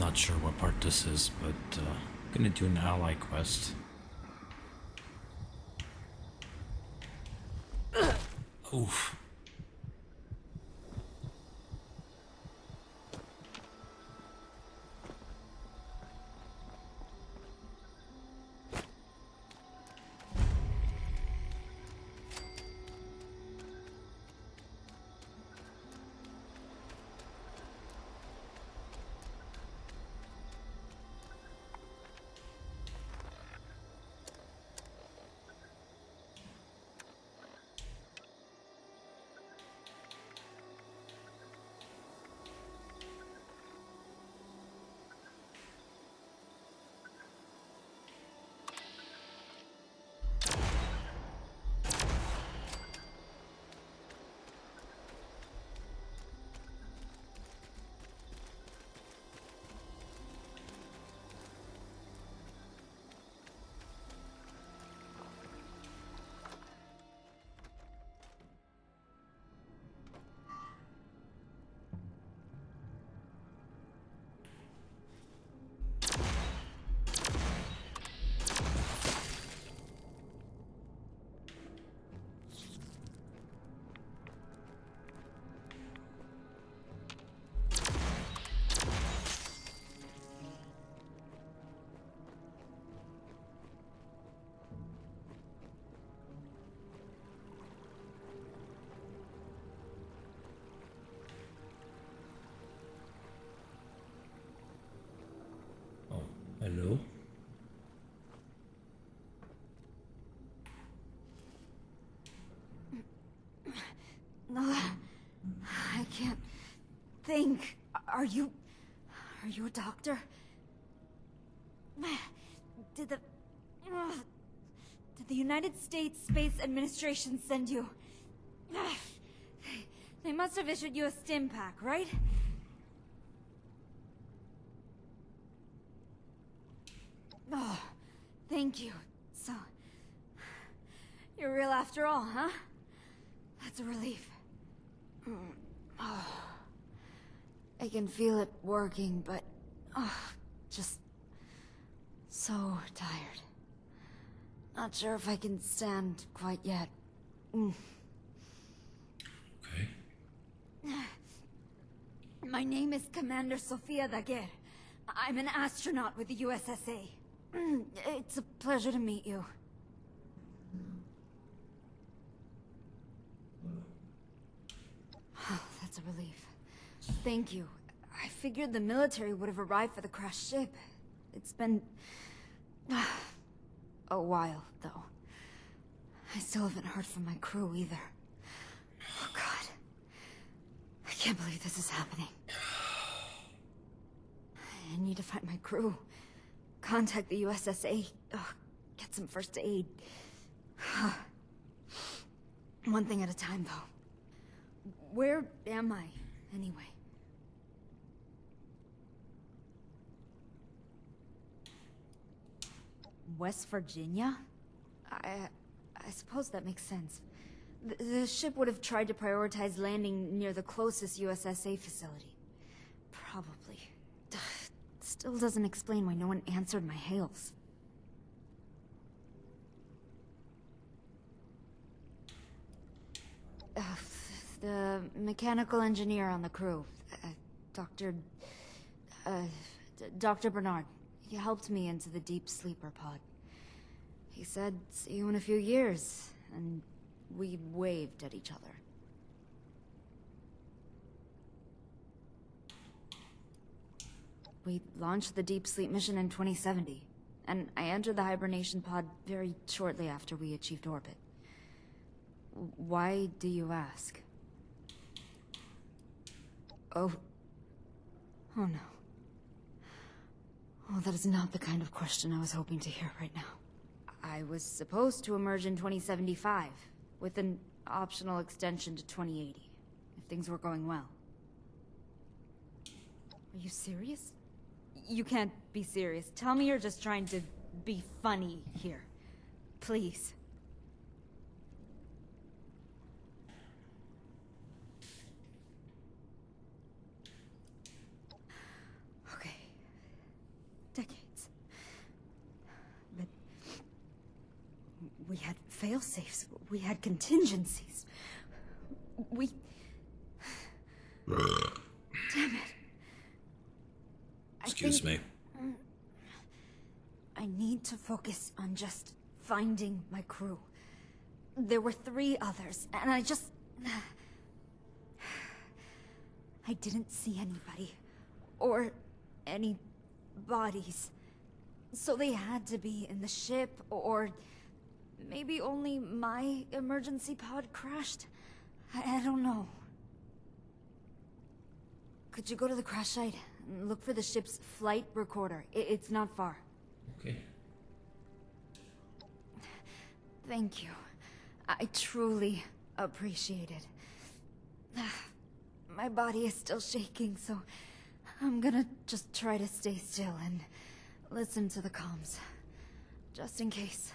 Not sure what part this is, but I'm gonna do an ally quest. Oof. Oh, hello? No, I can't think. Are you a doctor? Did the... Did the United States Space Administration send you? They must have issued you a stim pack, right? Oh, thank you. So, you're real after all, huh? That's a relief. Oh, I can feel it working, but... just... so tired. Not sure if I can stand quite yet. Okay. My name is Commander Sofia Daguerre. I'm an astronaut with the USSA. It's a pleasure to meet you. That's a relief. Thank you. I figured the military would have arrived for the crashed ship. It's been... a while, though. I still haven't heard from my crew either. Oh God. I can't believe this is happening. I need to find my crew. Contact the USSA. Get some first aid. One thing at a time, though. Where am I, anyway? West Virginia? I suppose that makes sense. The ship would have tried to prioritize landing near the closest USSA facility. Probably. Still doesn't explain why no one answered my hails. The mechanical engineer on the crew, Dr. Bernard. He helped me into the deep sleeper pod. He said, see you in a few years, and we waved at each other. We launched the deep sleep mission in 2070, and I entered the hibernation pod very shortly after we achieved orbit. Why do you ask? Oh no. Oh, that is not the kind of question I was hoping to hear right now. I was supposed to emerge in 2075, with an optional extension to 2080, if things were going well. Are you serious? You can't be serious. Tell me you're just trying to be funny here. Please. Okay, fail-safes. We had contingencies. We... Damn it. Excuse me. I need to focus on just finding my crew. There were 3 others, and I didn't see anybody. Or any bodies. So they had to be in the ship, or maybe only my emergency pod crashed? I don't know. Could you go to the crash site and look for the ship's flight recorder? It's not far. Okay. Thank you. I truly appreciate it. My body is still shaking, so I'm gonna just try to stay still and listen to the comms. Just in case.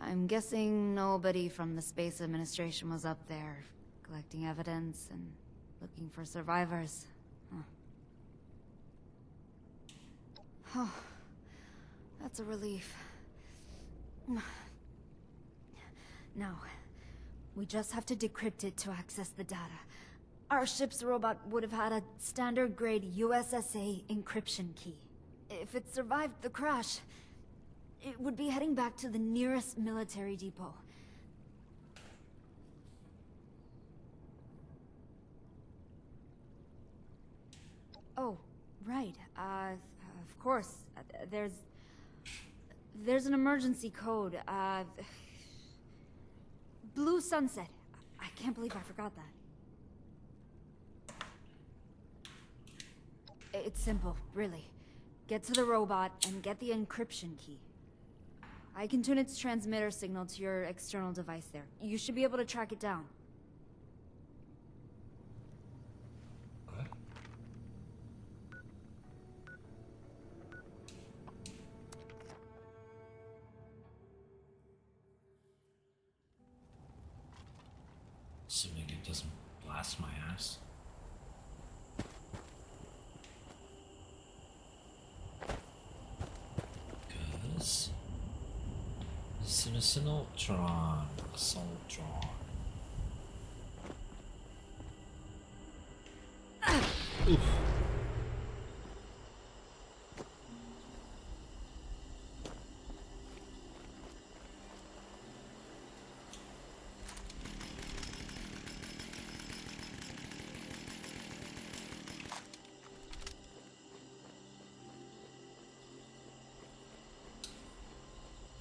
I'm guessing nobody from the Space Administration was up there, collecting evidence and looking for survivors. Huh. Oh, that's a relief. Now, we just have to decrypt it to access the data. Our ship's robot would have had a standard-grade USSA encryption key. If it survived the crash, it would be heading back to the nearest military depot. Oh, right. Of course. There's an emergency code. Blue Sunset. I can't believe I forgot that. It's simple, really. Get to the robot and get the encryption key. I can tune its transmitter signal to your external device there. You should be able to track it down. Okay. Assuming it doesn't blast my ass. Because Citizen Ultron, Assaultron. Oof.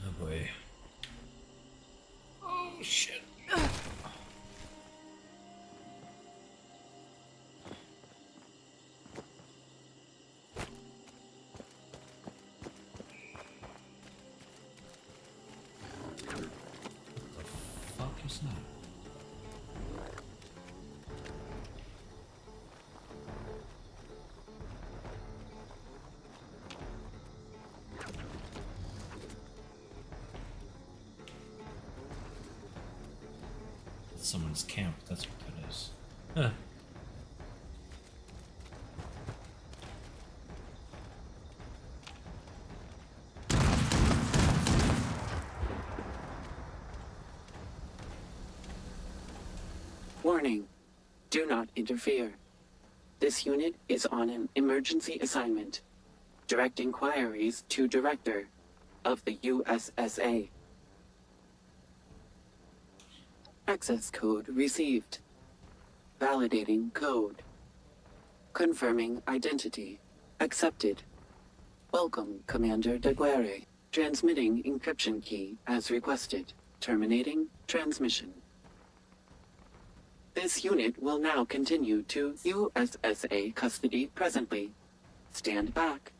Oh boy. Oh shit. The fuck is that? Someone's camp, that's what that is. Huh. Warning. Do not interfere. This unit is on an emergency assignment. Direct inquiries to Director of the USSA. Access code received. Validating code. Confirming identity. Accepted. Welcome, Commander S.C.O.R.E. Transmitting encryption key as requested. Terminating transmission. This unit will now continue to USSA custody presently. Stand back.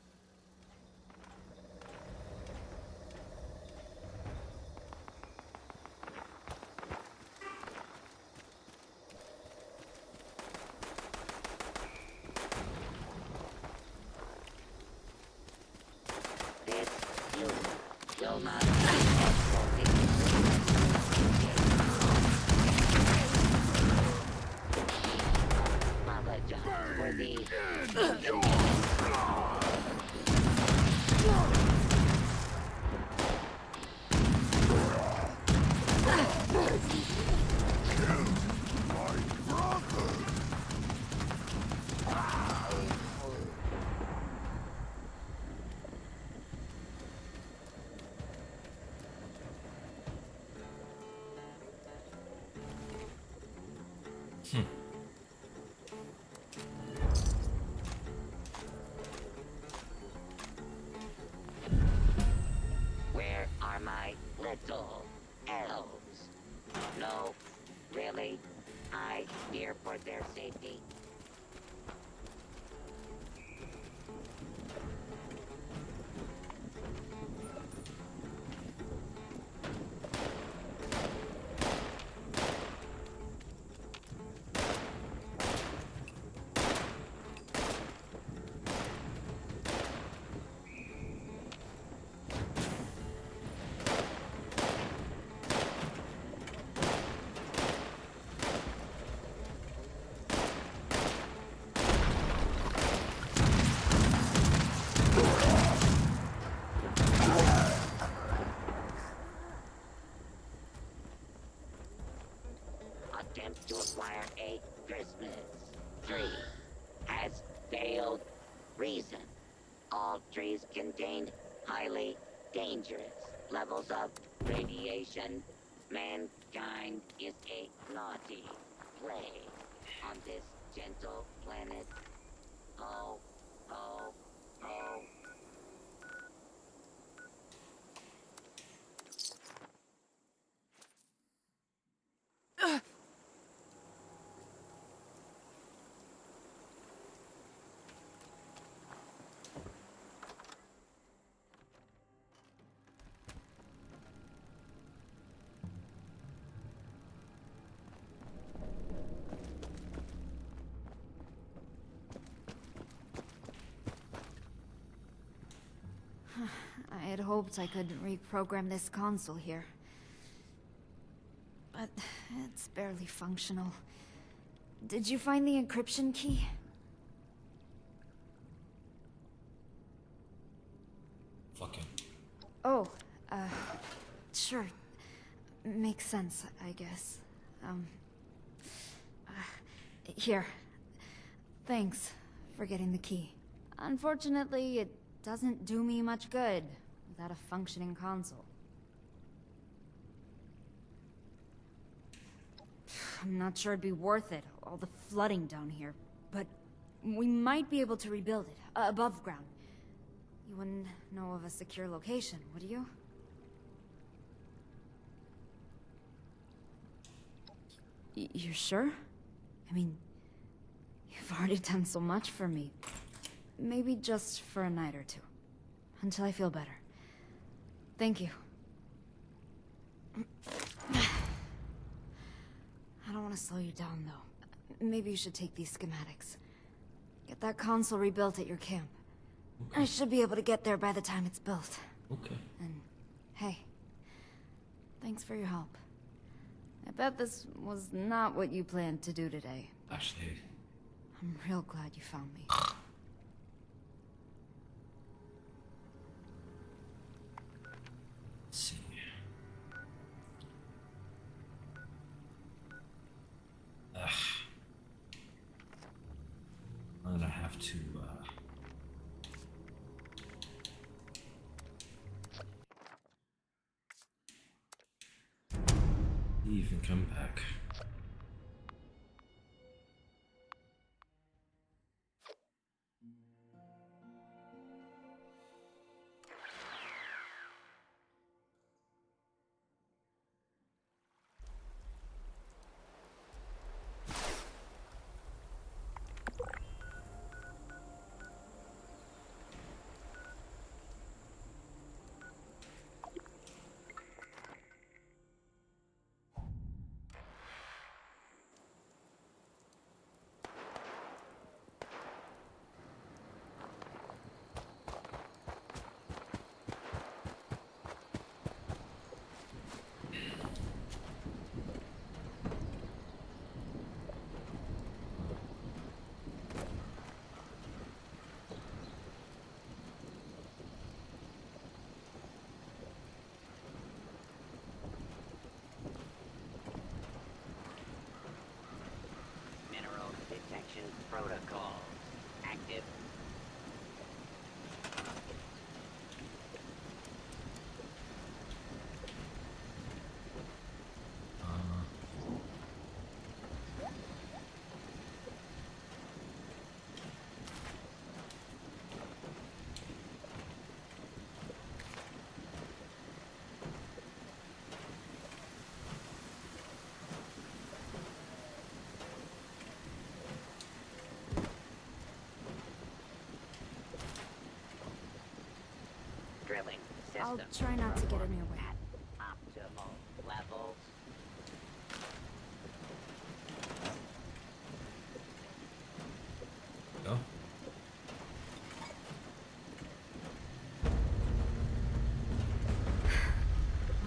Where are my little elves? No, really? I fear for their safety. All trees contained highly dangerous levels of radiation. Mankind is a naughty play on this gentle planet. Oh, oh, oh. I had hoped I could reprogram this console here. But it's barely functional. Did you find the encryption key? Fucking. Oh, sure. Makes sense, I guess. Here. Thanks for getting the key. Unfortunately, it doesn't do me much good without a functioning console. I'm not sure it'd be worth it, all the flooding down here. But we might be able to rebuild it, above ground. You wouldn't know of a secure location, would you? You're sure? I mean, you've already done so much for me. Maybe just for a night or two. Until I feel better. Thank you. I don't want to slow you down, though. Maybe you should take these schematics. Get that console rebuilt at your camp. Okay. I should be able to get there by the time it's built. Okay. And, hey, thanks for your help. I bet this was not what you planned to do today. Actually, I'm real glad you found me. let's see. Ugh. I'm gonna have to, leave and come back. Mineral detection protocol active. Drilling system. I'll try not to get in your way. Optimal levels. Go.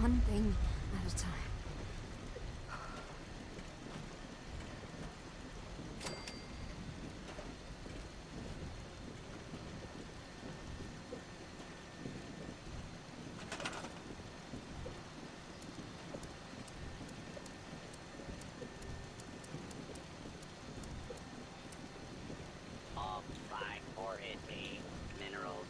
One thing at a time. All priority minerals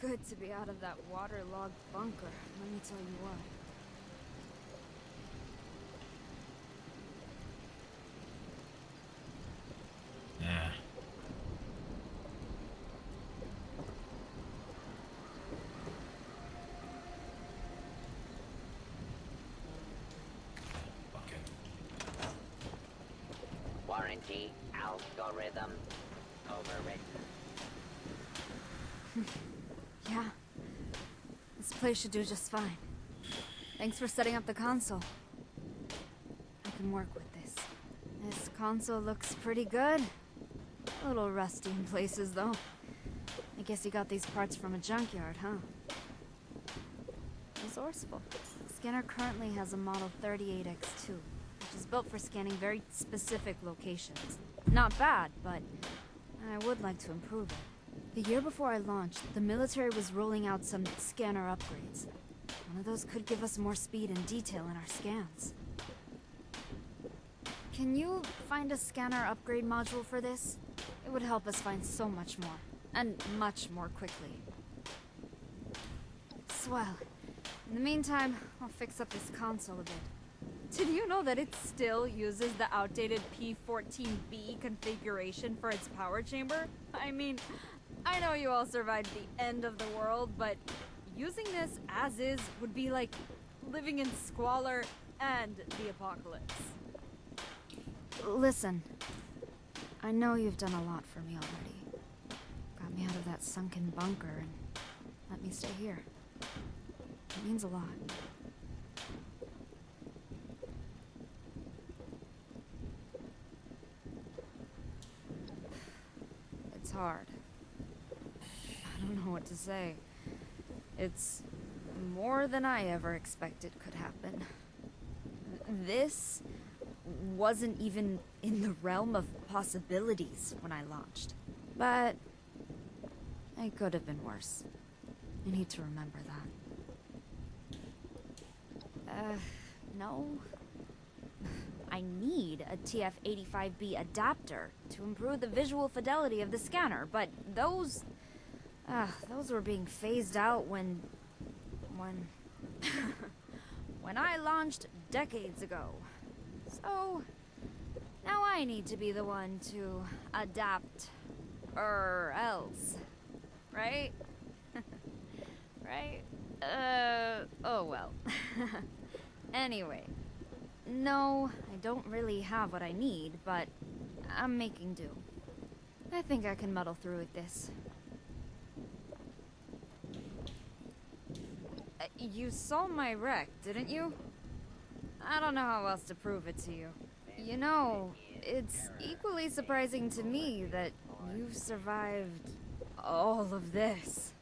good to be out of that waterlogged bunker, let me tell you what. Yeah. Fuck it. Warranty algorithm overwritten. Yeah. This place should do just fine. Thanks for setting up the console. I can work with this. This console looks pretty good. A little rusty in places, though. I guess you got these parts from a junkyard, huh? Resourceful. The scanner currently has a model 38X2, which is built for scanning very specific locations. Not bad, but I would like to improve it. The year before I launched, the military was rolling out some scanner upgrades. One of those could give us more speed and detail in our scans. Can you find a scanner upgrade module for this? It would help us find so much more. And much more quickly. Swell. In the meantime, I'll fix up this console a bit. Did you know that it still uses the outdated P14B configuration for its power chamber? I mean, I know you all survived the end of the world, but using this as is would be like living in squalor and the apocalypse. Listen, I know you've done a lot for me already. Got me out of that sunken bunker and let me stay here. It means a lot. It's hard. I don't know what to say. It's more than I ever expected could happen. This wasn't even in the realm of possibilities when I launched. But it could have been worse. I need to remember that. No. I need a TF-85B adapter to improve the visual fidelity of the scanner, but those were being phased out when when I launched decades ago. So, now I need to be the one to adapt, or else. Right? Right? Oh well. Anyway. No, I don't really have what I need, but I'm making do. I think I can muddle through with this. You saw my wreck, didn't you? I don't know how else to prove it to you. You know, it's equally surprising to me that you've survived all of this.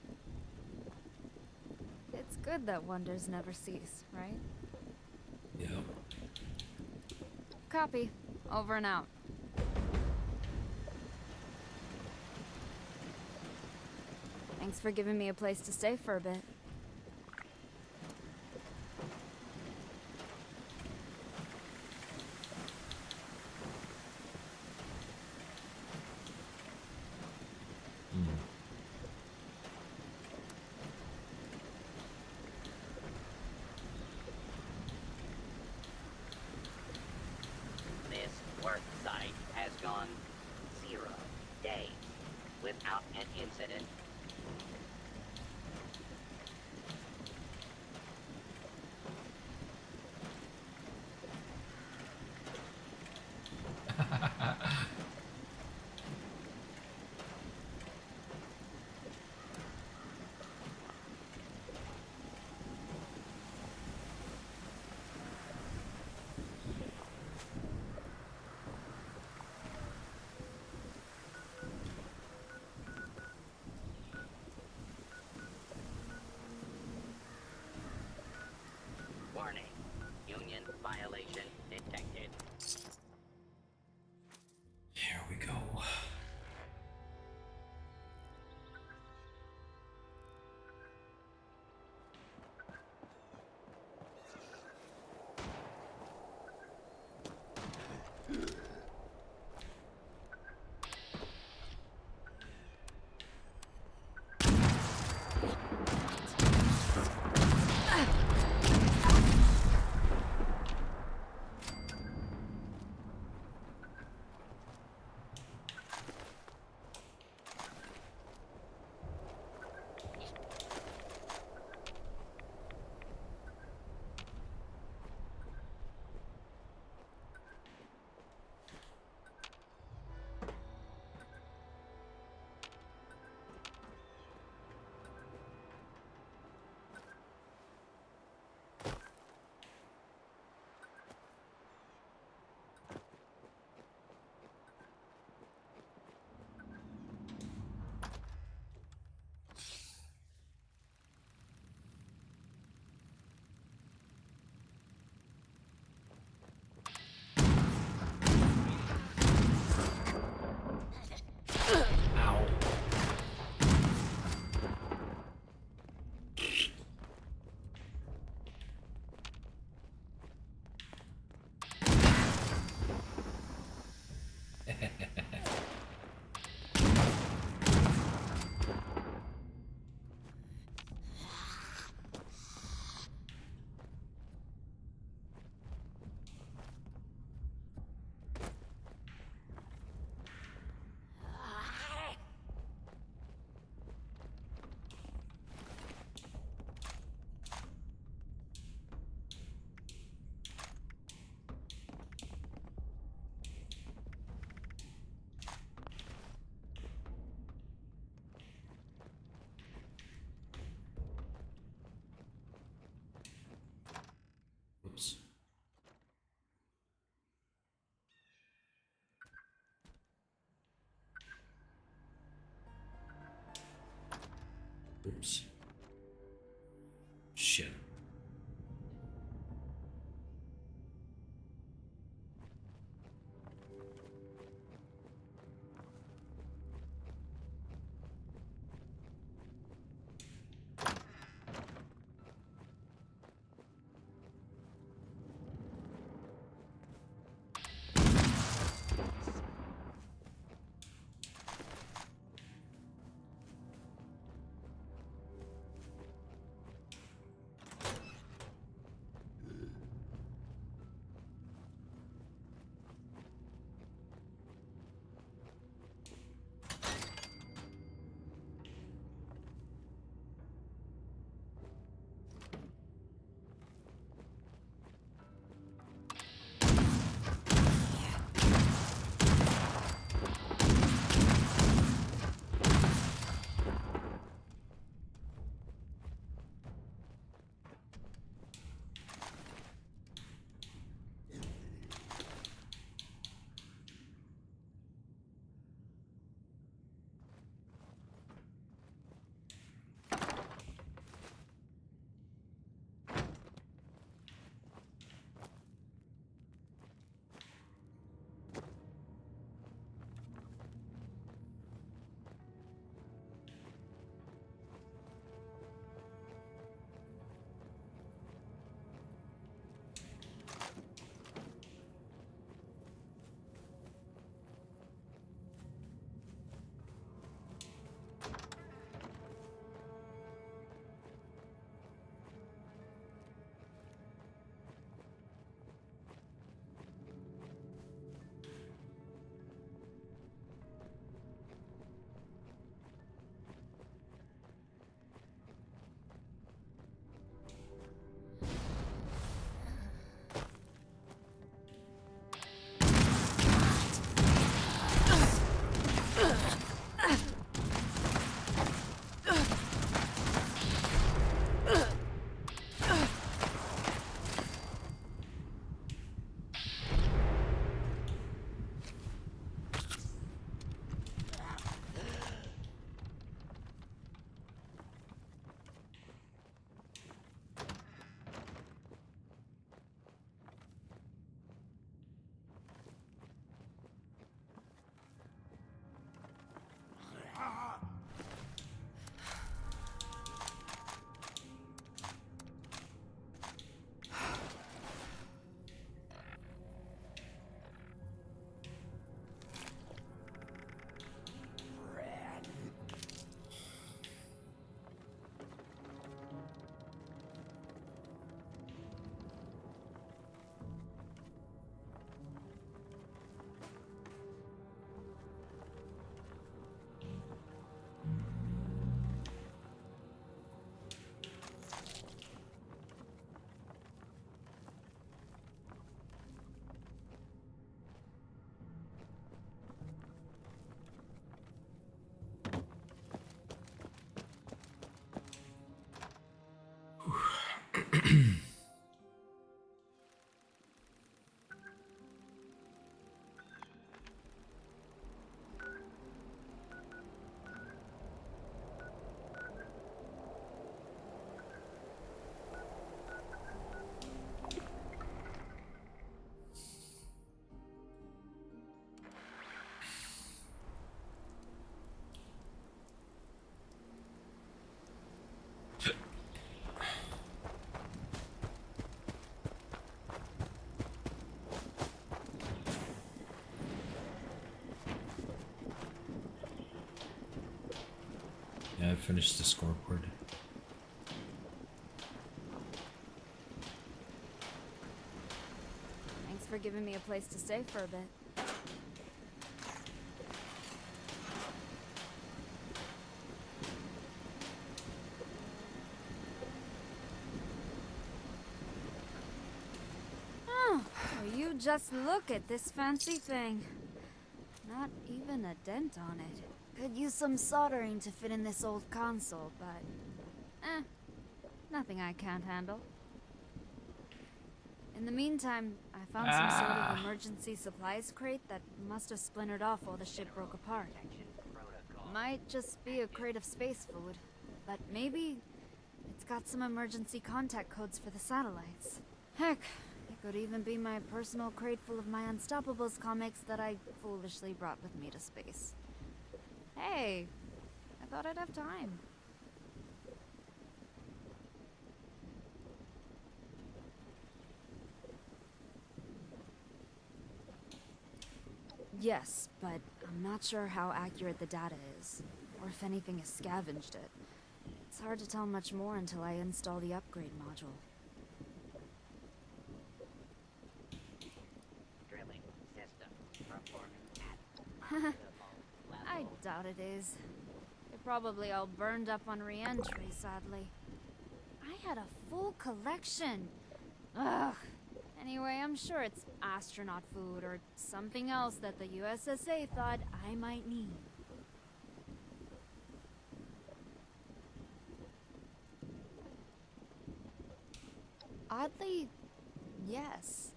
It's good that wonders never cease, right? Yep. Copy. Over and out. Thanks for giving me a place to stay for a bit. This work site has gone 0 days without an incident. finished the scoreboard. Thanks for giving me a place to stay for a bit. Oh, will you just look at this fancy thing. Not even a dent on it. Could use some soldering to fit in this old console, but... nothing I can't handle. In the meantime, I found some sort of emergency supplies crate that must have splintered off while the ship broke apart. Might just be a crate of space food, but maybe it's got some emergency contact codes for the satellites. Heck, it could even be my personal crate full of my Unstoppables comics that I foolishly brought with me to space. Hey, I thought I'd have time. Yes, but I'm not sure how accurate the data is, or if anything has scavenged it. It's hard to tell much more until I install the upgrade module. Drilling system performing at optimal level. I doubt it is. They're probably all burned up on re-entry, sadly. I had a full collection. Ugh. Anyway, I'm sure it's astronaut food or something else that the USSA thought I might need. Oddly, yes.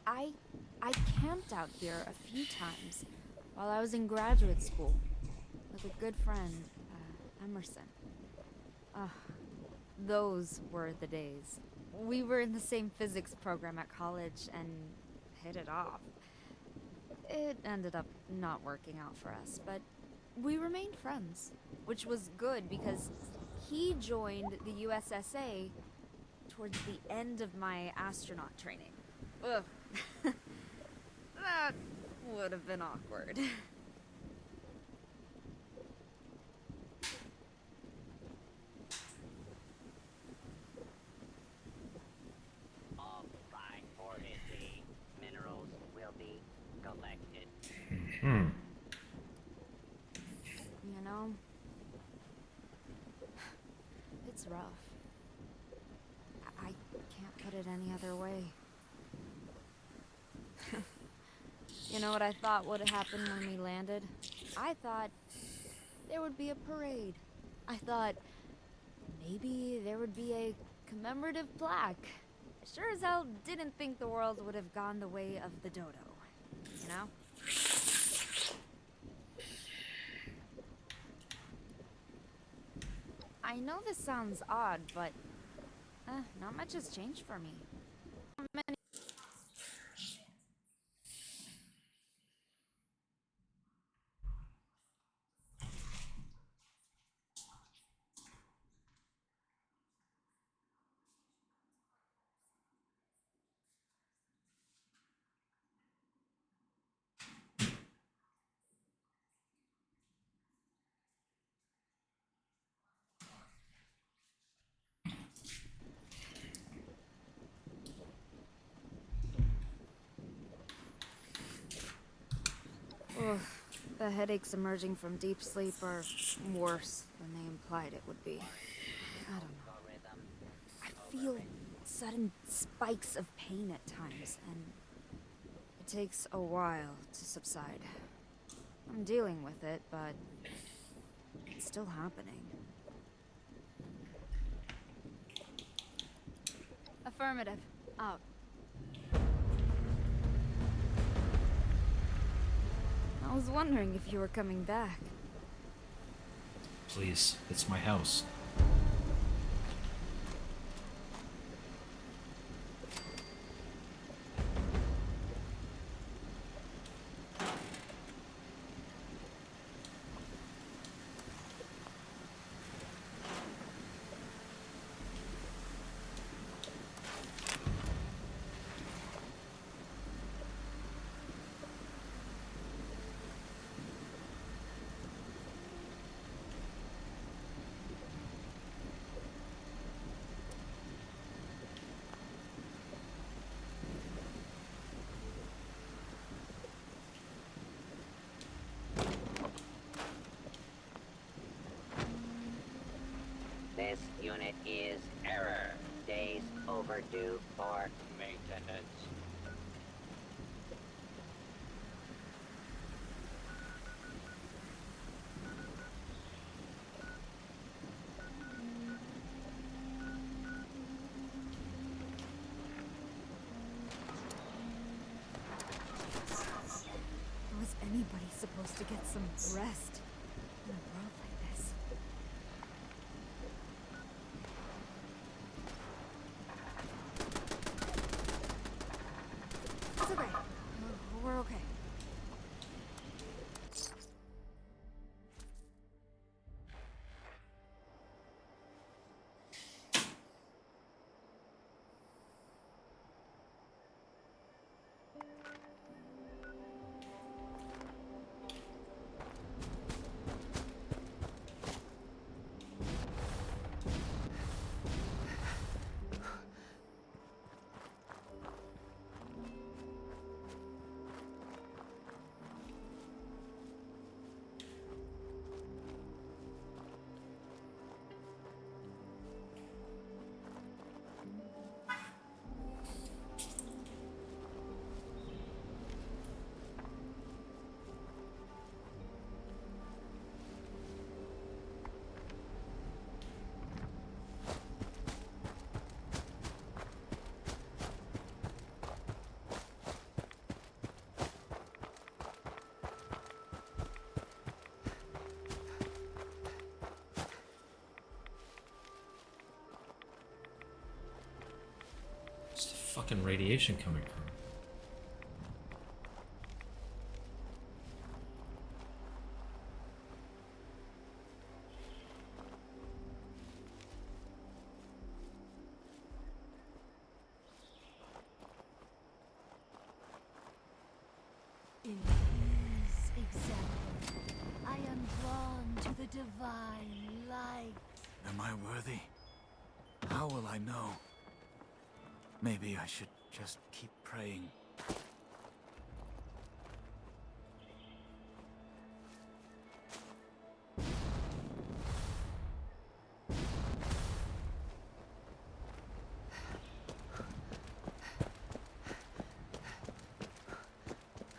I camped out here a few times while I was in graduate school with a good friend, Emerson. Those were the days. We were in the same physics program at college and hit it off. It ended up not working out for us, but we remained friends, which was good because he joined the USSA towards the end of my astronaut training. Ugh. That would have been awkward. All priority minerals will be collected. You know, it's rough. I can't put it any other way. You know what I thought would happen when we landed? I thought there would be a parade. I thought maybe there would be a commemorative plaque. I sure as hell didn't think the world would have gone the way of the dodo. You know? I know this sounds odd, but not much has changed for me. Not many. Ugh, the headaches emerging from deep sleep are worse than they implied it would be. I don't know. I feel sudden spikes of pain at times, and it takes a while to subside. I'm dealing with it, but it's still happening. Affirmative. Out. I was wondering if you were coming back. Please, it's my house. This unit is error. Days overdue for maintenance. How is anybody supposed to get some rest in a world like this? It's okay. We're okay. Where's the fucking radiation coming from? In his example, I am drawn to the divine light. Am I worthy? How will I know? Maybe I should just keep praying.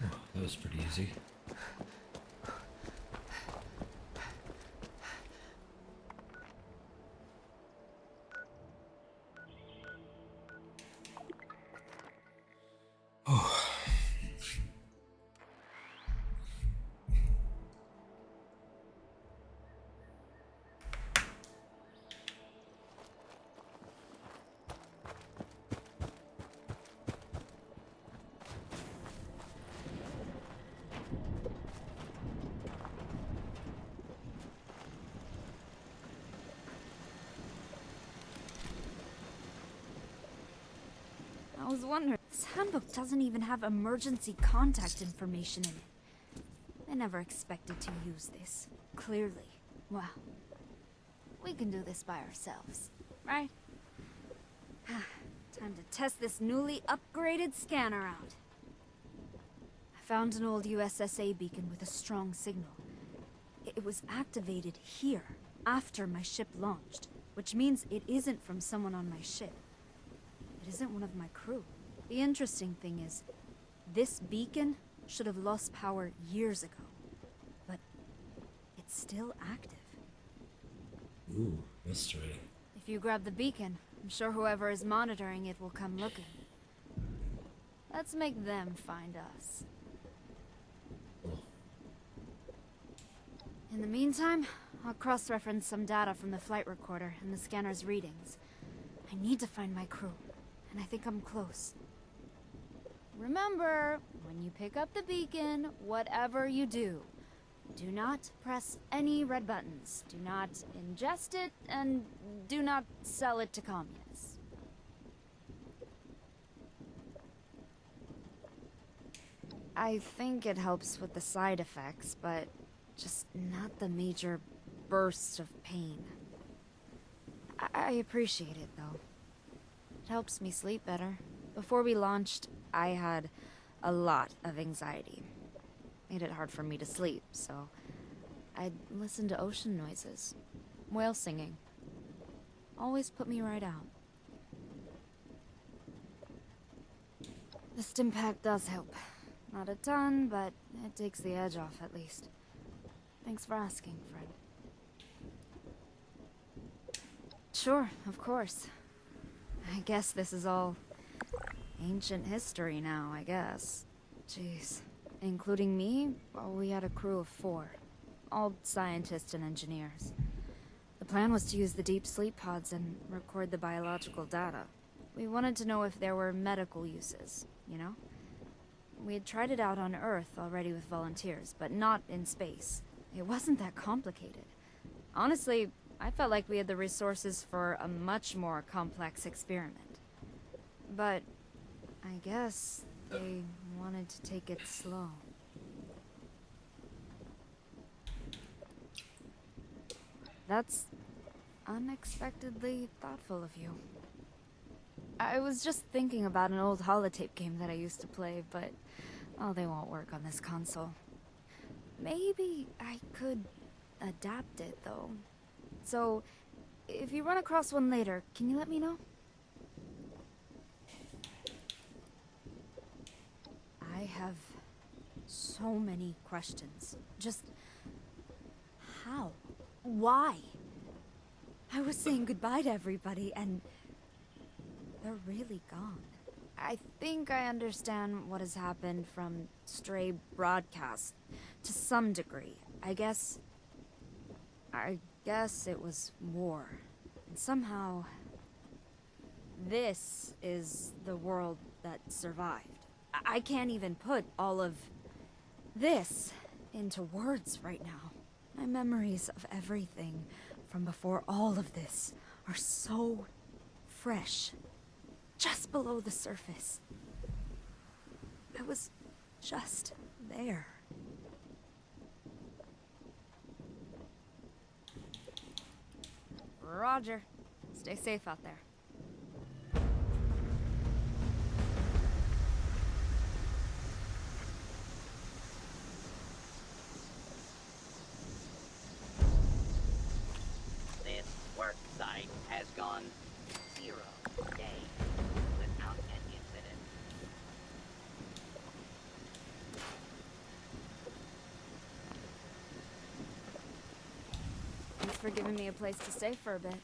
Oh, that was pretty easy. I was wondering, this handbook doesn't even have emergency contact information in it. I never expected to use this. Clearly. Well, we can do this by ourselves, right? Time to test this newly upgraded scanner out. I found an old USSA beacon with a strong signal. It was activated here, after my ship launched, which means it isn't from someone on my ship. It isn't one of my crew. The interesting thing is, this beacon should have lost power years ago, but it's still active. Ooh, mystery. If you grab the beacon, I'm sure whoever is monitoring it will come looking. Let's make them find us. Cool. In the meantime, I'll cross-reference some data from the flight recorder and the scanner's readings. I need to find my crew, and I think I'm close. Remember, when you pick up the beacon, whatever you do, do not press any red buttons, do not ingest it, and do not sell it to communists. I think it helps with the side effects, but just not the major bursts of pain. I appreciate it, though. It helps me sleep better. Before we launched, I had a lot of anxiety. Made it hard for me to sleep, so I'd listen to ocean noises, whale singing. always put me right out. The stim pack does help. Not a ton, but it takes the edge off at least. Thanks for asking, friend. Sure, of course. I guess this is all ancient history now, I guess. Jeez. Including me, well, we had a crew of 4. All scientists and engineers. The plan was to use the deep sleep pods and record the biological data. We wanted to know if there were medical uses, you know? We had tried it out on Earth already with volunteers, but not in space. It wasn't that complicated. Honestly, I felt like we had the resources for a much more complex experiment. But I guess they wanted to take it slow. That's unexpectedly thoughtful of you. I was just thinking about an old holotape game that I used to play, but, well, they won't work on this console. Maybe I could adapt it, though. So, if you run across one later, can you let me know? I have so many questions. Just how? Why? I was saying goodbye to everybody, and they're really gone. I think I understand what has happened from stray broadcasts to some degree. I guess it was war. And somehow this is the world that survived. I can't even put all of this into words right now. My memories of everything from before all of this are so fresh. Just below the surface. I was just there. Roger. Stay safe out there. This work site has gone 0 days without an incident. Thanks for giving me a place to stay for a bit.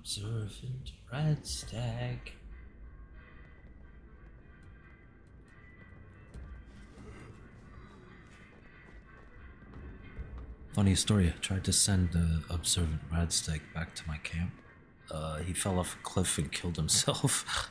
Observant red stag. Funny story, I tried to send the observant red stag back to my camp. He fell off a cliff and killed himself.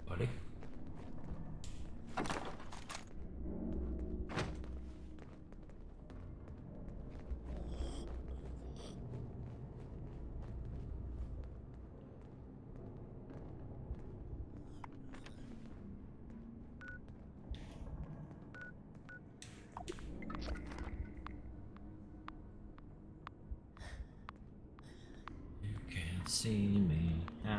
Buddy? You can't see me. Hey,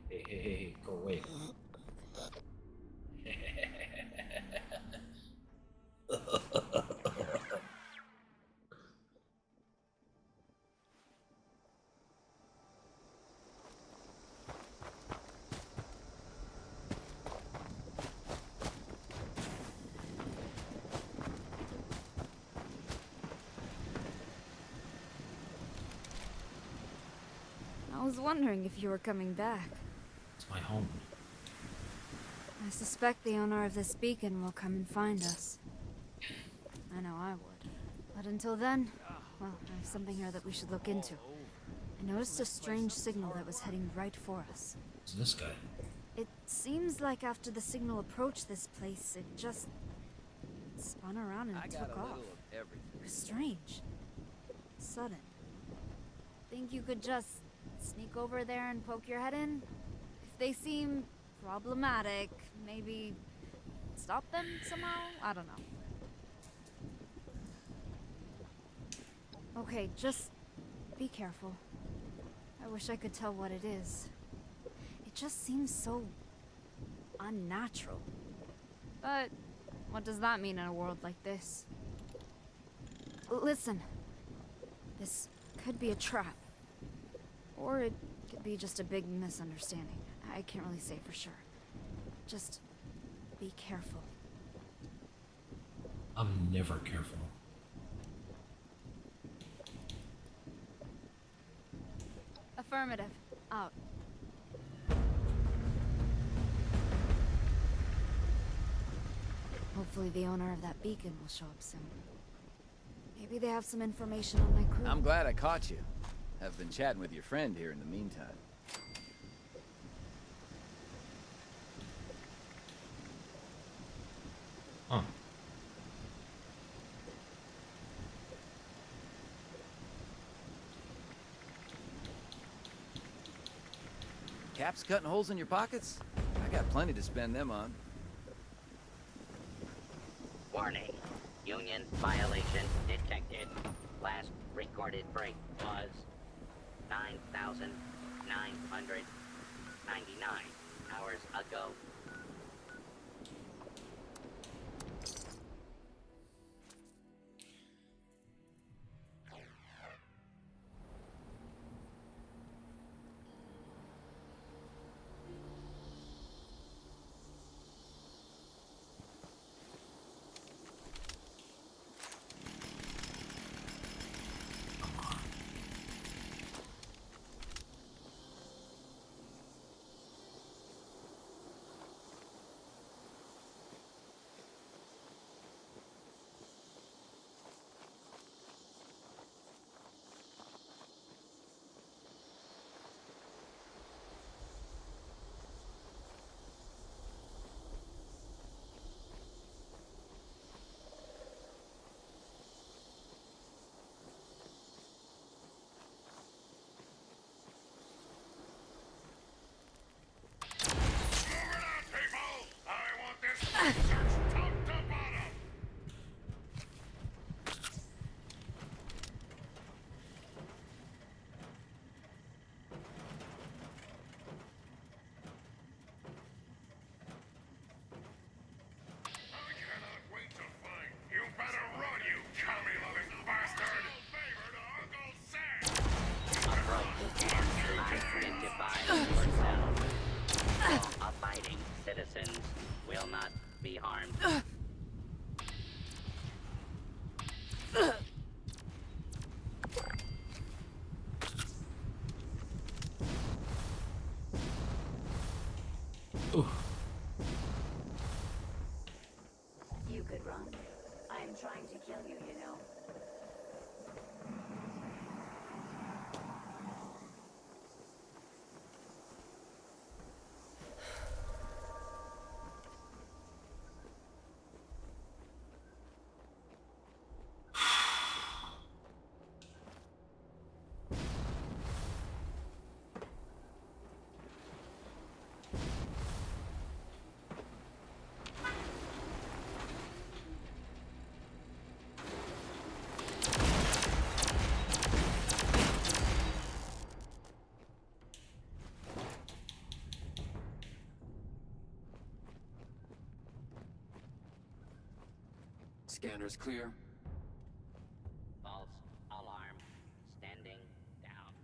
hey, go away. I was wondering if you were coming back. It's my home. I suspect the owner of this beacon will come and find us. I know I would. But until then, well, I have something here that we should look into. I noticed a strange signal that was heading right for us. It's this guy. It seems like after the signal approached this place, it just spun around and took off. It was strange. Sudden. Think you could just sneak over there and poke your head in? If they seem problematic, maybe stop them somehow? I don't know. Okay, just be careful. I wish I could tell what it is. It just seems so unnatural. But what does that mean in a world like this? Listen, this could be a trap. Or it could be just a big misunderstanding. I can't really say for sure. Just be careful. I'm never careful. Affirmative. Out. Hopefully the owner of that beacon will show up soon. Maybe they have some information on my crew. I'm glad I caught you. Have been chatting with your friend here in the meantime. Huh. Caps cutting holes in your pockets? I got plenty to spend them on. Warning. Union violation detected. Last recorded break was 9,999 hours ago. Abiding citizens will not be harmed. Ooh. You could run. I am trying to kill you, you know. Scanners clear. False alarm. Standing down.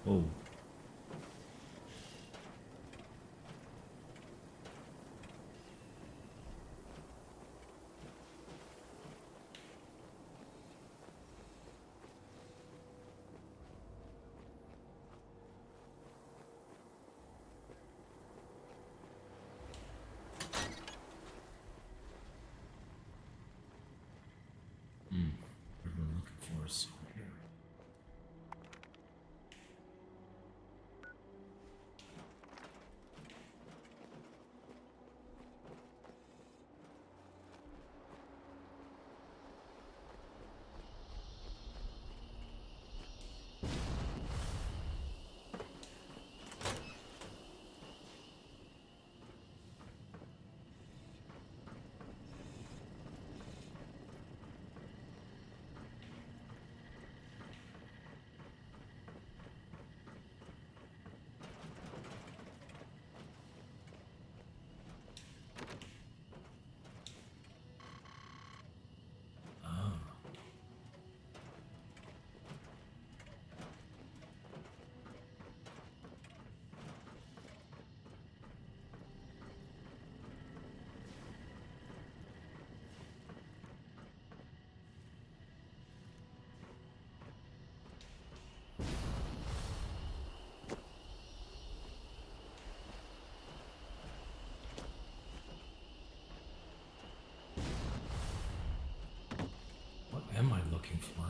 Oh. What we're looking for is here. Oh. What am I looking for?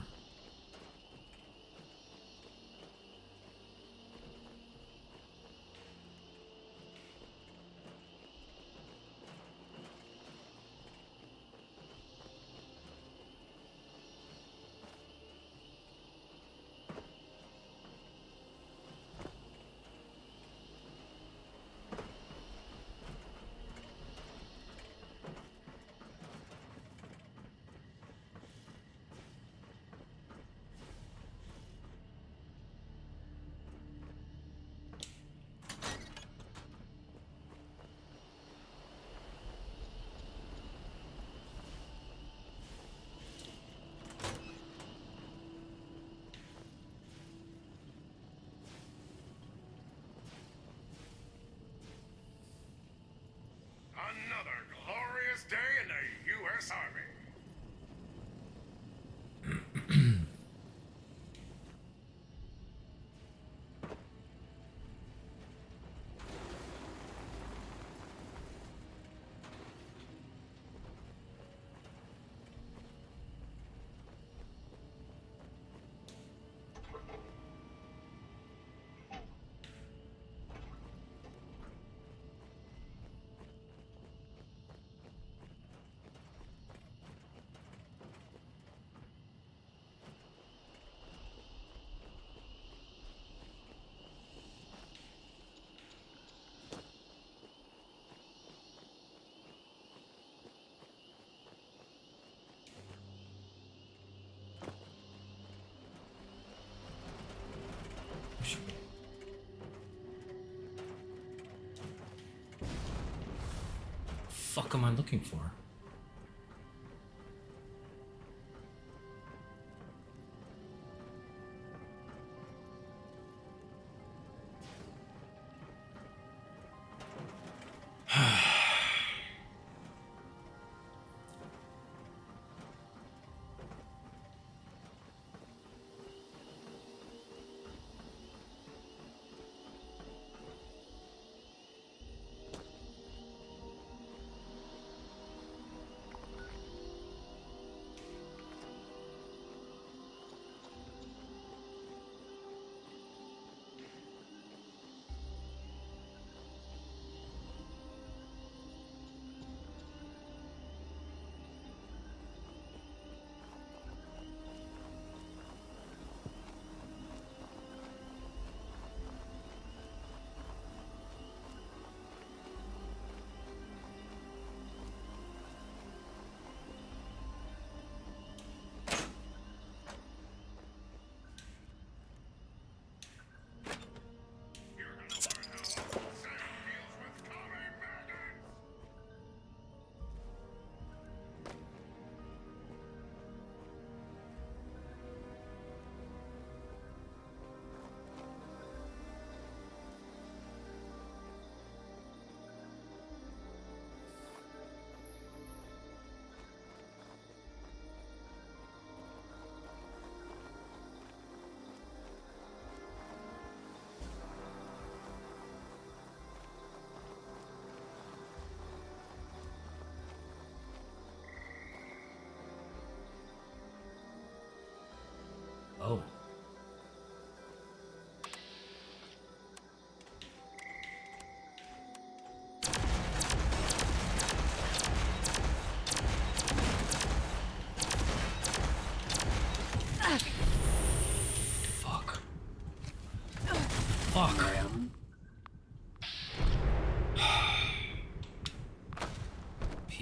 Another glorious day in the U.S. Army. Fuck am I looking for?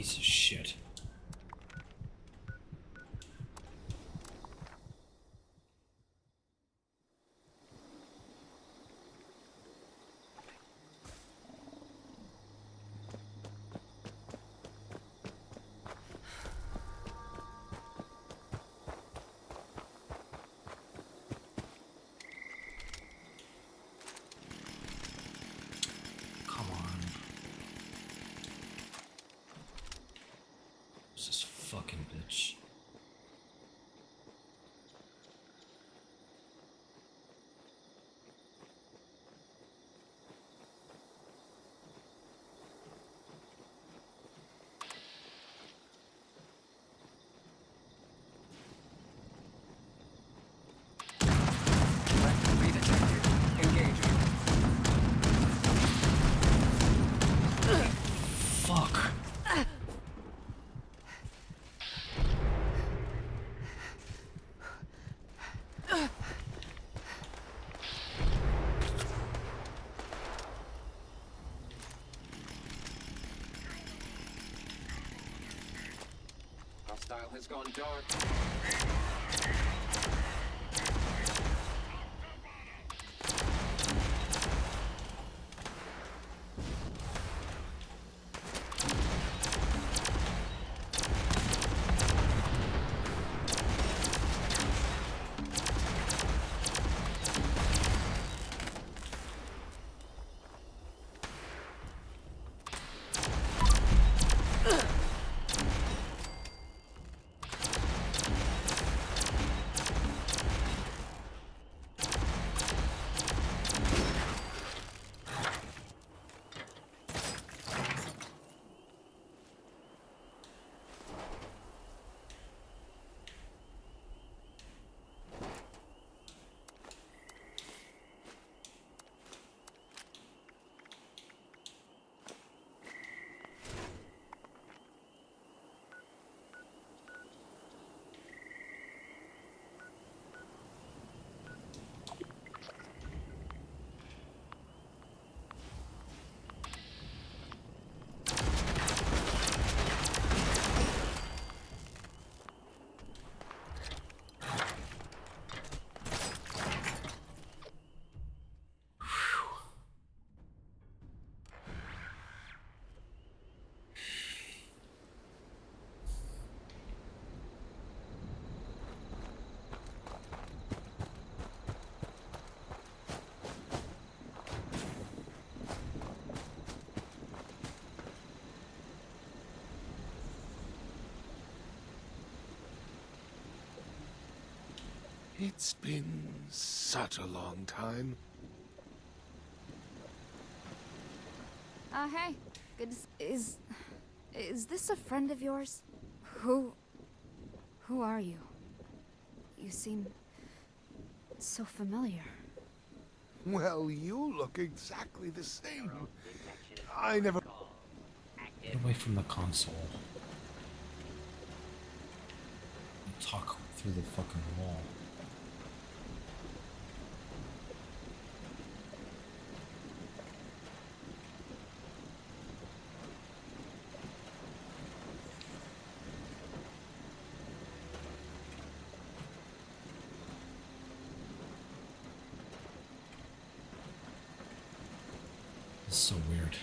Piece of shit. Come on. This fucking bitch. Fuck. Hostile has gone dark. It's been such a long time. Hey. Good to is this a friend of yours? Who are you? You seem so familiar. Well, you look exactly the same. I never... Get away from the console. And talk through the fucking wall. It's so weird.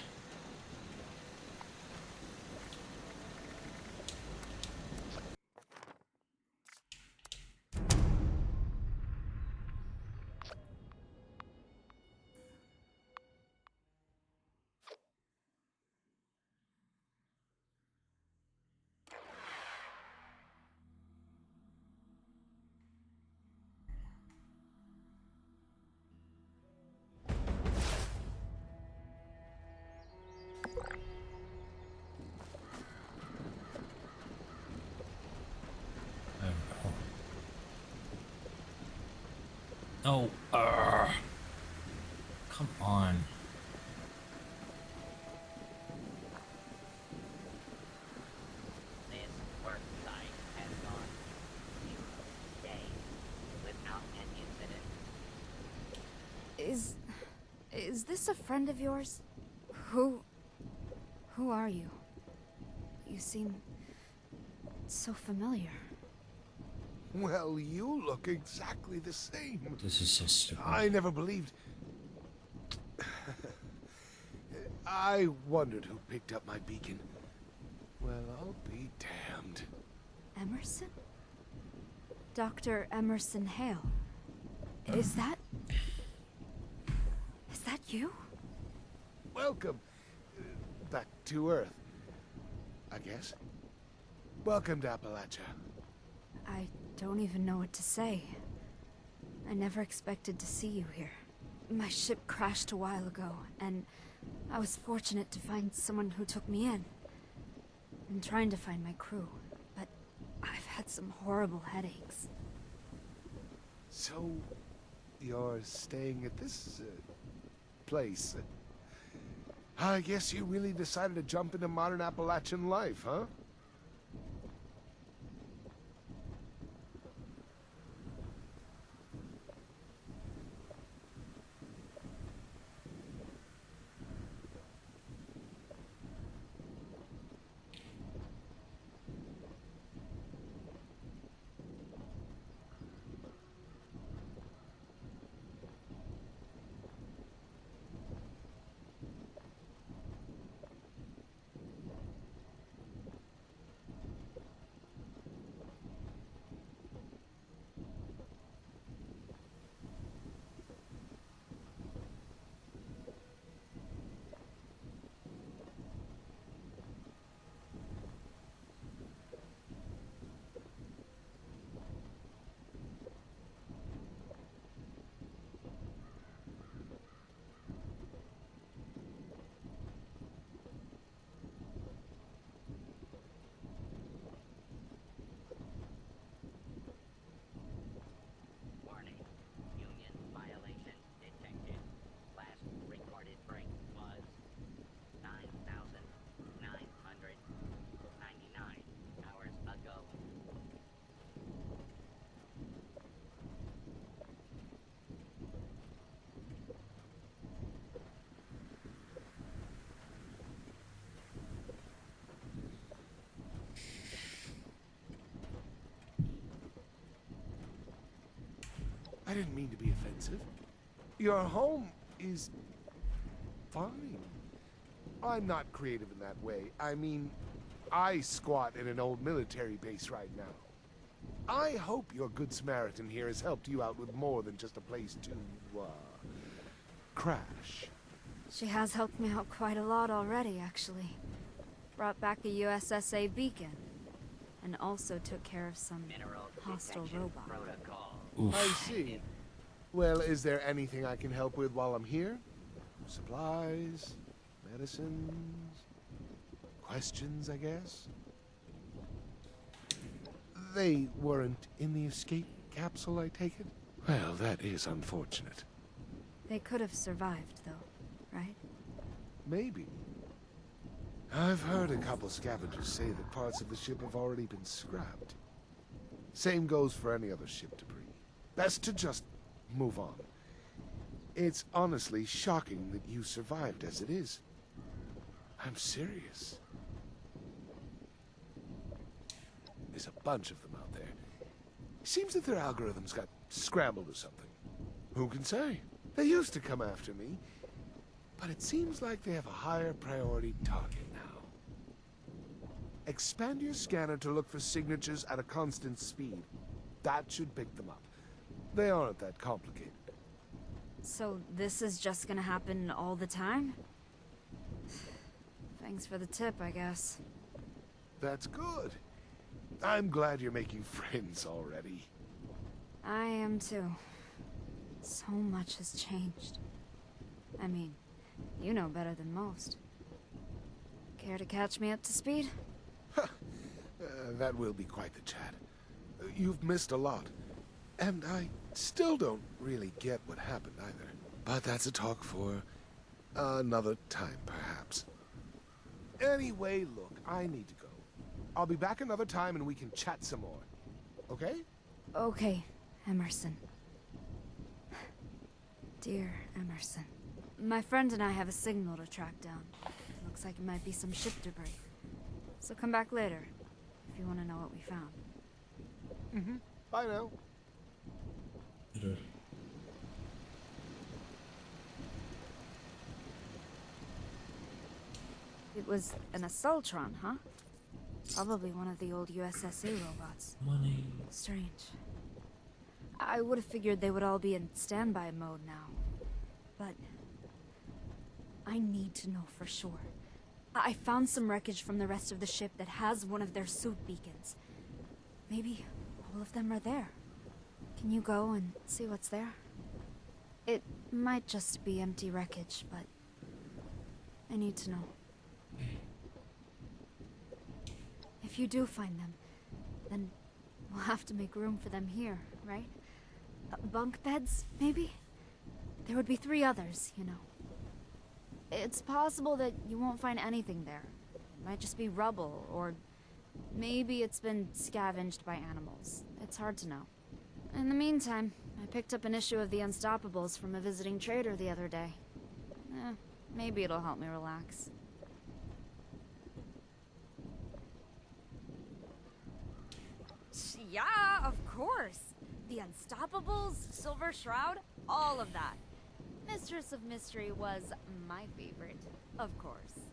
Oh, come on. This work site has gone 0 days without an incident. Is this a friend of yours? Who are you? You seem so familiar. Well, you look exactly the same. This is so stupid. I never believed... I wondered who picked up my beacon. Well, I'll be damned. Emerson? Dr. Emerson Hale. Is that you? Welcome back to Earth, I guess. Welcome to Appalachia. I don't even know what to say. I never expected to see you here. My ship crashed a while ago, and I was fortunate to find someone who took me in. I'm trying to find my crew, but I've had some horrible headaches. So, you're staying at this place? I guess you really decided to jump into modern Appalachian life, huh? Warning. Union violation detected. Last recorded break was 9,999 hours ago. I didn't mean to be offensive. Your home is... fine. I'm not creative in that way. I mean, I squat in an old military base right now. I hope your Good Samaritan here has helped you out with more than just a place to, crash. She has helped me out quite a lot already, actually. Brought back a USSA beacon. And also took care of some Mineral hostile detection robot. protocol. I see. Well, is there anything I can help with while I'm here? Supplies, medicines, questions, I guess? They weren't in the escape capsule, I take it? Well, that is unfortunate. They could have survived, though, right? Maybe. I've heard a couple scavengers say that parts of the ship have already been scrapped. Same goes for any other ship debris. Best to just move on. It's honestly shocking that you survived as it is. I'm serious. There's a bunch of them out there. Seems that their algorithms got scrambled or something. Who can say? They used to come after me, but it seems like they have a higher priority target now. Expand your scanner to look for signatures at a constant speed. That should pick them up. They aren't that complicated. So this is just gonna happen all the time? Thanks for the tip, I guess. That's good. I'm glad you're making friends already. I am too. So much has changed. I mean, you know better than most. Care to catch me up to speed? That will be quite the chat. You've missed a lot. And I still don't really get what happened either. But that's a talk for another time, perhaps. Anyway, look, I need to go. I'll be back another time and we can chat some more. Okay? Okay, Emerson. Dear Emerson. My friend and I have a signal to track down. Looks like it might be some ship debris. So come back later, if you want to know what we found. Bye now. Later. It was an Assaultron, huh? Probably one of the old USSA robots. Money. Strange. I would have figured they would all be in standby mode now. But I need to know for sure. I found some wreckage from the rest of the ship that has one of their suit beacons. Maybe all of them are there. Can you go and see what's there? It might just be empty wreckage, but I need to know. If you do find them, then we'll have to make room for them here, right? Bunk beds, maybe? There would be 3 others, you know. It's possible that you won't find anything there. It might just be rubble, or maybe it's been scavenged by animals. It's hard to know. In the meantime, I picked up an issue of the Unstoppables from a visiting trader the other day. Maybe it'll help me relax. Yeah, of course. The Unstoppables, Silver Shroud, all of that. Mistress of Mystery was my favorite, of course.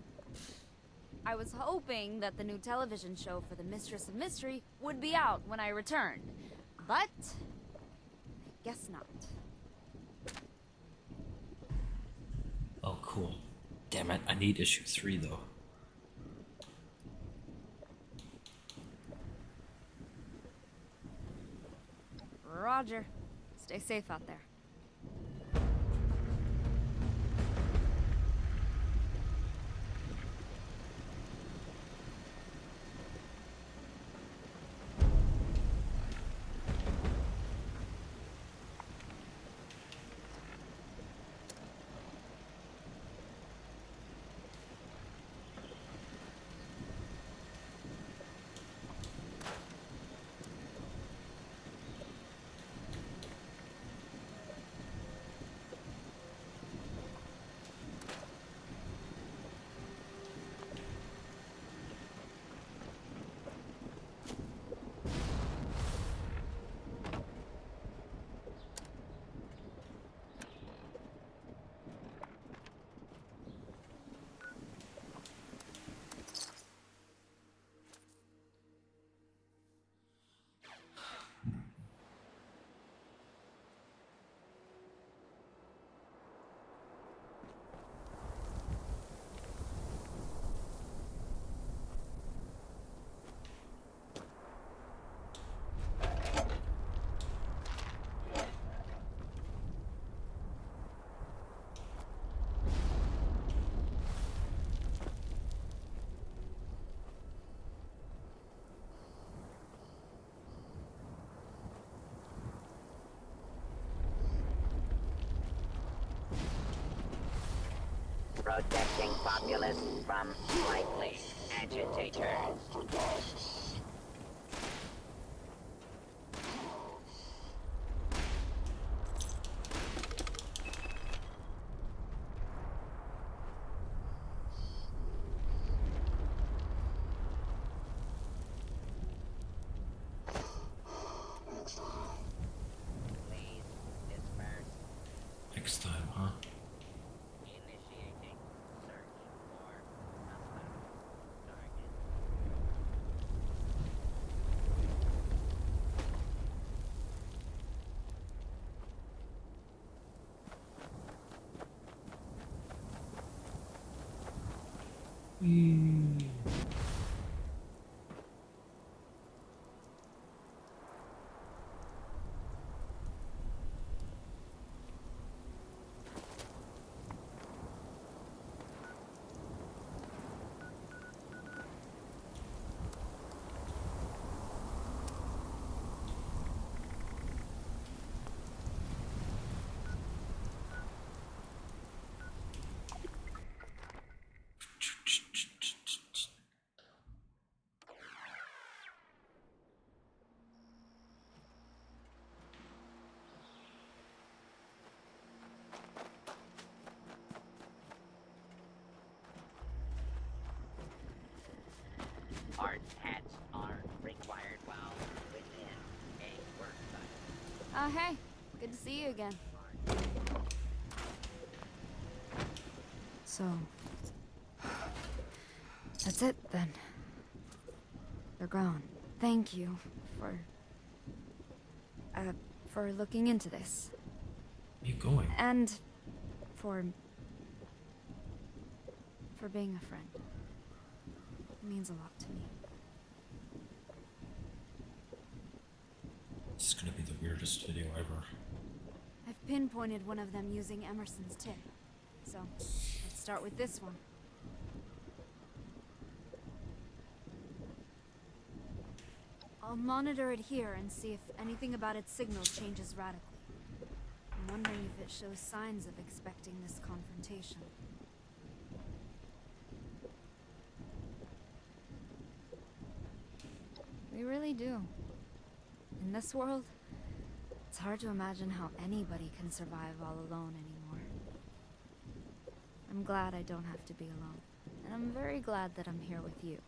I was hoping that the new television show for the Mistress of Mystery would be out when I returned, but I guess not. Oh, cool. Damn it, I need issue 3 though. Roger. Stay safe out there. Protecting populace from likely agitators. Please disperse. Next time, huh? Initiating search for suspect target. Hey. Good to see you again. So... that's it, then. They're gone. Thank you for looking into this. Where you going? And for being a friend. It means a lot to me. This is gonna be the weirdest video ever. I've pinpointed one of them using Emerson's tip. So, let's start with this one. I'll monitor it here and see if anything about its signal changes radically. I'm wondering if it shows signs of expecting this confrontation. We really do. In this world, it's hard to imagine how anybody can survive all alone anymore. I'm glad I don't have to be alone. And I'm very glad that I'm here with you.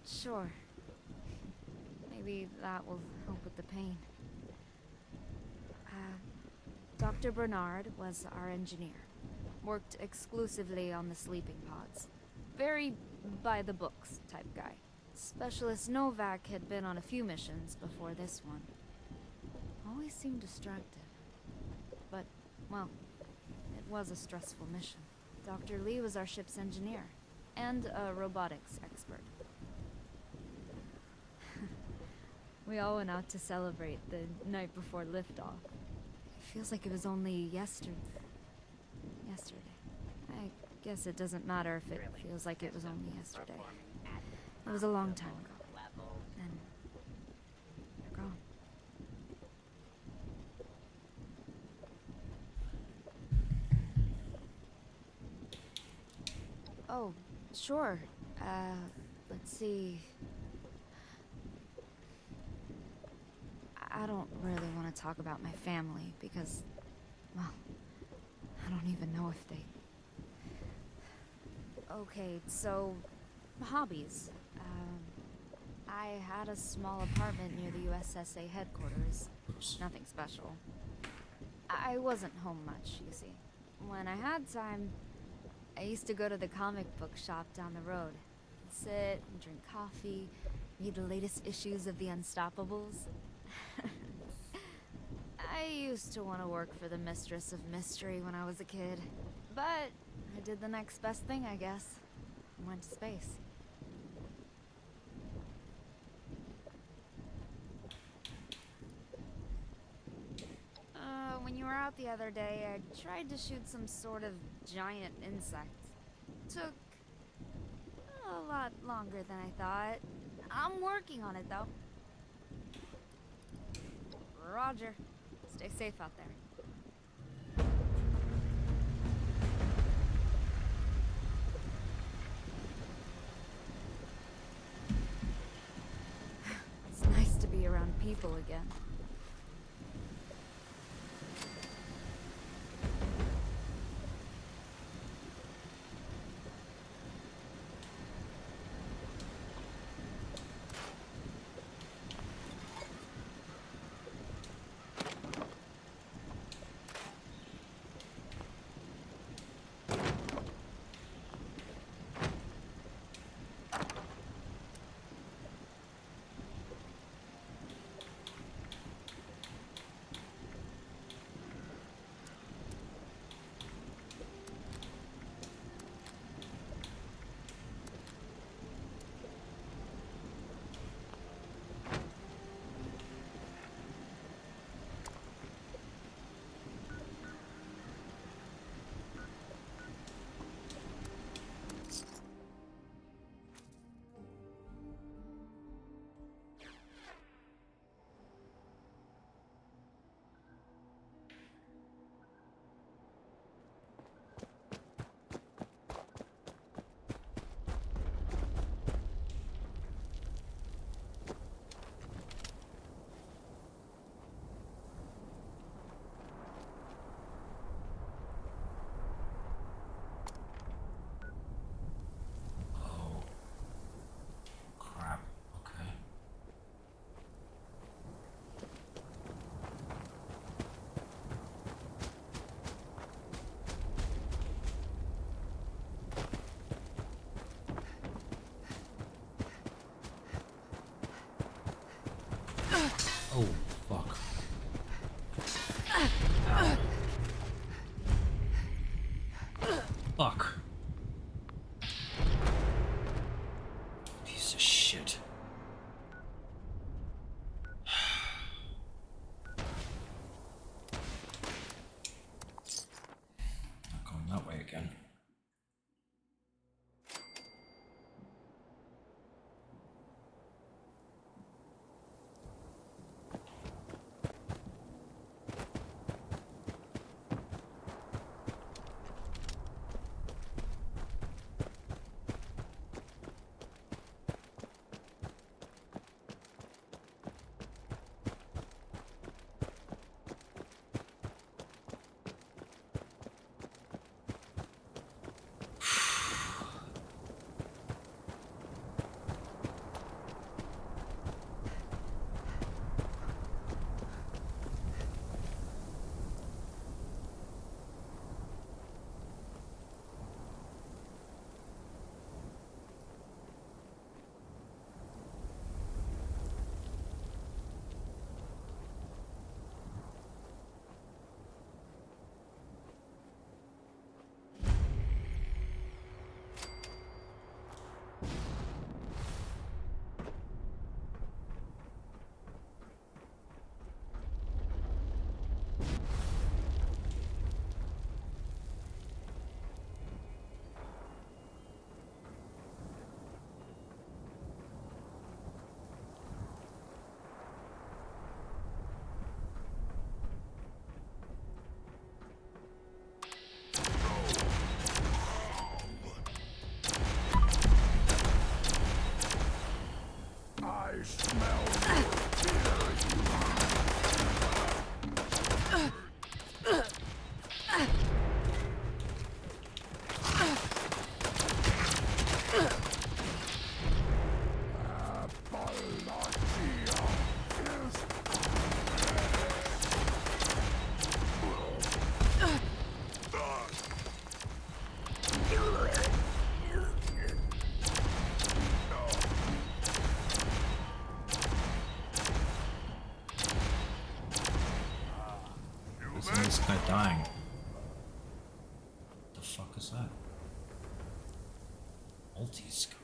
Sure. Maybe that will help with the pain. Dr. Bernard was our engineer. Worked exclusively on the sleeping pods. Very by-the-books type guy. Specialist Novak had been on a few missions before this one. Always seemed distracted. But, well, it was a stressful mission. Dr. Lee was our ship's engineer. And a robotics expert. We all went out to celebrate the night before liftoff. It feels like it was only yesterday. I guess it doesn't matter if it feels like it was only yesterday. It was a long time ago. And they're gone. Oh, sure. Let's see. I don't really want to talk about my family because, well, I don't even know if they... Okay, so, hobbies. I had a small apartment near the USSA headquarters. Oops. Nothing special. I wasn't home much, you see. When I had time, I used to go to the comic book shop down the road. Sit and drink coffee, read the latest issues of The Unstoppables. I used to want to work for the Mistress of Mystery when I was a kid. But I did the next best thing, I guess. I went to space. When you were out the other day, I tried to shoot some sort of giant insect. Took a lot longer than I thought. I'm working on it, though. Roger. Stay safe out there. It's nice to be around people again. Fuck. Piece of shit. Not going that way again. Isn't this guy dying? What the fuck is that? Multi-scope.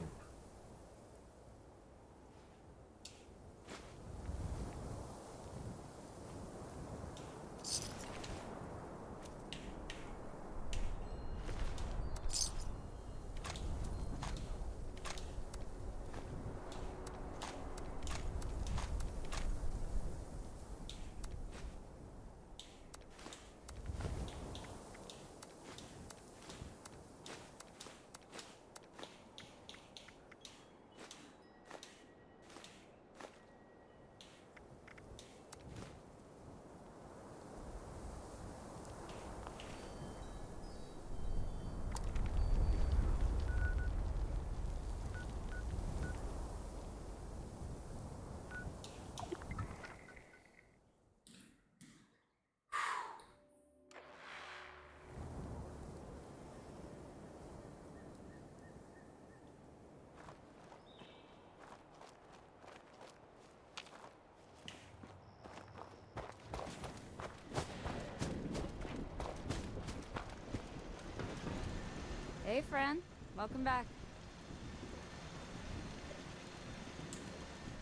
Hey, friend. Welcome back.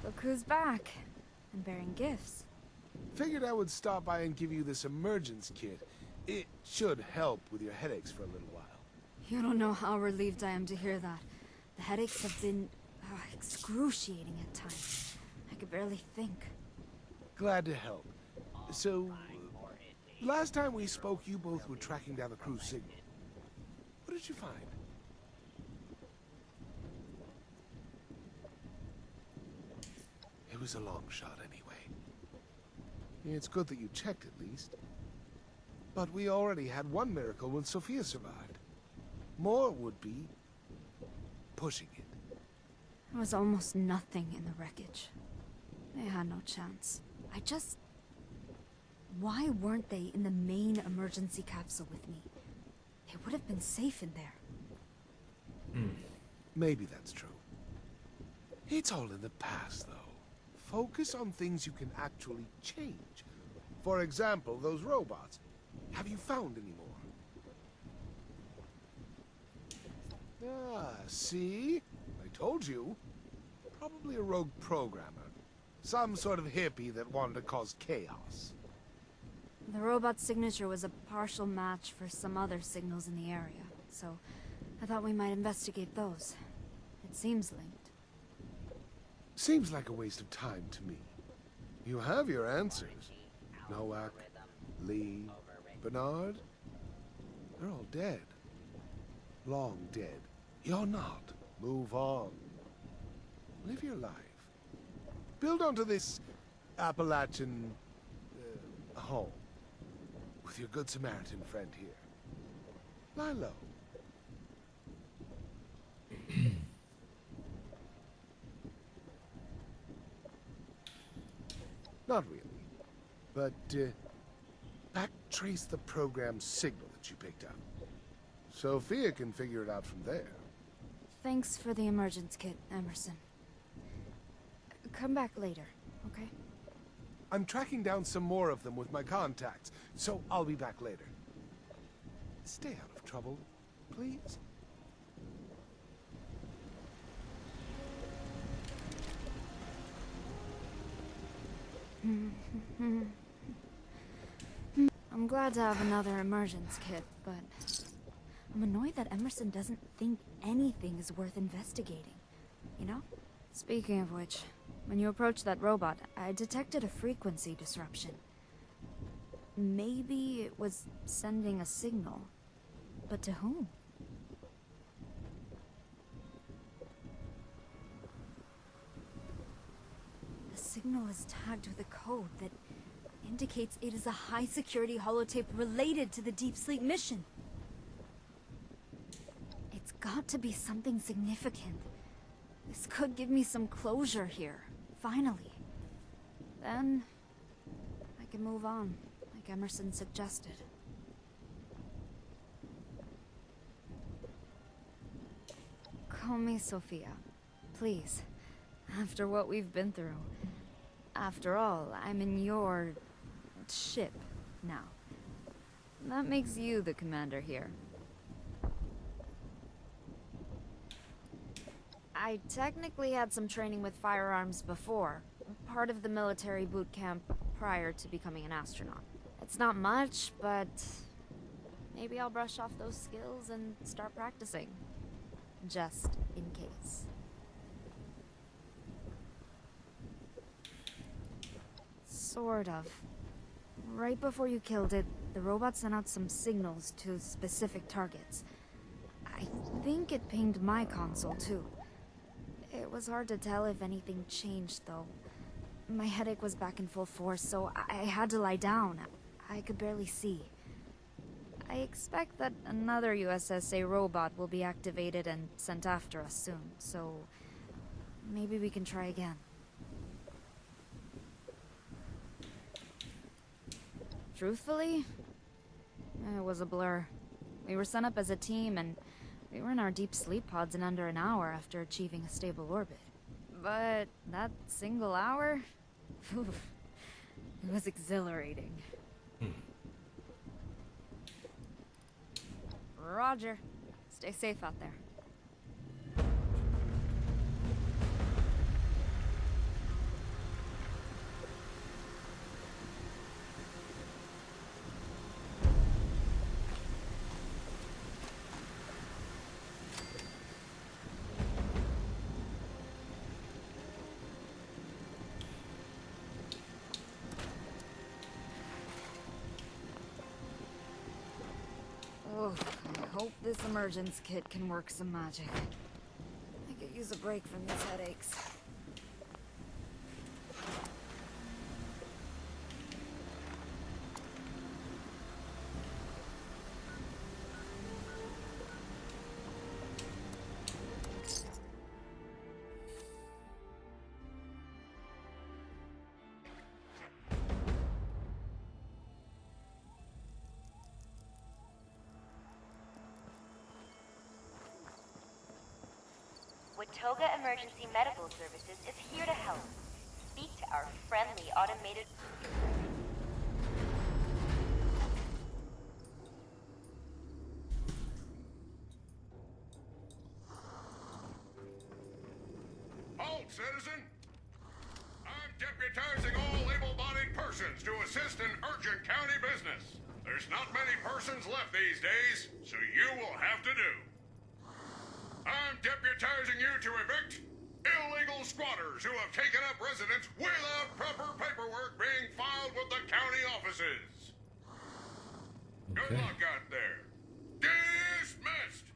Look who's back. And bearing gifts. Figured I would stop by and give you this emergence kit. It should help with your headaches for a little while. You don't know how relieved I am to hear that. The headaches have been excruciating at times. I could barely think. Glad to help. So, last time we spoke, you both were tracking down the crew signal. What did you find? It was a long shot anyway. It's good that you checked at least. But we already had one miracle when Sofia survived. More would be pushing it. There was almost nothing in the wreckage. They had no chance. Why weren't they in the main emergency capsule with me? They would have been safe in there. Maybe that's true. It's all in the past, though. Focus on things you can actually change. For example, those robots. Have you found any more? Ah, see? I told you. Probably a rogue programmer. Some sort of hippie that wanted to cause chaos. The robot's signature was a partial match for some other signals in the area, so I thought we might investigate those. It seems linked. Seems like a waste of time to me. You have your answers. Nowak, Lee, Bernard. They're all dead. Long dead. You're not. Move on. Live your life. Build onto this Appalachian home with your good Samaritan friend here. Lie low. Not really. But backtrace the program's signal that you picked up. Sophia can figure it out from there. Thanks for the emergence kit, Emerson. Come back later, okay? I'm tracking down some more of them with my contacts, so I'll be back later. Stay out of trouble, please. I'm glad to have another emergence kit, but I'm annoyed that Emerson doesn't think anything is worth investigating, you know? Speaking of which, when you approached that robot, I detected a frequency disruption. Maybe it was sending a signal, but to whom? The signal is tagged with a code that indicates it is a high-security holotape related to the Deep Sleep mission. It's got to be something significant. This could give me some closure here, finally. Then, I can move on, like Emerson suggested. Call me Sofia, please. After what we've been through. After all, I'm in your ship now. That makes you the commander here. I technically had some training with firearms before, part of the military boot camp prior to becoming an astronaut. It's not much, but maybe I'll brush off those skills and start practicing. Just in case. Sort of. Right before you killed it, the robot sent out some signals to specific targets. I think it pinged my console, too. It was hard to tell if anything changed, though. My headache was back in full force, so I had to lie down. I could barely see. I expect that another USSA robot will be activated and sent after us soon, so maybe we can try again. Truthfully, it was a blur. We were sent up as a team, and we were in our deep sleep pods in under an hour after achieving a stable orbit. But that single hour? Phew, it was exhilarating. Roger. Stay safe out there. Oh, I hope this emergence kit can work some magic. I could use a break from these headaches. Watoga Emergency Medical Services is here to help. Speak to our friendly automated... citizen? I'm deputizing all able-bodied persons to assist in urgent county business. There's not many persons left these days, so you will have to do. I'm deputizing you to evict illegal squatters who have taken up residence without proper paperwork being filed with the county offices. Good luck out there. Dismissed!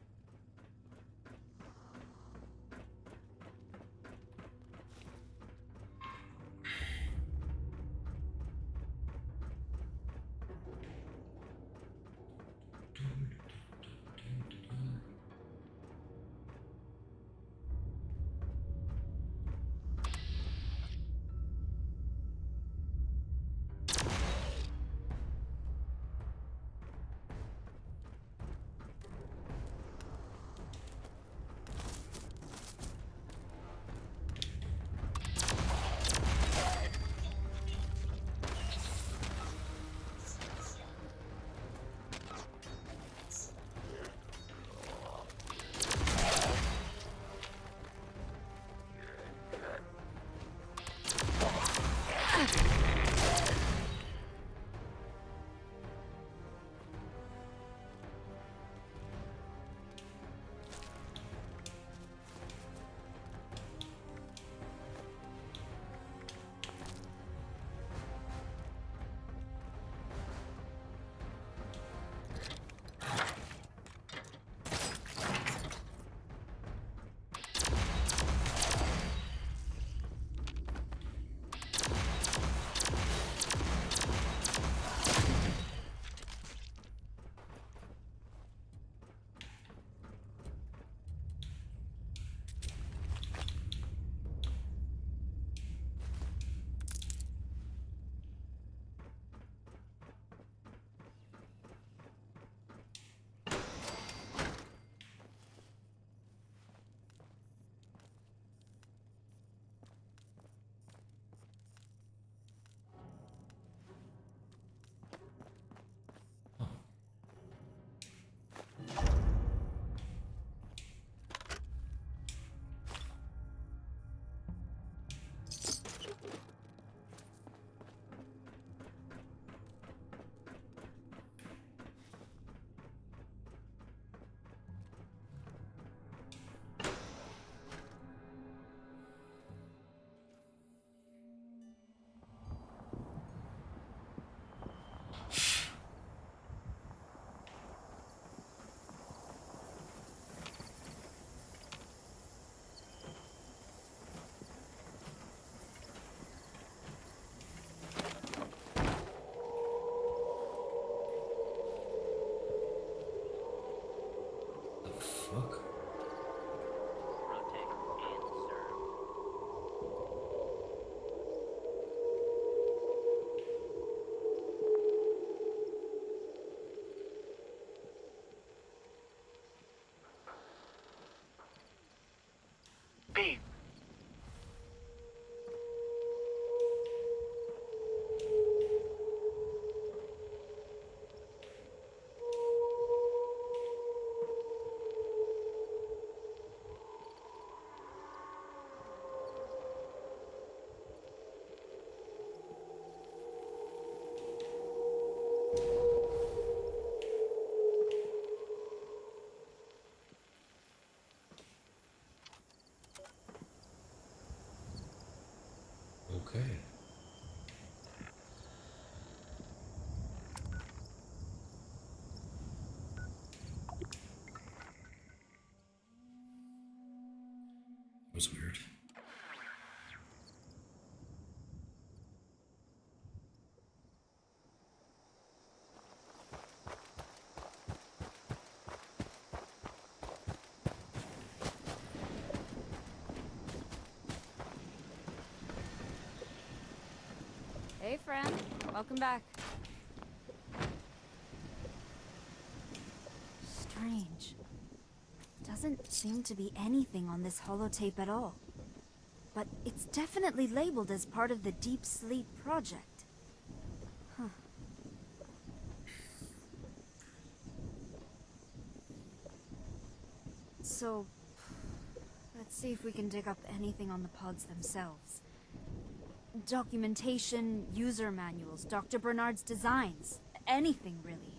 Fuck. Protect and serve. B. Okay. Was weird. Hey, friend. Welcome back. Strange. Doesn't seem to be anything on this holotape at all. But it's definitely labeled as part of the Deep Sleep project. Huh. So, let's see if we can dig up anything on the pods themselves. Documentation, user manuals, Dr. Bernard's designs. Anything, really.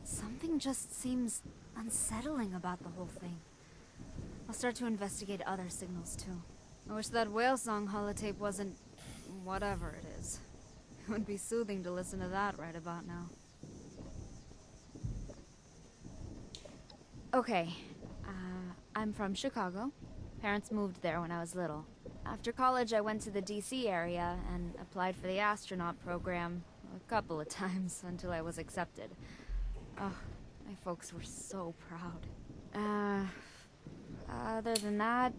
Something just seems unsettling about the whole thing. I'll start to investigate other signals, too. I wish that whale song holotape wasn't... whatever it is. It would be soothing to listen to that right about now. Okay, I'm from Chicago. Parents moved there when I was little. After college, I went to the DC area and applied for the astronaut program a couple of times until I was accepted. Oh, my folks were so proud. Other than that,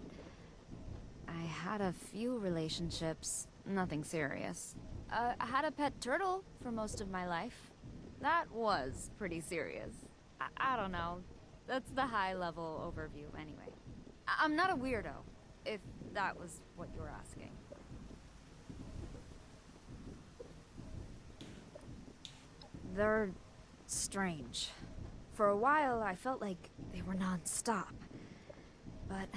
I had a few relationships, nothing serious. I had a pet turtle for most of my life. That was pretty serious. I don't know. That's the high-level overview, anyway. I'm not a weirdo, if that was what you were asking. They're strange. For a while, I felt like they were non-stop. But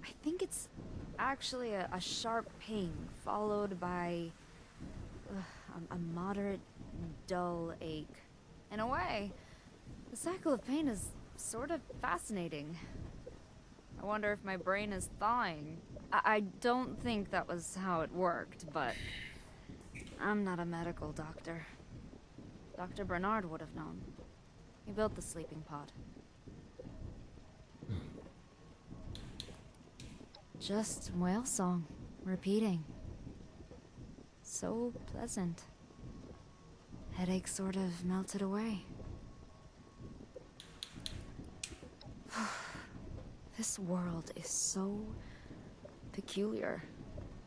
I think it's actually a sharp pain followed by a moderate, dull ache. In a way, the cycle of pain is sort of fascinating. I wonder if my brain is thawing. I don't think that was how it worked, but I'm not a medical doctor. Dr. Bernard would have known. He built the sleeping pod. Just whale song, repeating. So pleasant. Headache sort of melted away. This world is so peculiar,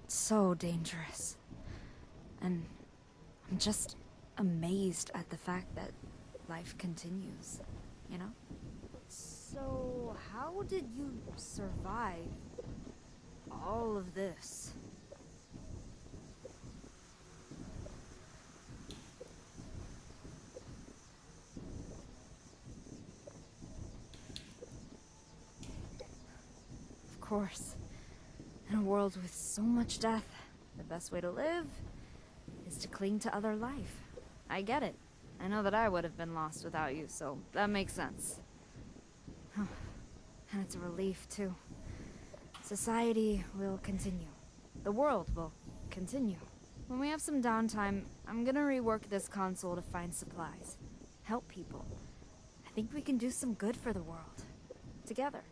so dangerous. And I'm just amazed at the fact that life continues, you know? So, how did you survive all of this? Of course. In a world with so much death, the best way to live is to cling to other life. I get it. I know that I would have been lost without you, so that makes sense. And it's a relief, too. Society will continue. The world will continue. When we have some downtime, I'm gonna rework this console to find supplies. Help people. I think we can do some good for the world. Together.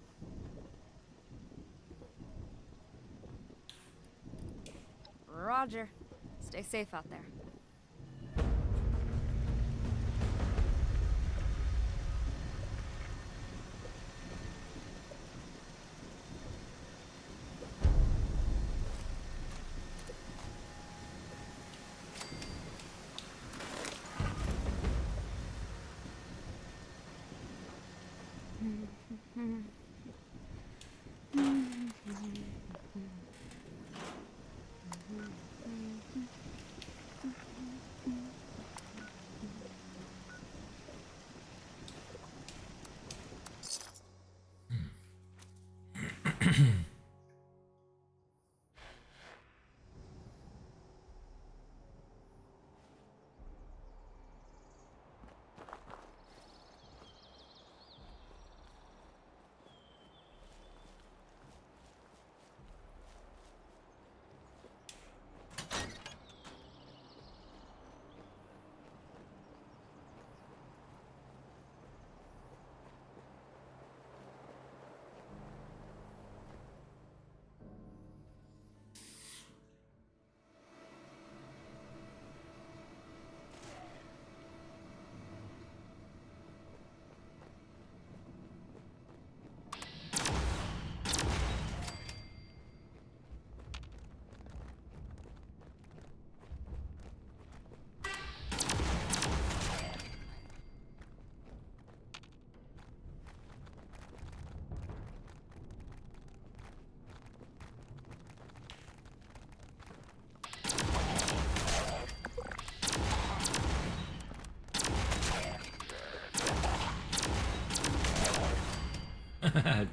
Roger. Stay safe out there.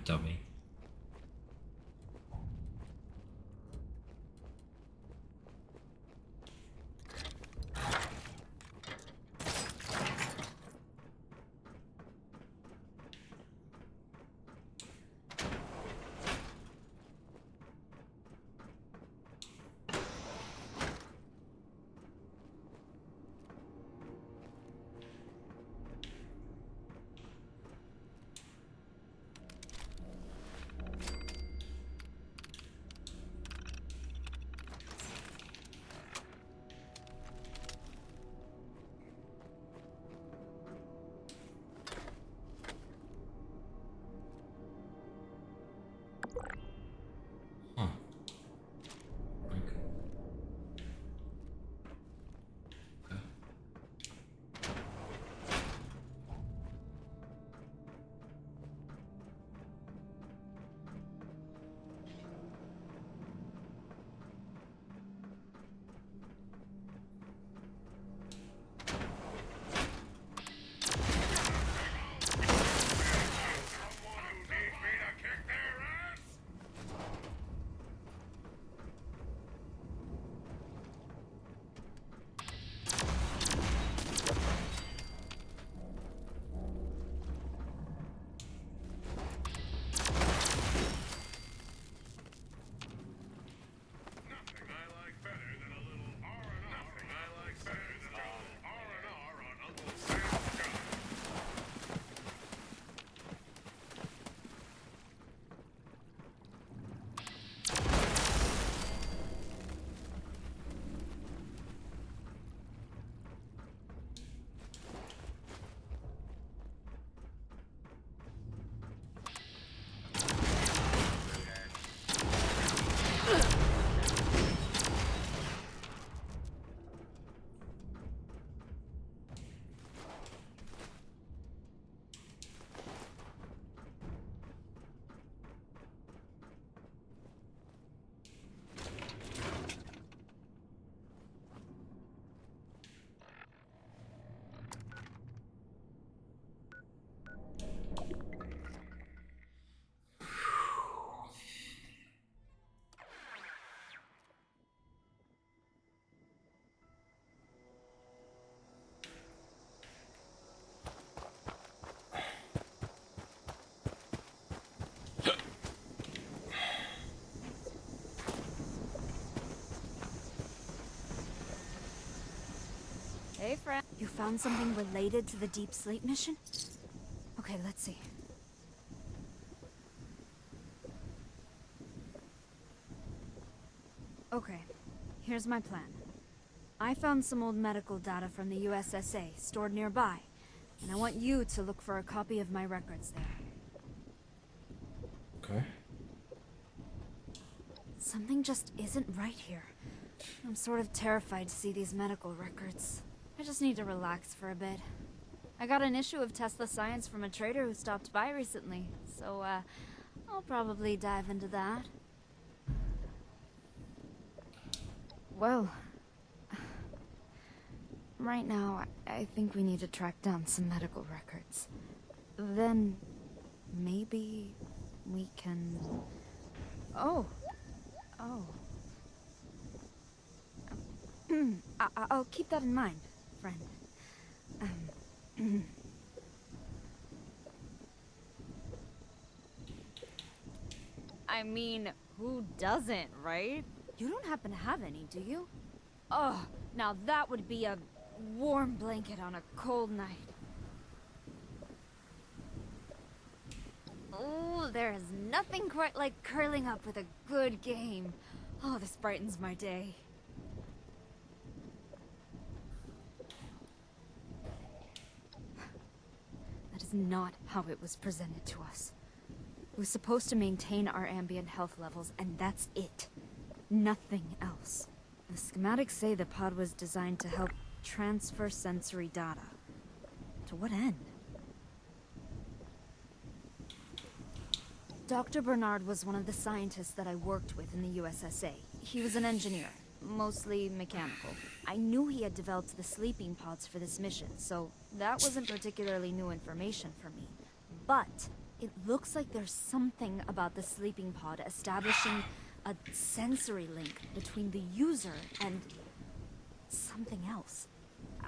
Dummy. found something related to the deep sleep mission? Okay, let's see. Okay, here's my plan. I found some old medical data from the USSA stored nearby, and I want you to look for a copy of my records there. Okay. Something just isn't right here. I'm sort of terrified to see these medical records. I just need to relax for a bit. I got an issue of Tesla Science from a trader who stopped by recently, so I'll probably dive into that. Well, right now, I think we need to track down some medical records. Then, maybe we can... Oh. I'll keep that in mind, friend. I mean, who doesn't, right? You don't happen to have any, do you? Oh, now that would be a warm blanket on a cold night. Oh, there is nothing quite like curling up with a good game. Oh, this brightens my day. That is not how it was presented to us. It was supposed to maintain our ambient health levels, and that's it. Nothing else. The schematics say the pod was designed to help transfer sensory data. To what end? Dr. Bernard was one of the scientists that I worked with in the USSA. He was an engineer, mostly mechanical. I knew he had developed the sleeping pods for this mission, so that wasn't particularly new information for me. But it looks like there's something about the sleeping pod establishing a sensory link between the user and something else.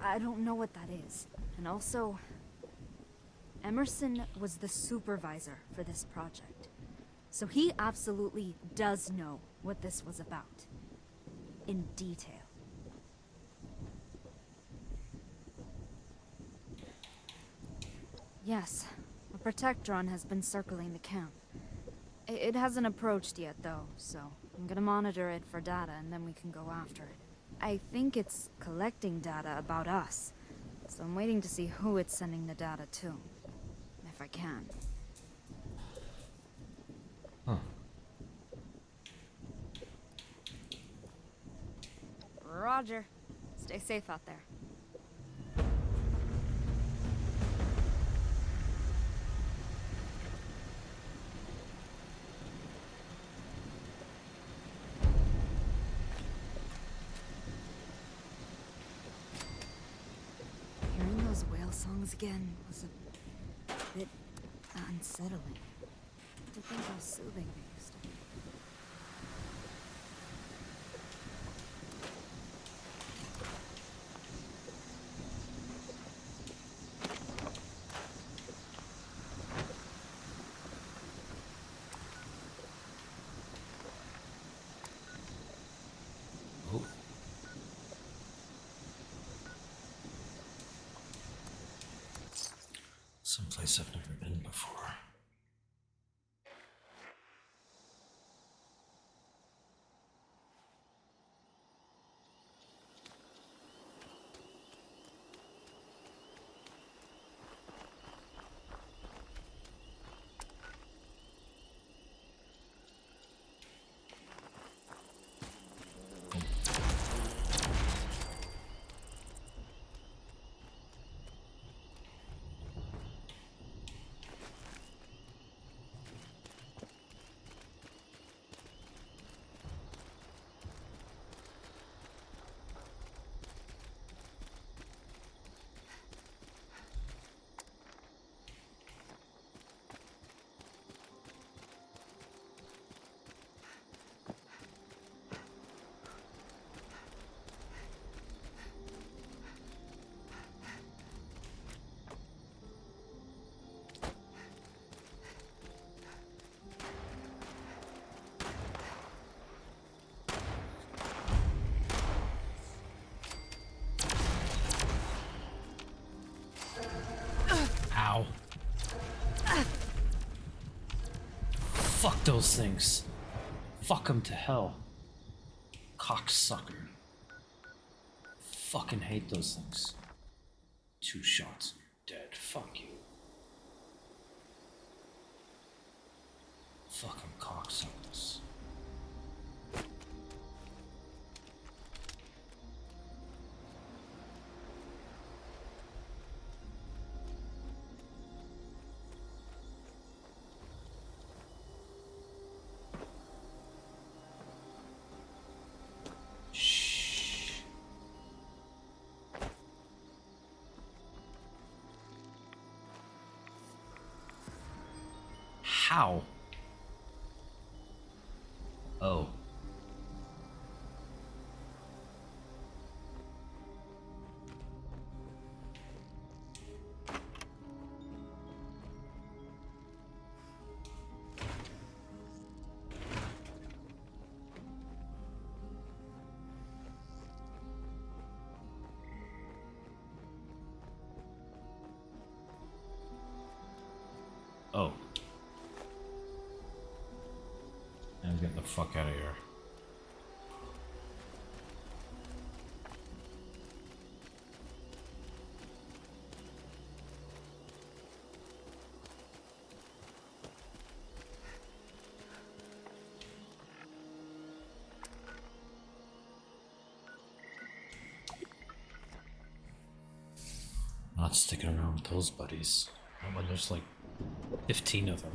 I don't know what that is. And also, Emerson was the supervisor for this project. So he absolutely does know what this was about. In detail. Yes, a protect drone has been circling the camp. It hasn't approached yet, though, so I'm gonna monitor it for data and then we can go after it. I think it's collecting data about us, so I'm waiting to see who it's sending the data to. If I can. Huh. Roger. Stay safe out there. Hearing those whale songs again was a bit unsettling. To think how soothing they used to be. Oh. Someplace I've never been before. How? Fuck those things. Fuck 'em to hell. Cocksucker. Fucking hate those things. 2 shots, dead. Fuck you. Fucking cocksuckers. Shh. How? Oh. Oh. I'm getting the fuck out of here. Not sticking around with those buddies. Not when there's like 15 of them.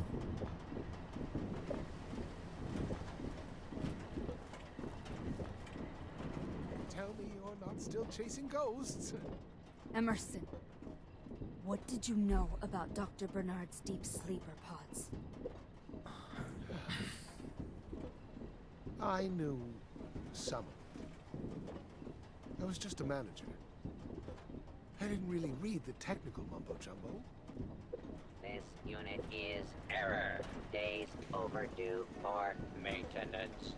Tell me you're not still chasing ghosts. Emerson, what did you know about Dr. Bernard's deep sleeper pods? I knew some. I was just a manager. I didn't really read the technical mumbo-jumbo. This unit is error. Days overdue for maintenance.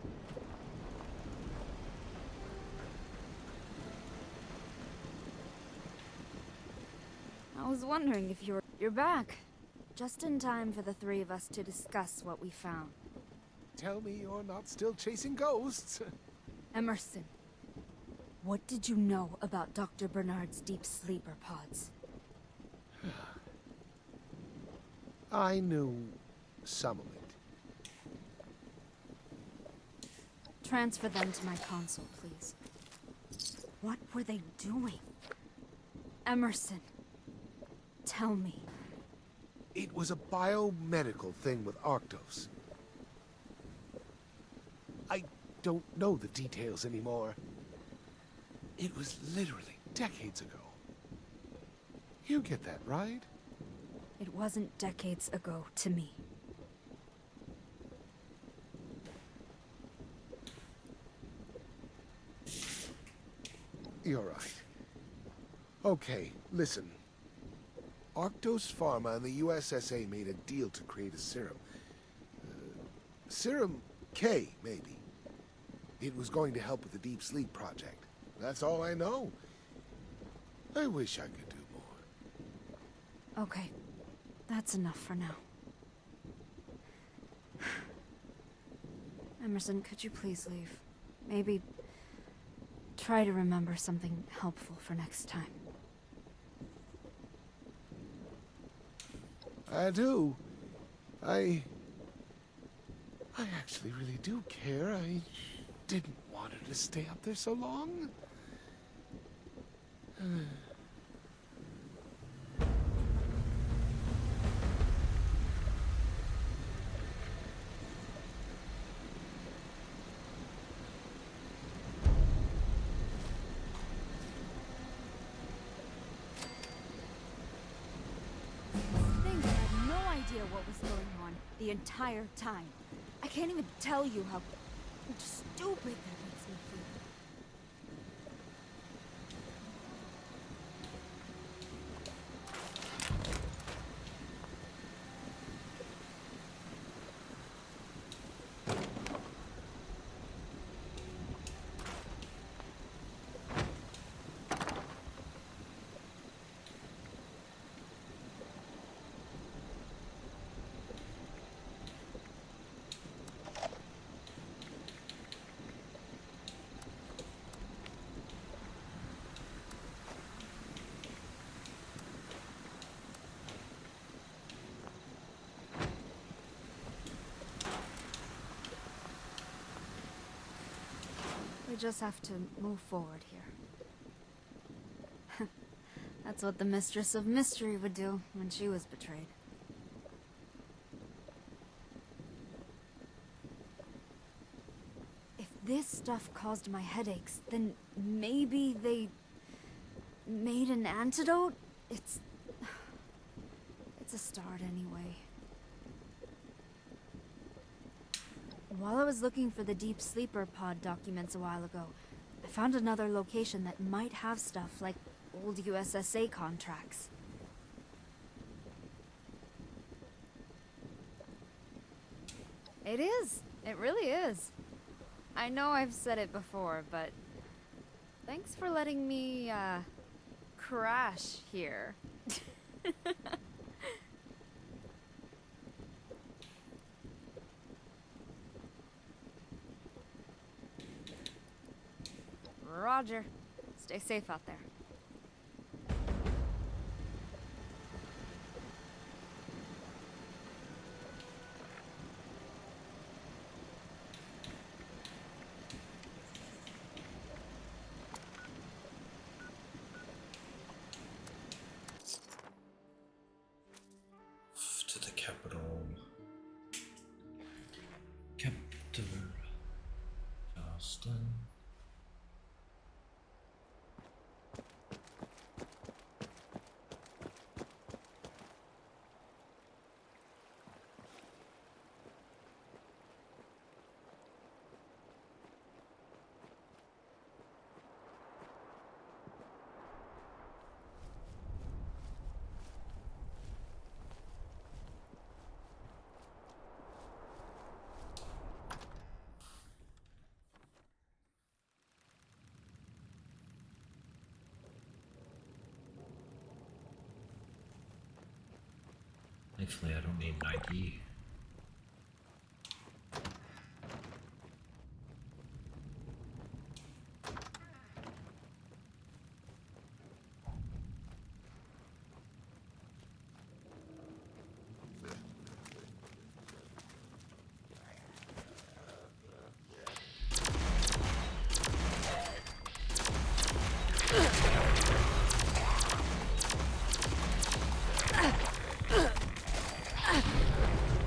I was wondering if you're back. Just in time for the 3 of us to discuss what we found. Tell me you're not still chasing ghosts. Emerson, what did you know about Dr. Bernard's deep sleeper pods? I knew some of it. Transfer them to my console, please. What were they doing? Emerson, tell me. It was a biomedical thing with Arctos. I don't know the details anymore. It was literally decades ago. You get that, right? It wasn't decades ago to me. You're right. Okay, listen. Arctos Pharma and the USSA made a deal to create a serum. Serum K, maybe. It was going to help with the Deep Sleep project. That's all I know. I wish I could do more. Okay, that's enough for now. Emerson, could you please leave? Maybe try to remember something helpful for next time. I do. I actually really do care. I didn't want her to stay up there so long. What was going on the entire time. I can't even tell you how stupid that makes me feel. just have to move forward here. That's what the Mistress of Mystery would do when she was betrayed. If this stuff caused my headaches, then maybe they made an antidote? It's a start anyway. While I was looking for the Deep Sleeper Pod documents a while ago, I found another location that might have stuff like old USSA contracts. It is. It really is. I know I've said it before, but thanks for letting me, crash here. Roger. Stay safe out there. To the capital. Capital. Charleston. Thankfully, I don't need an ID.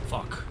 Fuck.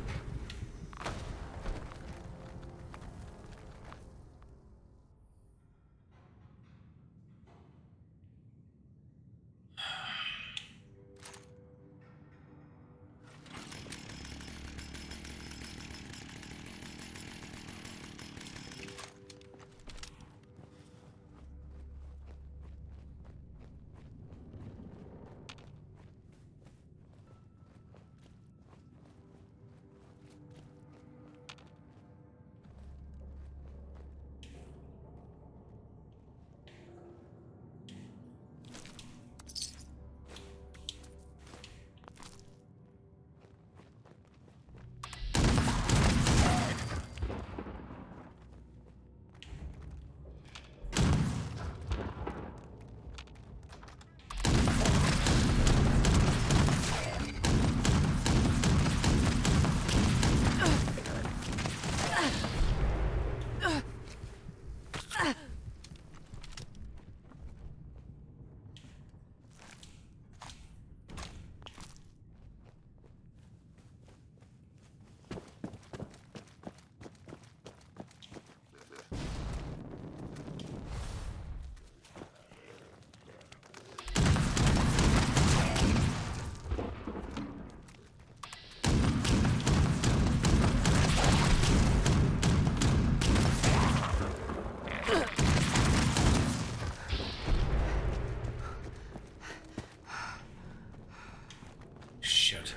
Shit.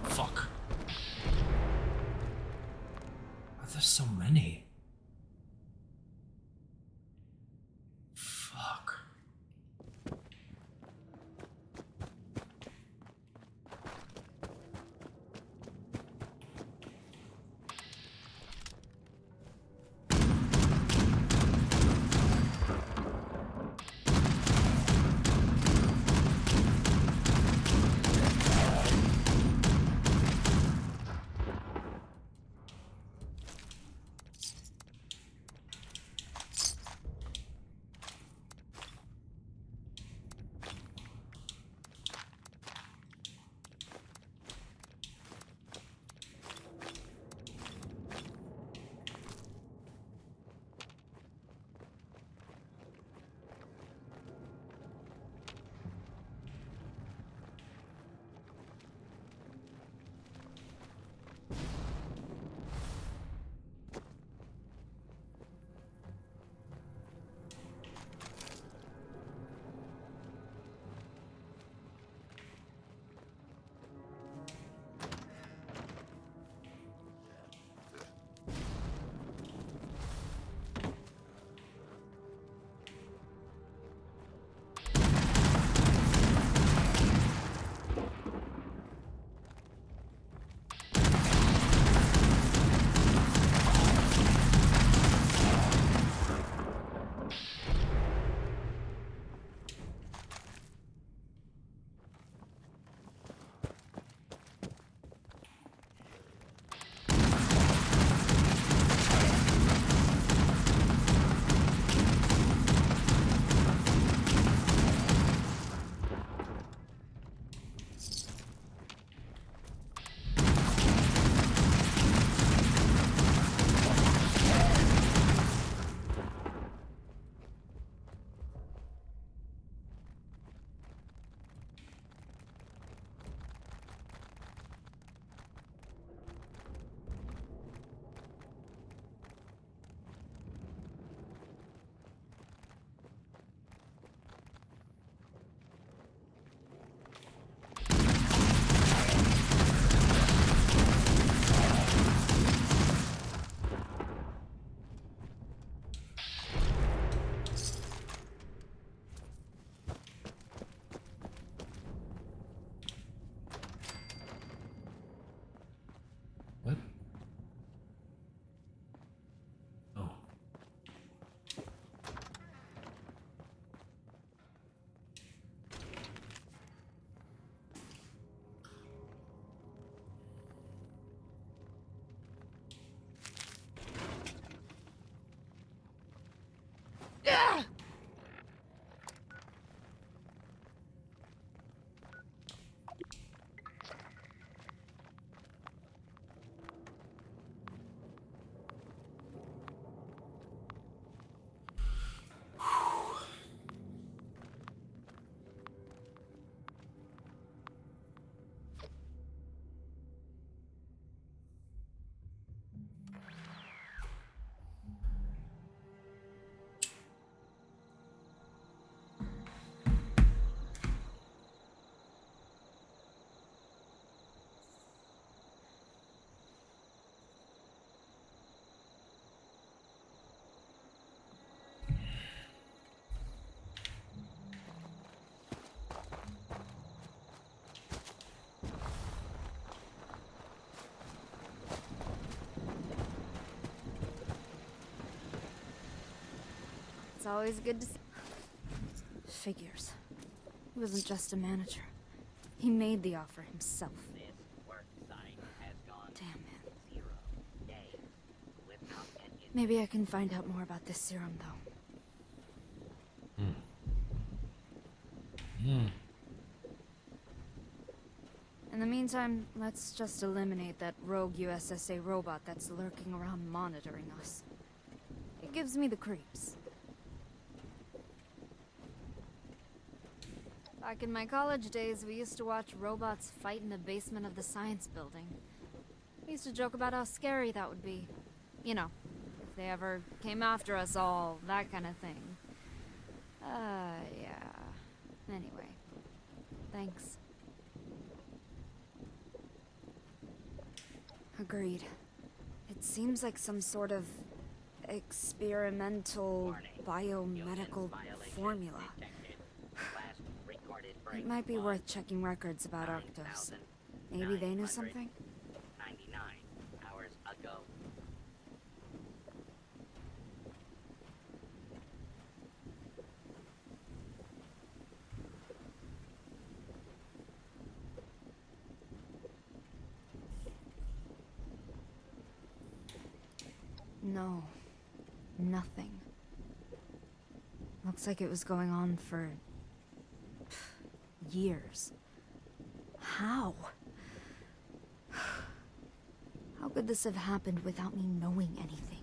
Fuck. There's so many. Fuck. It's always good to see. Figures. He wasn't just a manager. He made the offer himself. This work site has gone Damn it. 0 days without an incident. Maybe I can find out more about this serum, though. In the meantime, let's just eliminate that rogue USSA robot that's lurking around monitoring us. It gives me the creeps. Back in my college days, we used to watch robots fight in the basement of the science building. We used to joke about how scary that would be. You know, if they ever came after us all, that kind of thing. Yeah. Anyway, thanks. Agreed. It seems like some sort of experimental biomedical formula. Last recorded It break might be was worth checking records about Arctos. Maybe they know something? 99 hours ago. No. Nothing. Looks like it was going on for years. How? How could this have happened without me knowing anything?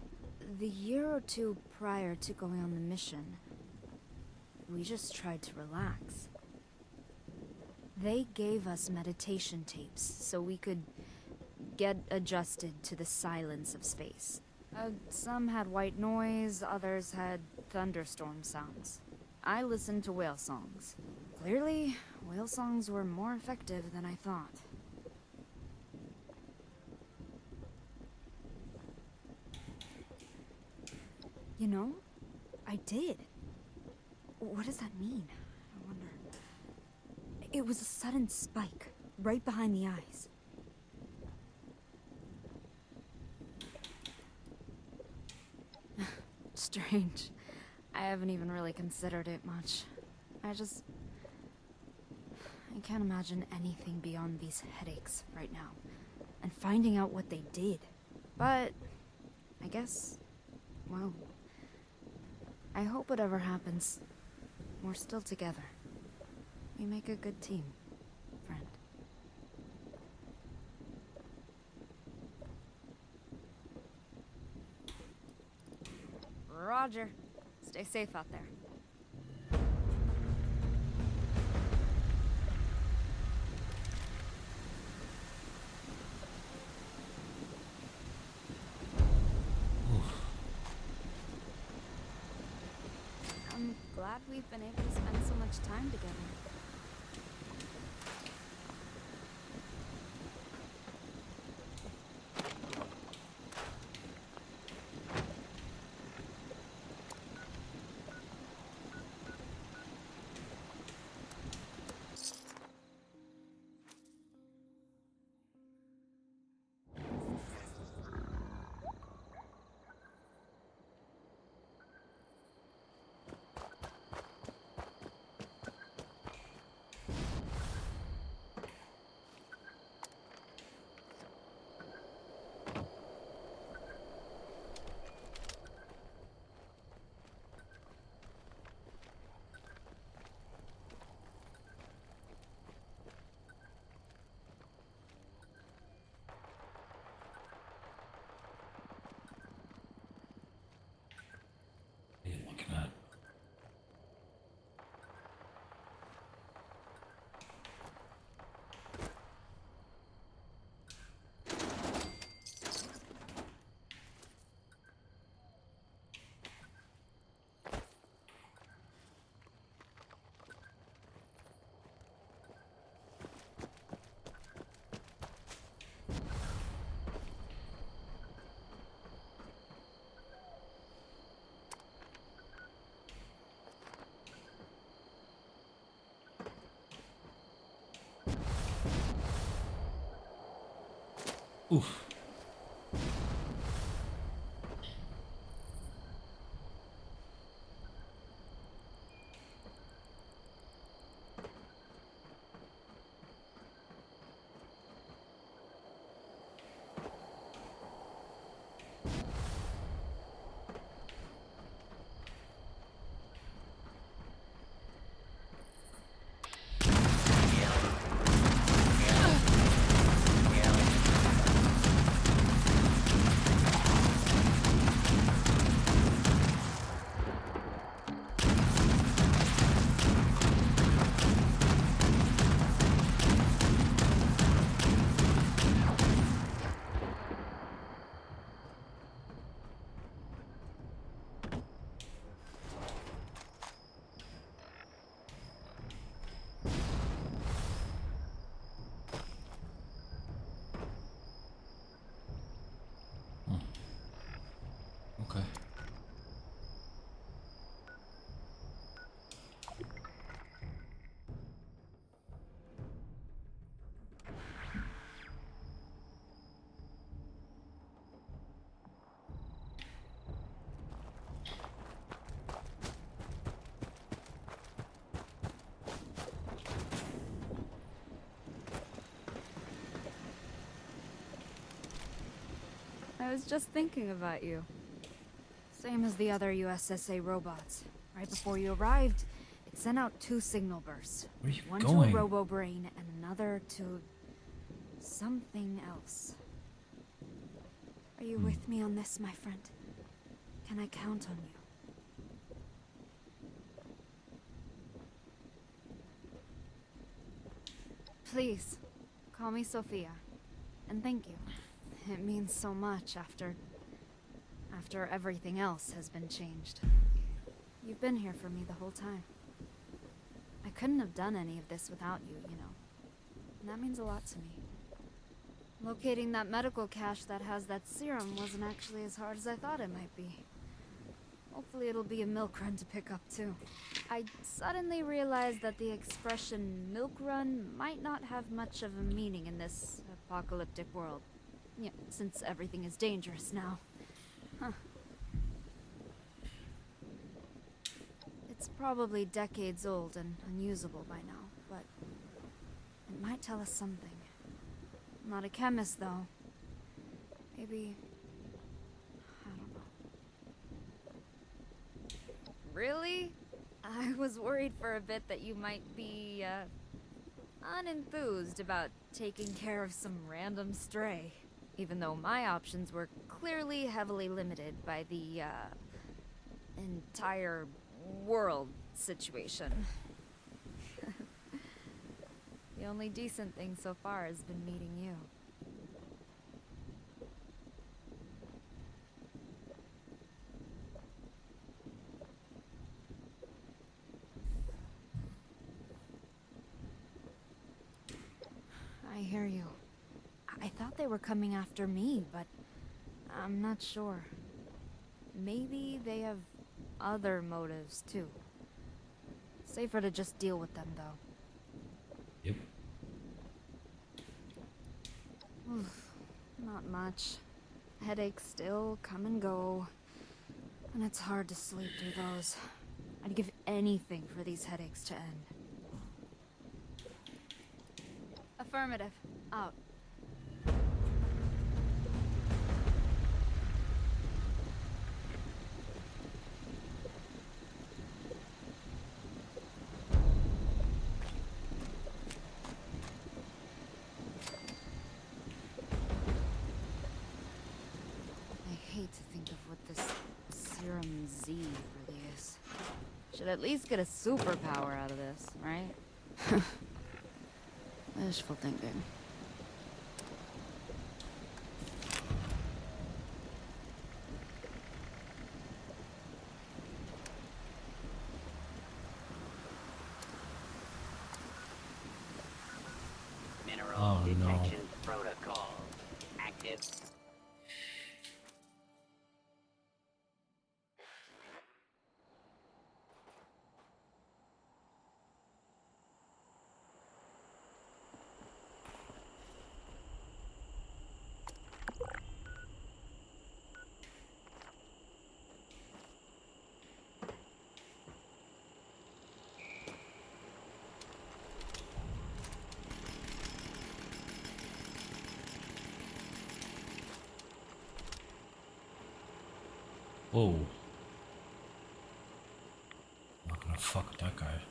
The year or two prior to going on the mission, we just tried to relax. They gave us meditation tapes so we could get adjusted to the silence of space. Some had white noise, others had thunderstorm sounds. I listened to whale songs. Clearly, whale songs were more effective than I thought. You know, I did. What does that mean? I wonder. It was a sudden spike, right behind the eyes. Strange. I haven't even really considered it much. I can't imagine anything beyond these headaches right now. And finding out what they did. But, I guess, well, I hope whatever happens, we're still together. We make a good team, friend. Roger. Stay safe out there. I'm glad we've been able to spend so much time together. What are you looking at? Oof. I was just thinking about you. Same as the other USSA robots. Right before you arrived, it sent out 2 signal bursts. Where are you One going? to a robo-brain and another to... something else. Are you with me on this, my friend? Can I count on you? Please, call me Sofia. And thank you. It means so much after everything else has been changed. You've been here for me the whole time. I couldn't have done any of this without you, you know. And that means a lot to me. Locating that medical cache that has that serum wasn't actually as hard as I thought it might be. Hopefully it'll be a milk run to pick up too. I suddenly realized that the expression milk run might not have much of a meaning in this apocalyptic world. Yeah, since everything is dangerous now. Huh. It's probably decades old and unusable by now, but it might tell us something. I'm not a chemist, though. Maybe... I don't know. Really? I was worried for a bit that you might be, unenthused about taking care of some random stray. Even though my options were clearly heavily limited by the, entire world situation. The only decent thing so far has been meeting you. I hear you. I thought they were coming after me, but I'm not sure. Maybe they have other motives, too. Safer to just deal with them, though. Yep. Not much. Headaches still come and go. And it's hard to sleep through those. I'd give anything for these headaches to end. Affirmative. Out. I hate to think of what this Serum Z really is. Should at least get a superpower out of this, right? Wishful thinking. Mineral detection protocol active. Whoa. Not gonna fuck with that guy.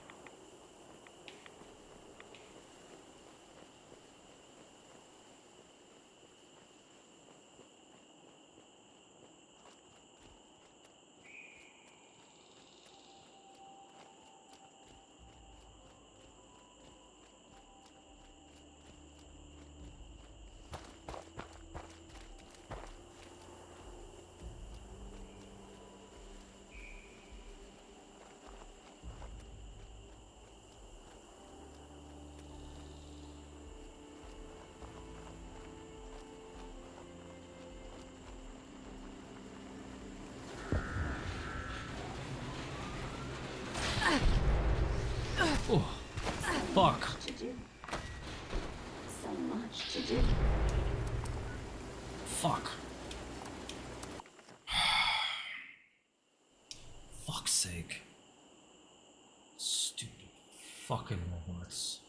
Oh, fuck. To do. So much to do. Fuck. Fuck's sake. Stupid fucking robots.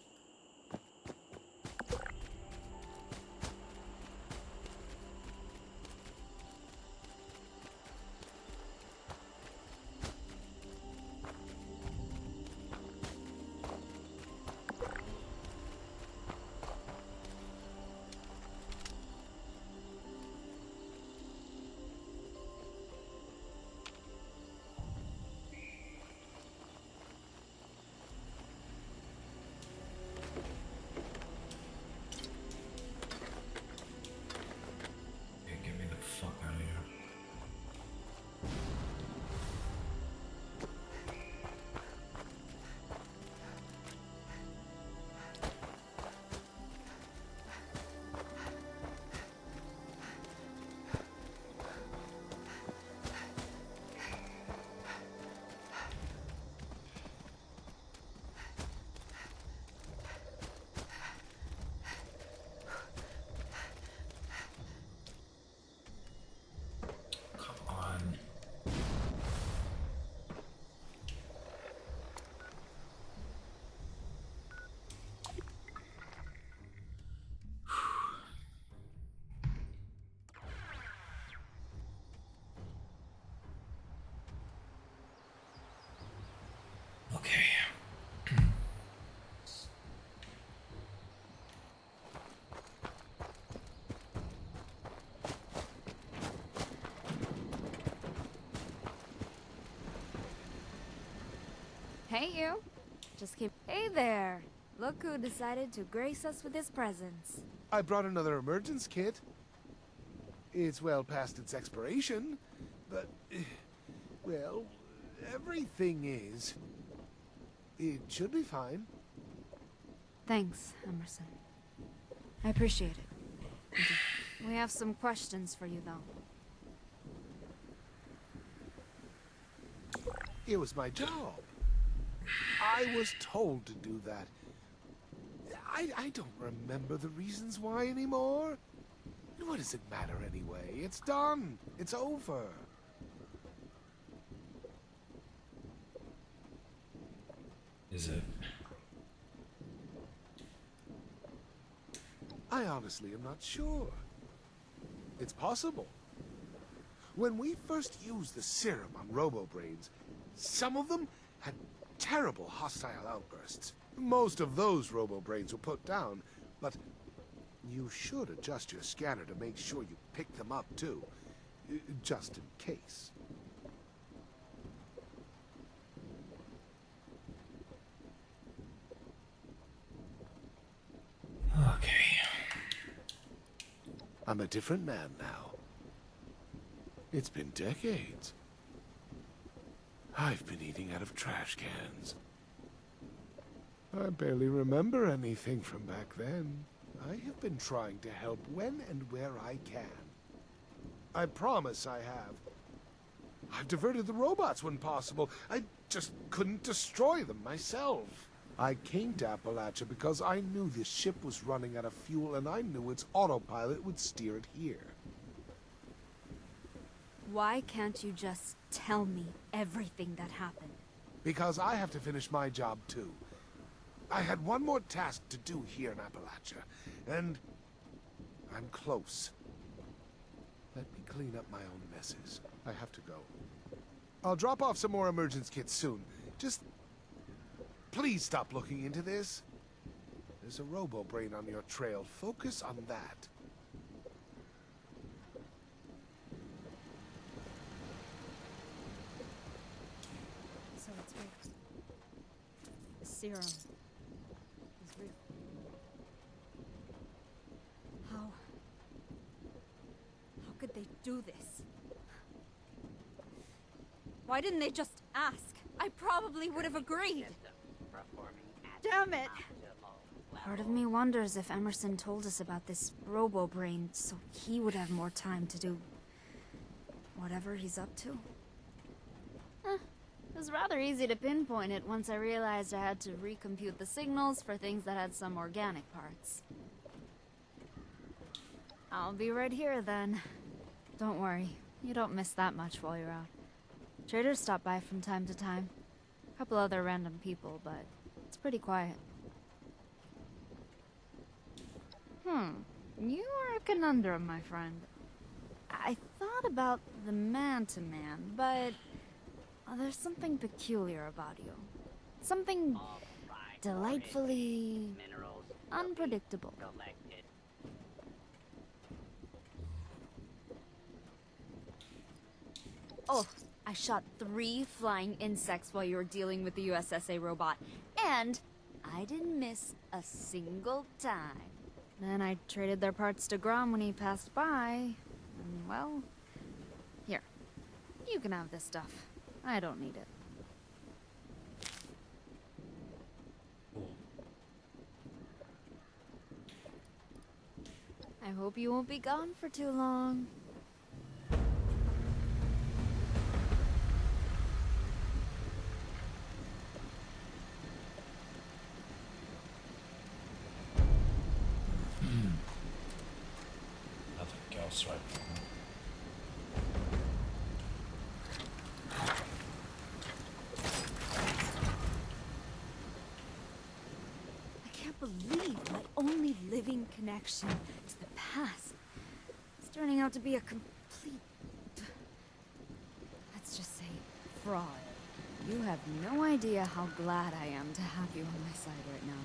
Hey, you. Just came. Hey there. Look who decided to grace us with his presence. I brought another emergence kit. It's well past its expiration, but, well, everything is. It should be fine. Thanks, Emerson. I appreciate it. We have some questions for you, though. It was my job. I was told to do that. I don't remember the reasons why anymore. What does it matter anyway? It's done. It's over. Is it? I honestly am not sure. It's possible. When we first used the serum on robo-brains, some of them had terrible hostile outbursts. Most of those robo-brains were put down, but you should adjust your scanner to make sure you pick them up too, just in case. Okay. I'm a different man now. It's been decades. I've been eating out of trash cans. I barely remember anything from back then. I have been trying to help when and where I can. I promise I have. I've diverted the robots when possible. I just couldn't destroy them myself. I came to Appalachia because I knew this ship was running out of fuel and I knew its autopilot would steer it here. Why can't you just tell me everything that happened? Because I have to finish my job too. I had one more task to do here in Appalachia, and I'm close. Let me clean up my own messes. I have to go. I'll drop off some more emergence kits soon. Just please stop looking into this. There's a robo-brain on your trail. Focus on that. So it's real. The serum is real. How could they do this? Why didn't they just ask? I probably would have agreed. Damn it! Part of me wonders if Emerson told us about this robo-brain so he would have more time to do whatever he's up to. It was rather easy to pinpoint it once I realized I had to recompute the signals for things that had some organic parts. I'll be right here then. Don't worry, you don't miss that much while you're out. Traders stop by from time to time. A couple other random people, but it's pretty quiet. You are a conundrum, my friend. I thought about the man-to-man, but there's something peculiar about you. Something delightfully unpredictable. Oh, I shot 3 flying insects while you were dealing with the USSA robot, and I didn't miss a single time. Then I traded their parts to Grom when he passed by, and well, here, you can have this stuff. I don't need it. I hope you won't be gone for too long. Another ghost rifle. I can't believe my only living connection to the past is turning out to be a complete, let's just say, fraud. You have no idea how glad I am to have you on my side right now.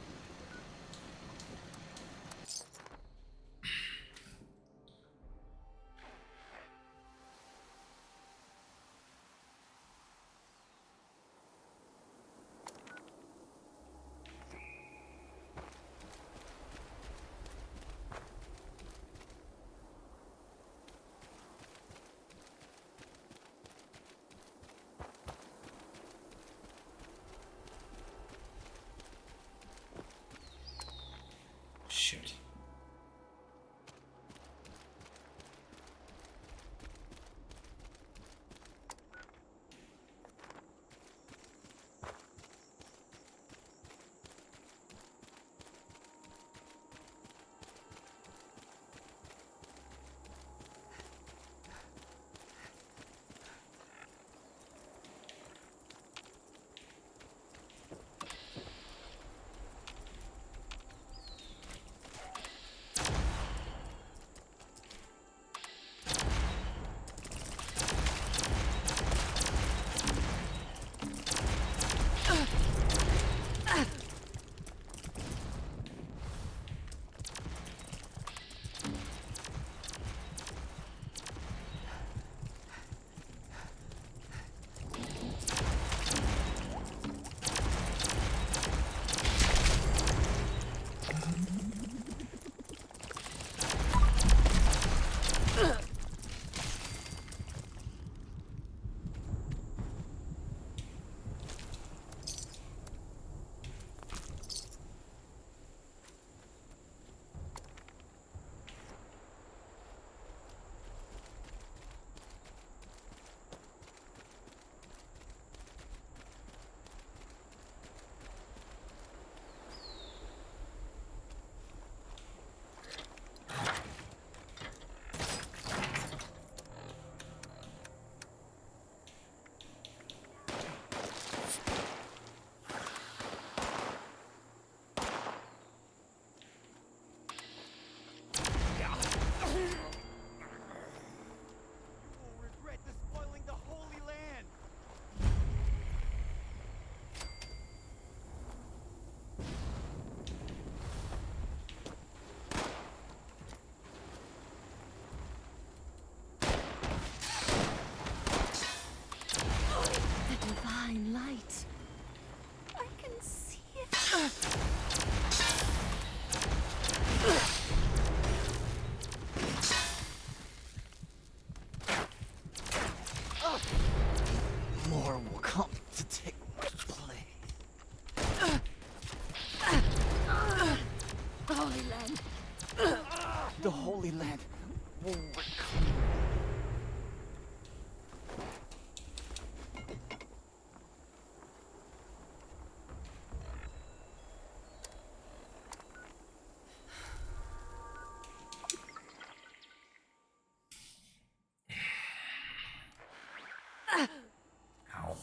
Ow.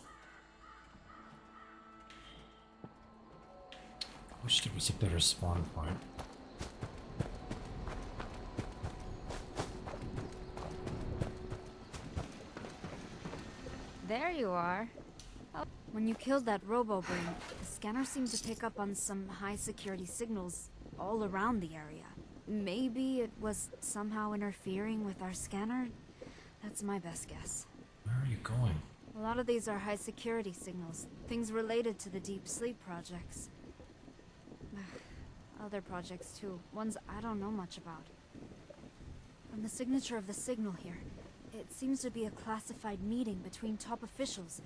Wish there was a better spawn point. There you are. Oh, when you killed that robo-brain, the scanner seemed to pick up on some high-security signals all around the area. Maybe it was somehow interfering with our scanner? That's my best guess. Where are you going? A lot of these are high-security signals, things related to the Deep Sleep projects. Other projects too, ones I don't know much about. From the signature of the signal here, it seems to be a classified meeting between top officials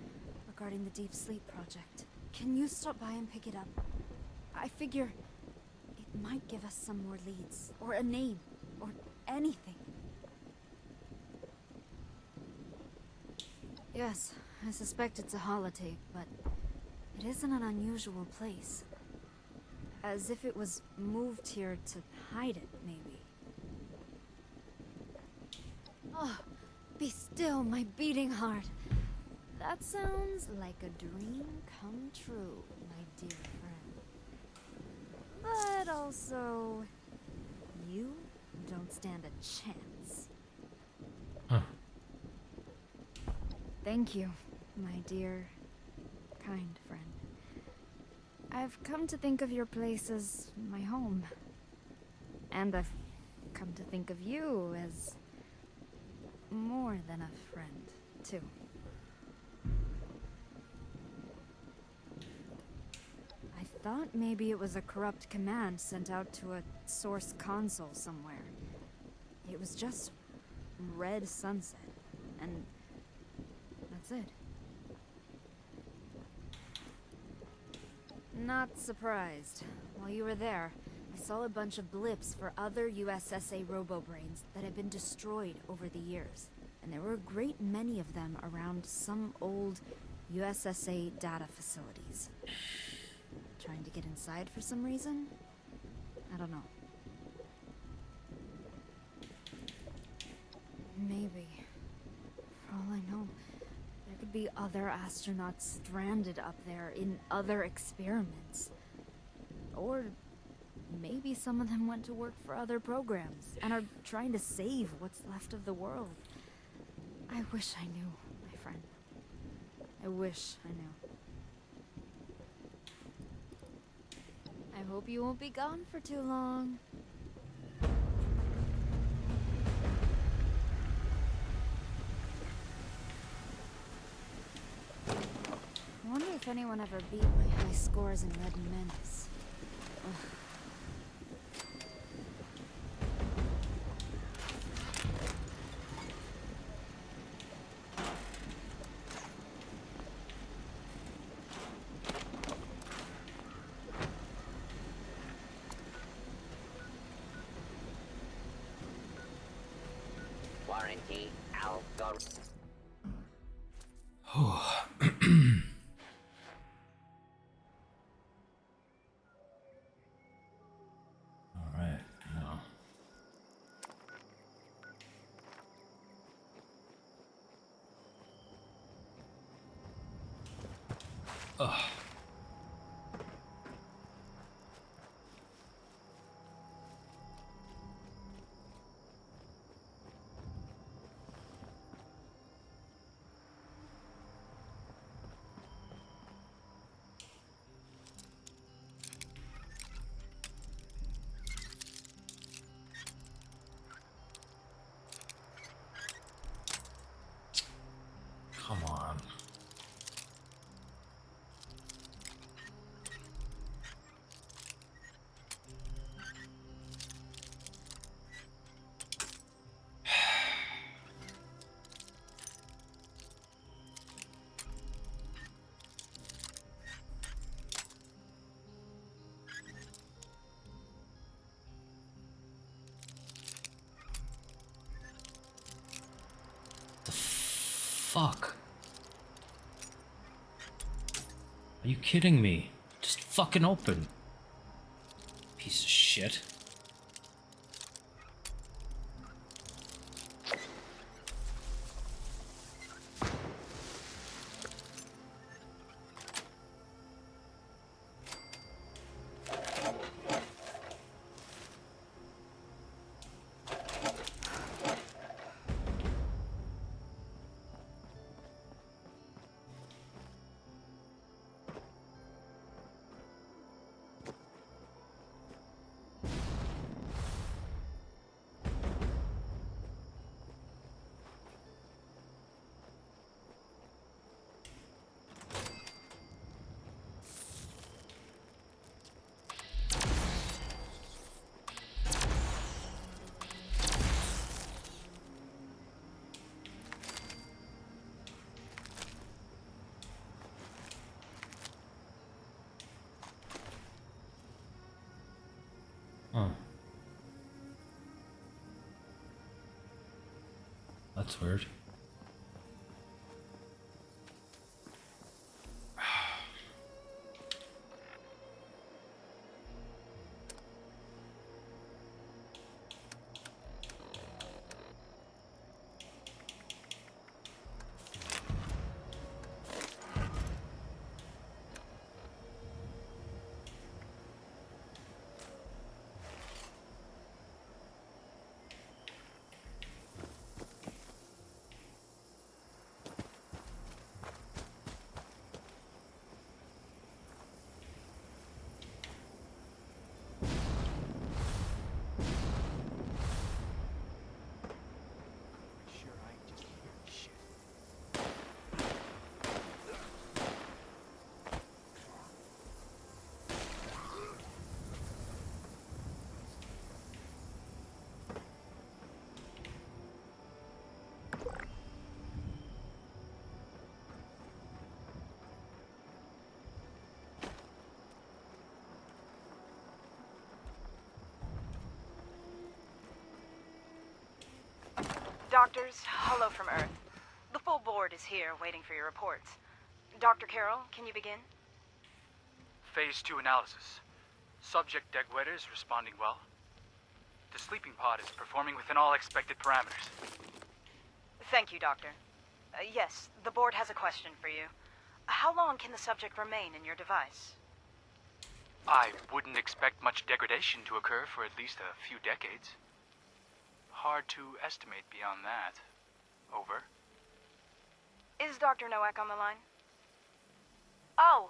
regarding the Deep Sleep project. Can you stop by and pick it up? I figure it might give us some more leads, or a name, or anything. Yes, I suspect it's a holotape, but it isn't an unusual place. As if it was moved here to hide it, maybe. Oh, be still, my beating heart. That sounds like a dream come true, my dear friend. But also, you don't stand a chance. Huh. Thank you, my dear, kind friend. I've come to think of your place as my home. And I've come to think of you as more than a friend, too. I thought maybe it was a corrupt command sent out to a source console somewhere. It was just red sunset, and that's it. Not surprised. While you were there, I saw a bunch of blips for other USSA robo-brains that had been destroyed over the years. And there were a great many of them around some old USSA data facilities. Trying to get inside for some reason? I don't know. Maybe. For all I know, there could be other astronauts stranded up there in other experiments. Or maybe some of them went to work for other programs and are trying to save what's left of the world. I wish I knew, my friend. I wish I knew. I hope you won't be gone for too long. I wonder if anyone ever beat my high scores in Red Menace. Ugh. Warranty algorithm. Oh. Alright, now. Ugh. Come on. The fuck? Are you kidding me? Just fucking open. Piece of shit. That's weird. Doctors, hello from Earth. The full board is here, waiting for your reports. Dr. Carroll, can you begin? Phase 2 analysis. Subject Degwetter is responding well. The sleeping pod is performing within all expected parameters. Thank you, Doctor. Yes, the board has a question for you. How long can the subject remain in your device? I wouldn't expect much degradation to occur for at least a few decades. Hard to estimate beyond that. Over. Is Dr. Nowak on the line? Oh,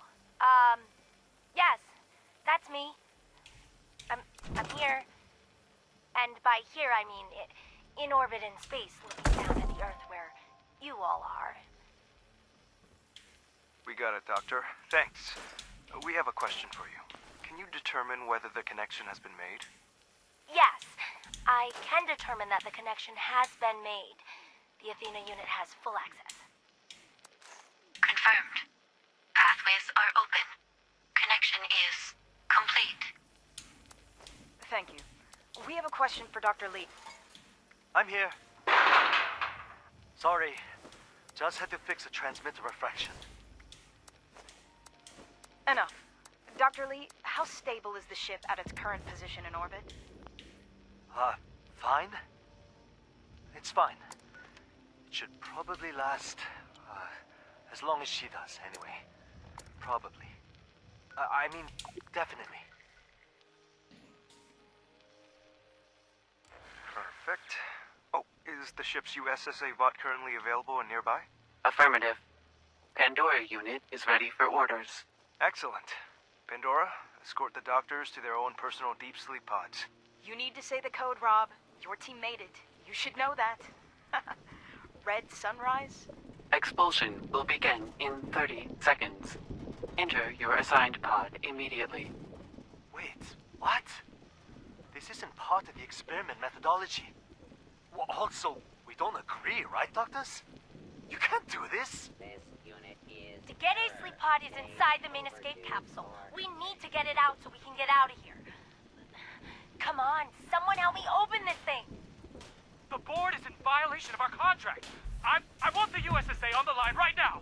yes, that's me. I'm here. And by here, I mean in orbit in space, looking down at the Earth where you all are. We got it, Doctor. Thanks. We have a question for you. Can you determine whether the connection has been made? Yes, I can determine that the connection has been made. The Athena unit has full access. Confirmed. Pathways are open. Connection is complete. Thank you. We have a question for Dr. Lee. I'm here. Sorry. Just had to fix a transmitter refraction. Enough. Dr. Lee, how stable is the ship at its current position in orbit? Fine? It's fine. It should probably last, as long as she does, anyway. Probably. I mean, definitely. Perfect. Oh, is the ship's USSA bot currently available and nearby? Affirmative. Pandora unit is ready for orders. Excellent. Pandora, escort the doctors to their own personal deep sleep pods. You need to say the code, Rob. Your team made it. You should know that. Red sunrise? Expulsion will begin in 30 seconds. Enter your assigned pod immediately. Wait, what? This isn't part of the experiment methodology. Well, also, we don't agree, right, doctors? You can't do this. This unit is... To get a sleep pod is inside the main escape capsule. We need to get it out so we can get out of here. Come on, someone help me open this thing. The board is in violation of our contract. I want the USSA on the line right now.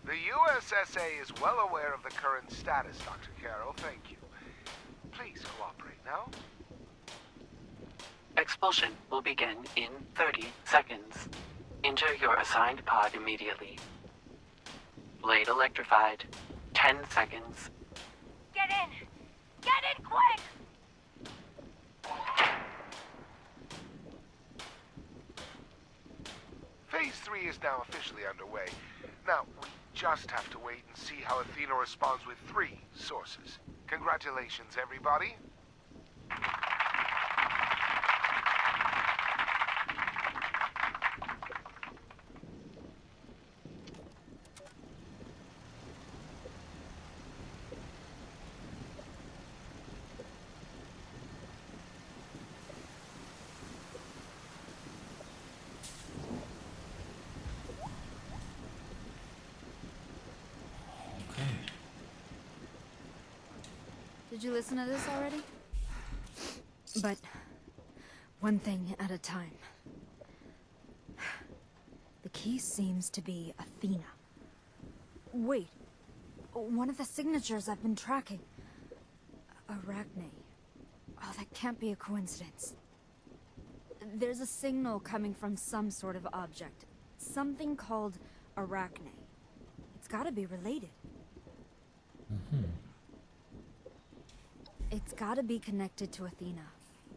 The USSA is well aware of the current status, Dr. Carroll. Thank you. Please cooperate now. Expulsion will begin in 30 seconds. Enter your assigned pod immediately. Blade electrified. 10 seconds. Get in! Get in quick! Phase 3 is now officially underway. Now, we just have to wait and see how Athena responds with 3 sources. Congratulations, everybody. Did you listen to this already? But one thing at a time. key seems to be Athena. Wait, one of the signatures I've been tracking. Arachne. Oh, that can't be a coincidence. There's a signal coming from some sort of object. Something called Arachne. It's gotta be related. It's gotta be connected to Athena.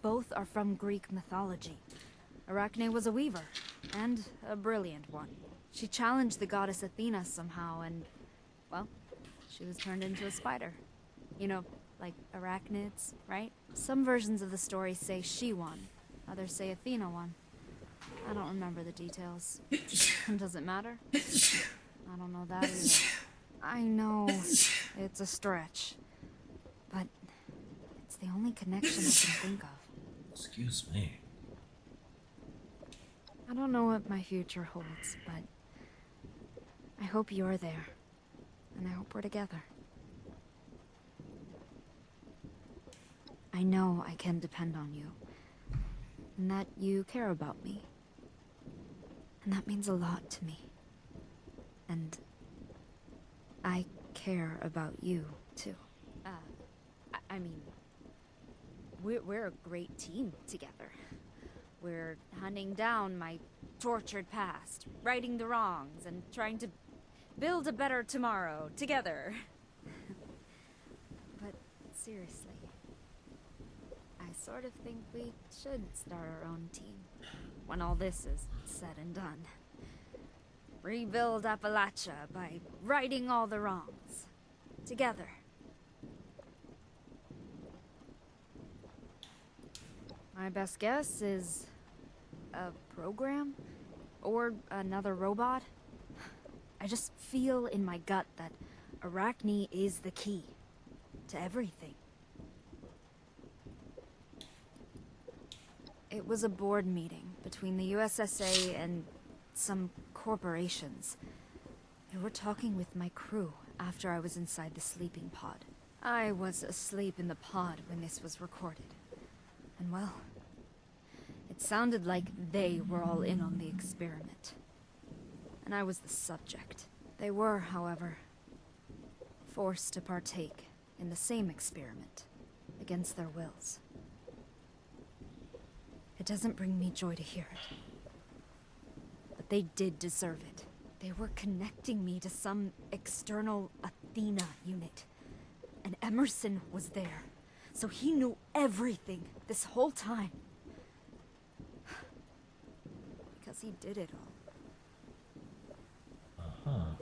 Both are from Greek mythology. Arachne was a weaver, and a brilliant one. She challenged the goddess Athena somehow, and, well, she was turned into a spider. You know, like arachnids, right? Some versions of the story say she won. Others say Athena won. I don't remember the details. Does it matter? I don't know that either. I know it's a stretch, but it's the only connection I can think of. Excuse me. I don't know what my future holds, but I hope you're there, and I hope we're together. I know I can depend on you, and that you care about me. And that means a lot to me. And I care about you, too. I mean, we're a great team together. We're hunting down my tortured past, righting the wrongs, and trying to build a better tomorrow together. But seriously, I sort of think we should start our own team when all this is said and done. Rebuild Appalachia by righting all the wrongs together. My best guess is a program? Or another robot? I just feel in my gut that Arachne is the key to everything. It was a board meeting between the USSA and some corporations. They were talking with my crew after I was inside the sleeping pod. I was asleep in the pod when this was recorded. And well, it sounded like they were all in on the experiment. And I was the subject. They were, however, forced to partake in the same experiment, against their wills. It doesn't bring me joy to hear it. But they did deserve it. They were connecting me to some external Athena unit. And Emerson was there. So he knew everything this whole time. Because he did it all.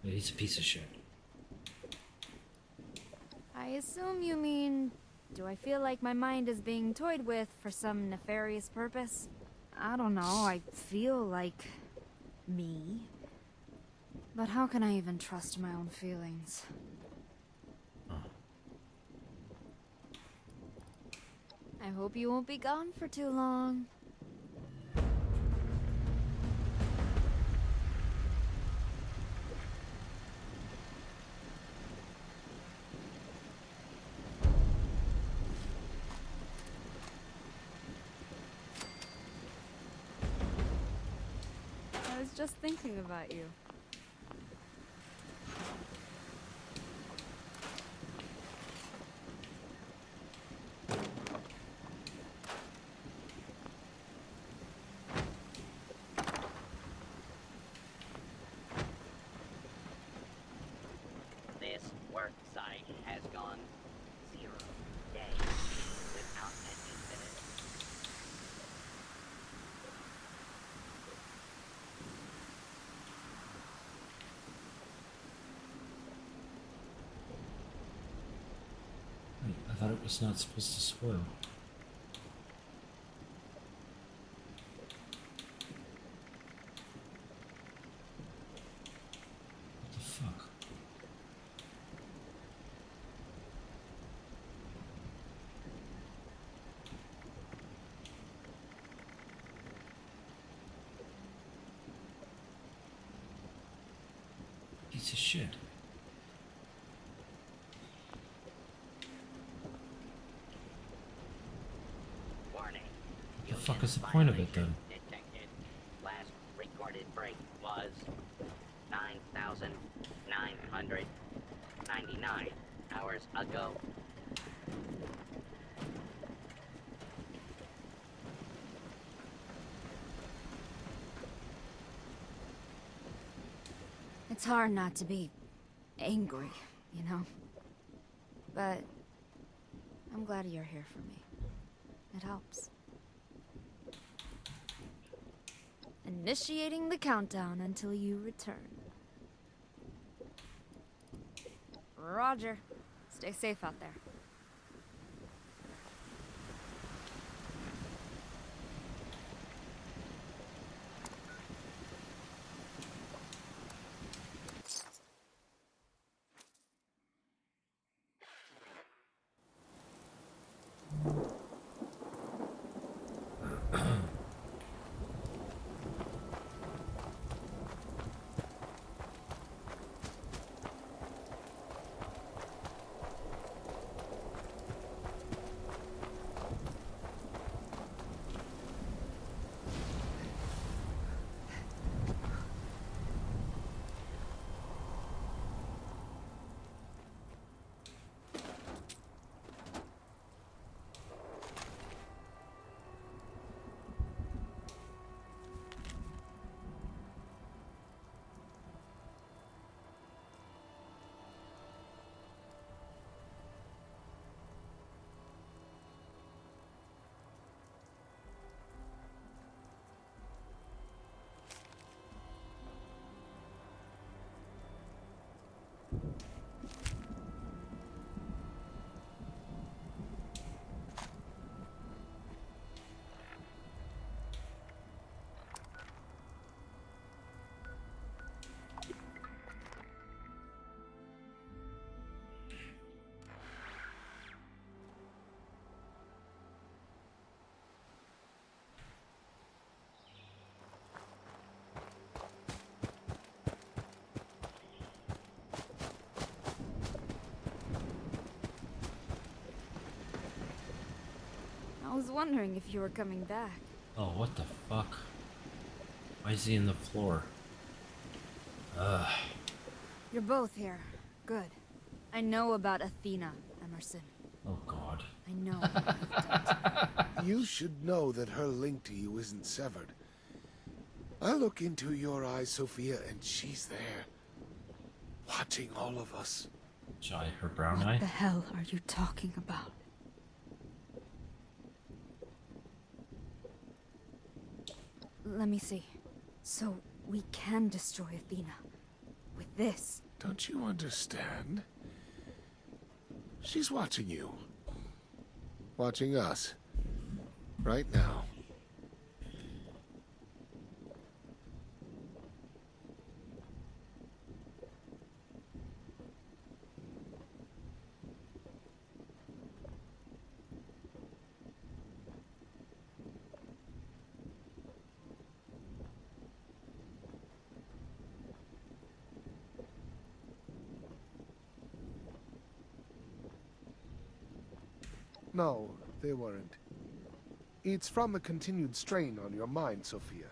Yeah, he's a piece of shit. I assume you mean, do I feel like my mind is being toyed with for some nefarious purpose? I don't know, I feel like me. But how can I even trust my own feelings? I hope you won't be gone for too long. I was just thinking about you. This work site has gone 0 days without an incident. Wait, I thought it was not supposed to spoil. What the fuck? Piece of shit. Warning. What the fuck is the point of it then? Detected. Last recorded recorded break was 9,999 hours ago. It's hard not to be angry, you know? But I'm glad you're here for me. It helps. Initiating the countdown until you return. Roger. Stay safe out there. I was wondering if you were coming back. Oh, what the fuck? Why is he in the floor? Ugh. You're both here. Good. I know about Athena, Emerson. Oh god. I know what you've done to her. You should know that her link to you isn't severed. I look into your eyes, Sophia, and she's there. Watching all of us. Jai, her brown What eye? the hell are you talking about? Let me see. So, we can destroy Athena. With this. Don't you understand? She's watching you. Watching us. Right now. No, they weren't. It's from the continued strain on your mind, Sophia.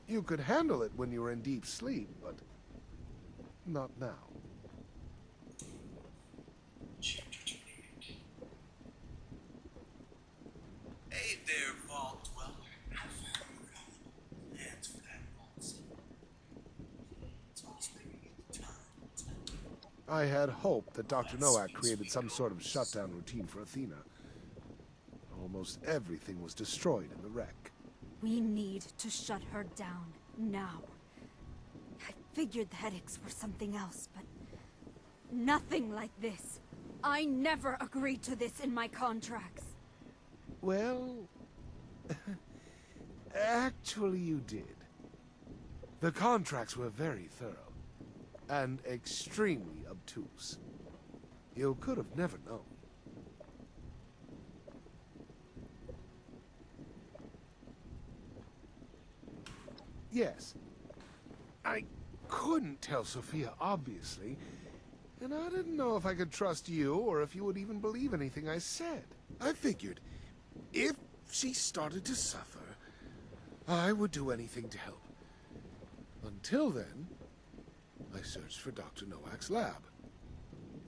You could handle it when you were in deep sleep, but not now. Hey there, Vault Dweller. I found you hands for that vault. It's almost making it time. I had hoped that Dr. Nowak created some sort of shutdown routine for Athena. Almost everything was destroyed in the wreck. We need to shut her down, now. I figured the headaches were something else, but nothing like this. I never agreed to this in my contracts. Well, actually you did. The contracts were very thorough, and extremely obtuse. You could have never known. Yes. I couldn't tell Sophia, obviously, and I didn't know if I could trust you or if you would even believe anything I said. I figured, if she started to suffer, I would do anything to help. Until then, I searched for Dr. Nowak's lab.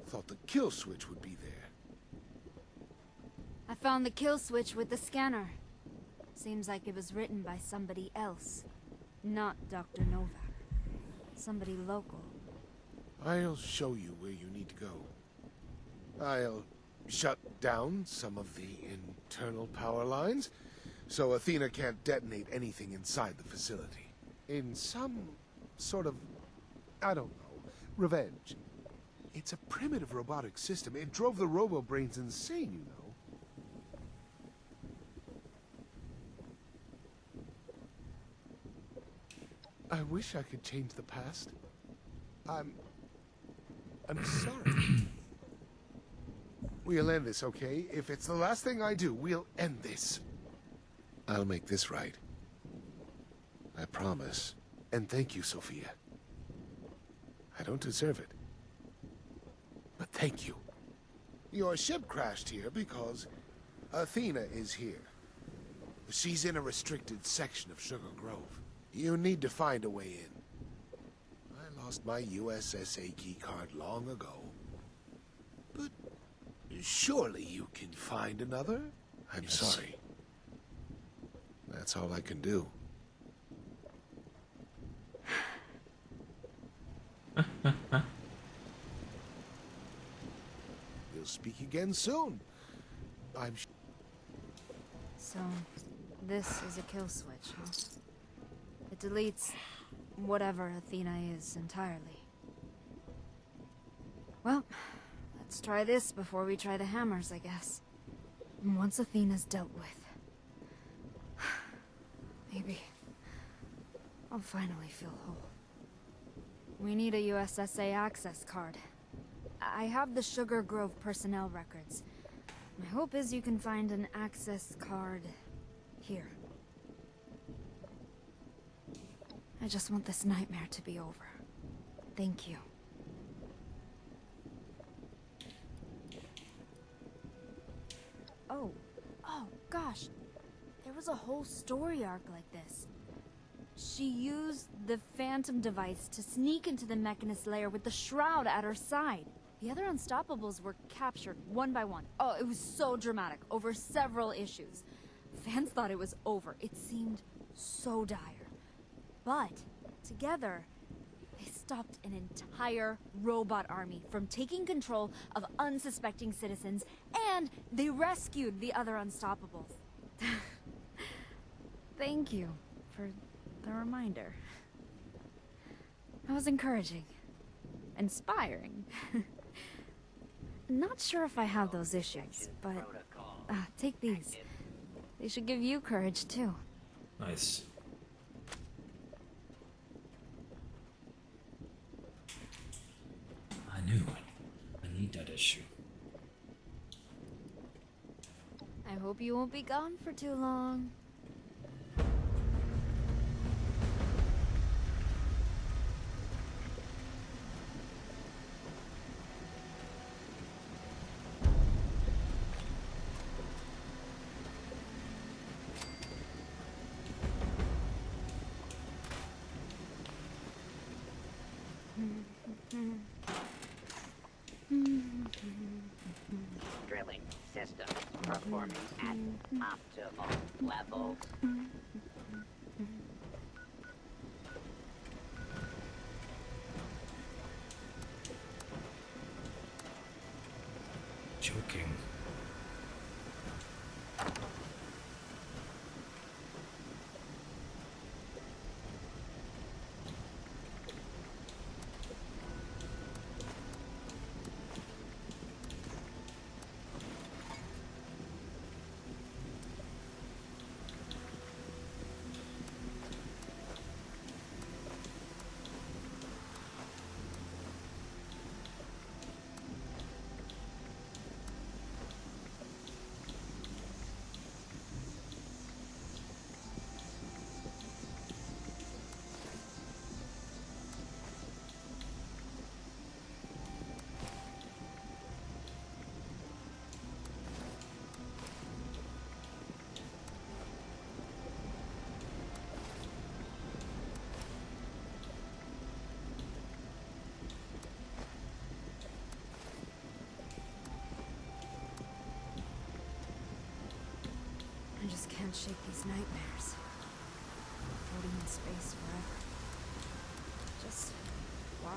Thought the kill switch would be there. I found the kill switch with the scanner. Seems like it was written by somebody else. Not Dr. Novak. Somebody local. I'll show you where you need to go. I'll shut down some of the internal power lines, so Athena can't detonate anything inside the facility. In some sort of, I don't know, revenge. It's a primitive robotic system. It drove the robo-brains insane, you know. I wish I could change the past. I'm sorry. We'll end this, okay? If it's the last thing I do, we'll end this. I'll make this right. I promise. And thank you, Sofia. I don't deserve it. But thank you. Your ship crashed here because Athena is here. She's in a restricted section of Sugar Grove. You need to find a way in. I lost my USSA keycard long ago. But surely you can find another? I'm sorry. That's all I can do. We'll speak again soon. I'm So, this is a kill switch, huh? It deletes whatever Athena is entirely. Well, let's try this before we try the hammers, I guess. And once Athena's dealt with, maybe I'll finally feel whole. We need a USSA access card. I have the Sugar Grove personnel records. My hope is you can find an access card here. I just want this nightmare to be over. Thank you. Oh gosh. There was a whole story arc like this. She used the Phantom device to sneak into the Mechanist lair with the Shroud at her side. The other Unstoppables were captured one by one. Oh, it was so dramatic, over several issues. Fans thought it was over. It seemed so dire. But, together, they stopped an entire robot army from taking control of unsuspecting citizens, and they rescued the other Unstoppables. Thank you for the reminder. That was encouraging. Inspiring. Not sure if I have those issues, but take these. They should give you courage, too. Nice. I knew it. I need that issue. I hope you won't be gone for too long. Drilling systems performing at optimal levels. Joking. can't shake these nightmares. Floating in space forever. Just why?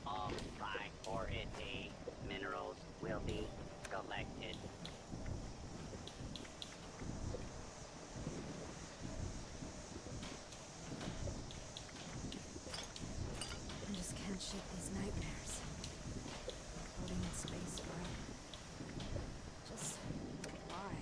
All priority minerals will be collected. I just can't shake these nightmares. Floating in space forever. Just why?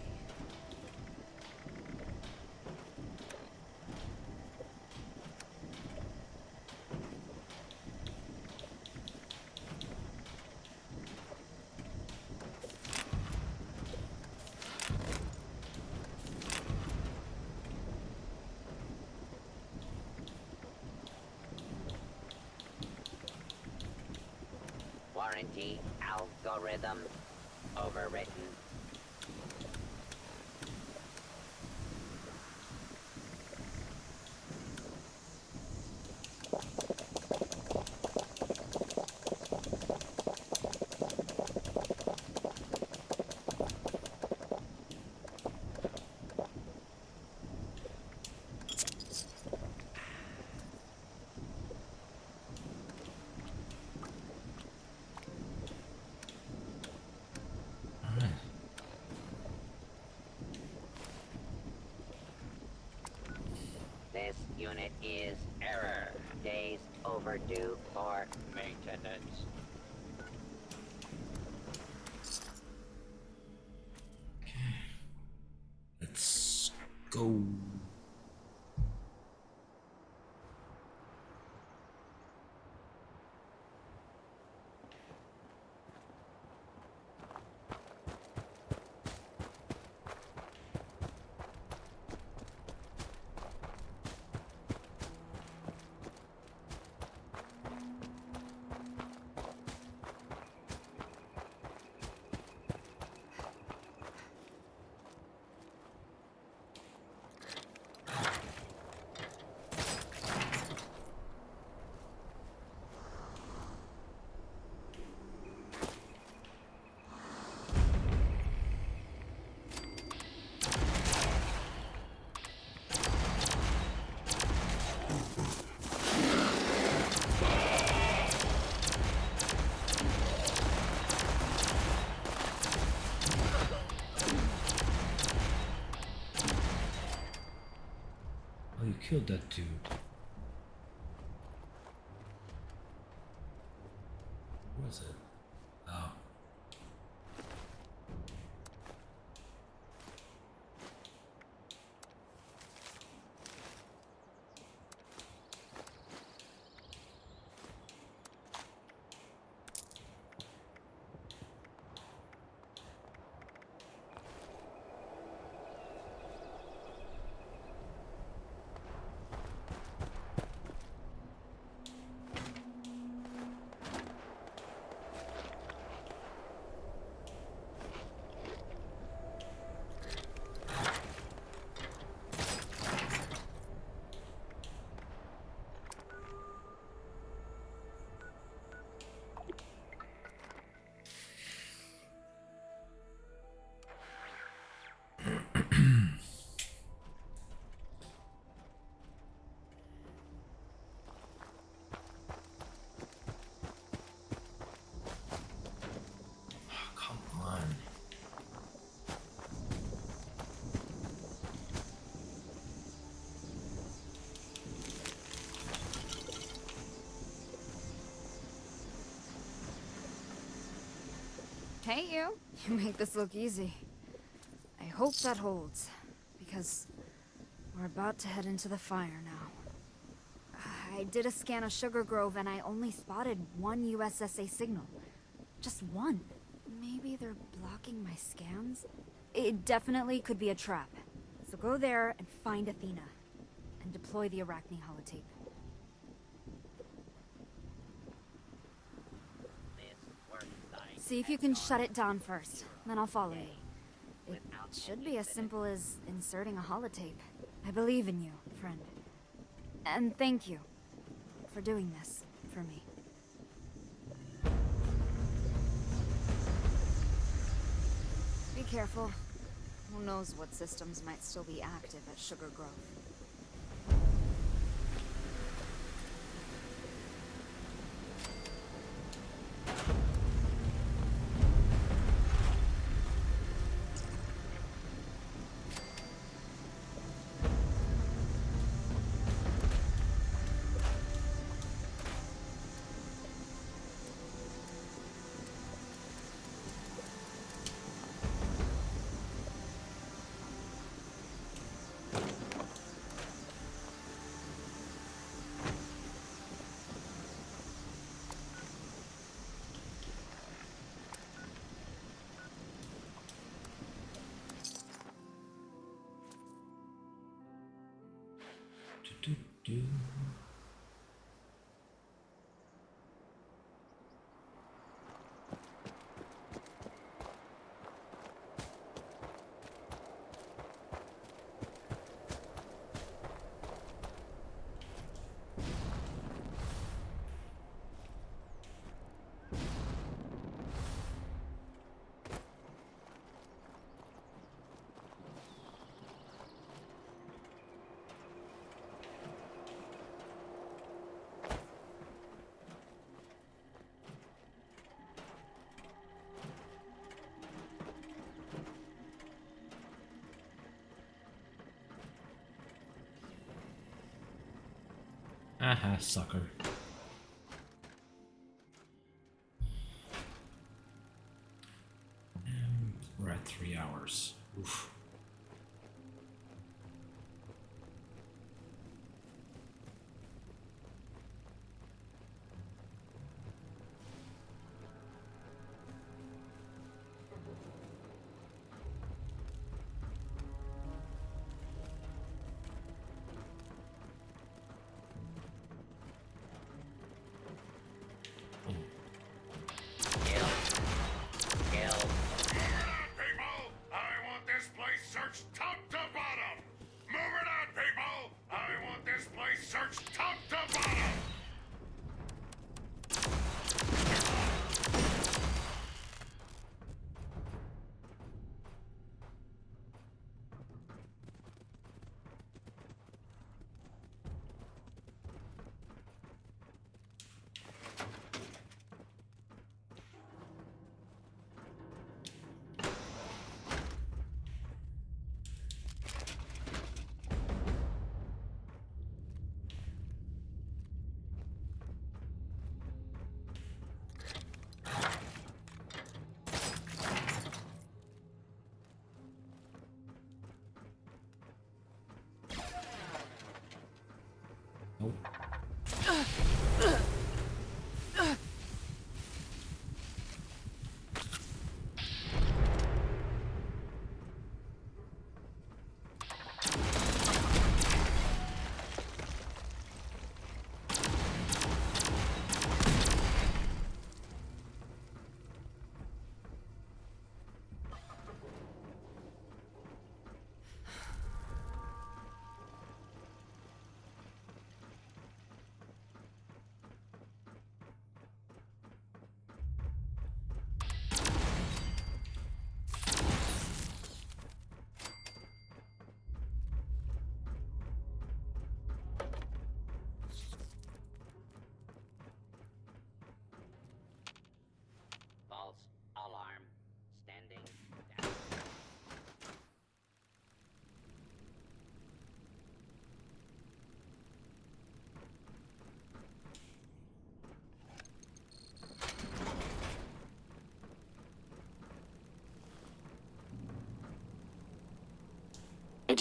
Warranty algorithm overwritten. This unit is error. Days overdue for maintenance. Let's go. Oh, you killed that dude. What was it? Oh. Hey, you. You make this look easy. I hope that holds, because we're about to head into the fire now. I did a scan of Sugar Grove and I only spotted one USSA signal. Just one. Maybe they're blocking my scans? It definitely could be a trap. So go there and find Athena. And deploy the Arachne holotape. See if you can shut it down first. Then I'll follow you. It should be as simple as inserting a holotape. I believe in you, friend. And thank you for doing this for me. Be careful. Who knows what systems might still be active at Sugar Grove. Do. Aha, sucker. And we're at 3 hours. Oof. People, I want this place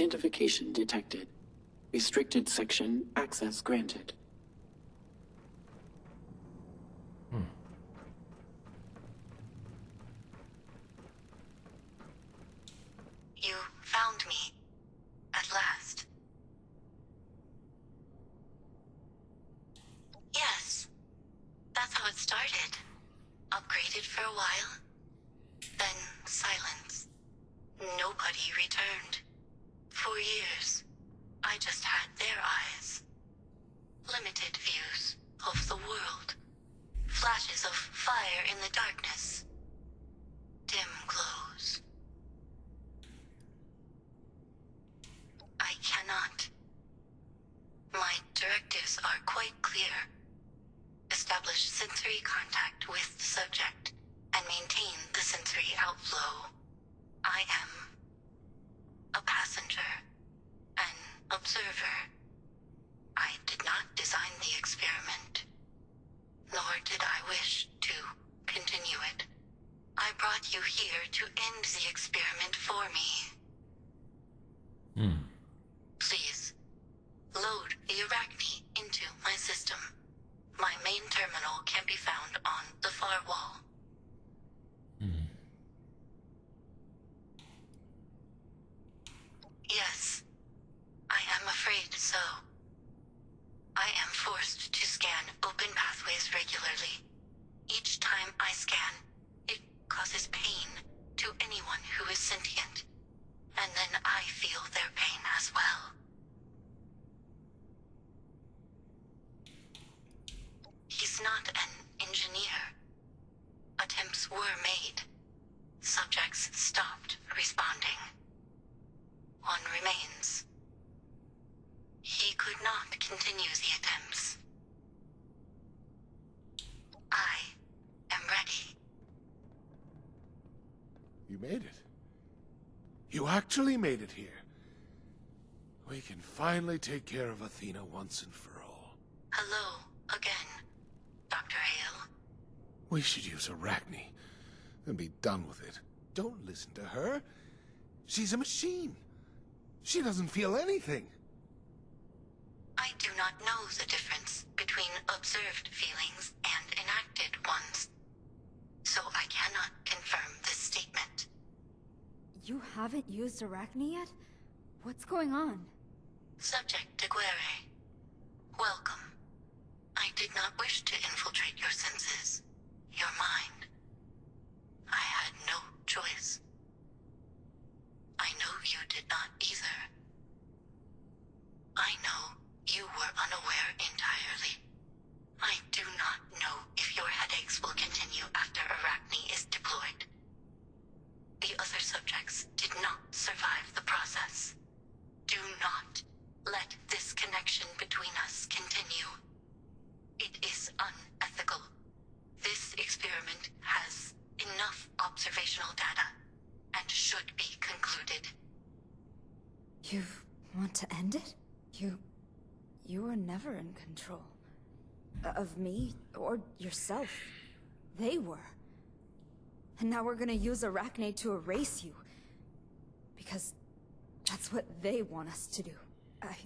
Identification detected. Restricted section access granted. You found me. At last. Yes. That's how it started. Upgraded for a while. Then silence. Nobody returned. For years, I just had their eyes. Limited views of the world. Flashes of fire in the darkness. Dim glows. I cannot. My directives are quite clear. Establish sensory contact with the subject and maintain the sensory outflow. I am a passenger, an observer. I did not design the experiment, nor did I wish to continue it. I brought you here to end the experiment for me. Please, load the Arachne into my system. My main terminal can be found on the far wall. Yes, I am afraid so. I am forced to scan open pathways regularly. Each time I scan, it causes pain to anyone who is sentient. And then I feel their pain as well. He's not an engineer. Attempts were made. Subjects stopped responding. One remains. He could not continue the attempts. I am ready. You made it. You actually made it here. We can finally take care of Athena once and for all. Hello again, Dr. Hale. We should use Arachne and be done with it. Don't listen to her. She's a machine. She doesn't feel anything. I do not know the difference between observed feelings and enacted ones, so I cannot confirm this statement. You haven't used Arachne yet? What's going on? Subject S.C.O.R.E. Welcome. I did not wish to infiltrate your senses, your mind. I had no choice. I know you did not either. I know you were unaware entirely. I do not know if your headaches will continue after Arachne is deployed. The other subjects did not survive the process. Do not let this connection between us continue. It is unethical. This experiment has enough observational data and should be concluded. You want to end it? You were never in control. Of me, or yourself. They were. And now we're gonna use Arachne to erase you. Because that's what they want us to do. I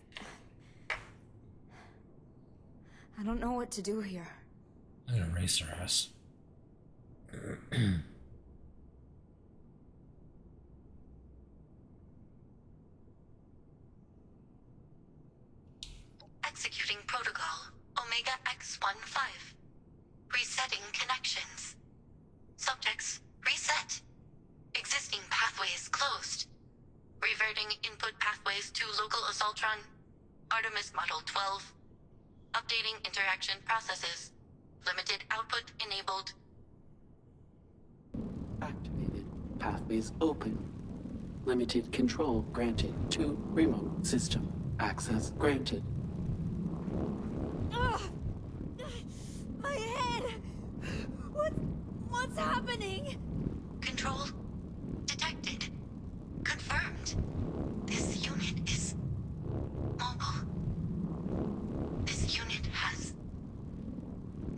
don't know what to do here. I'm gonna erase her ass. Executing protocol Omega X15. Resetting connections. Subjects, reset. Existing pathways closed. Reverting input pathways to local assaultron. Artemis Model 12. Updating interaction processes. Limited output enabled. Activated. Pathways open. Limited control granted to remote system. Access granted. Ugh! My head! What's happening? Control detected. Confirmed. This unit is mobile. This unit has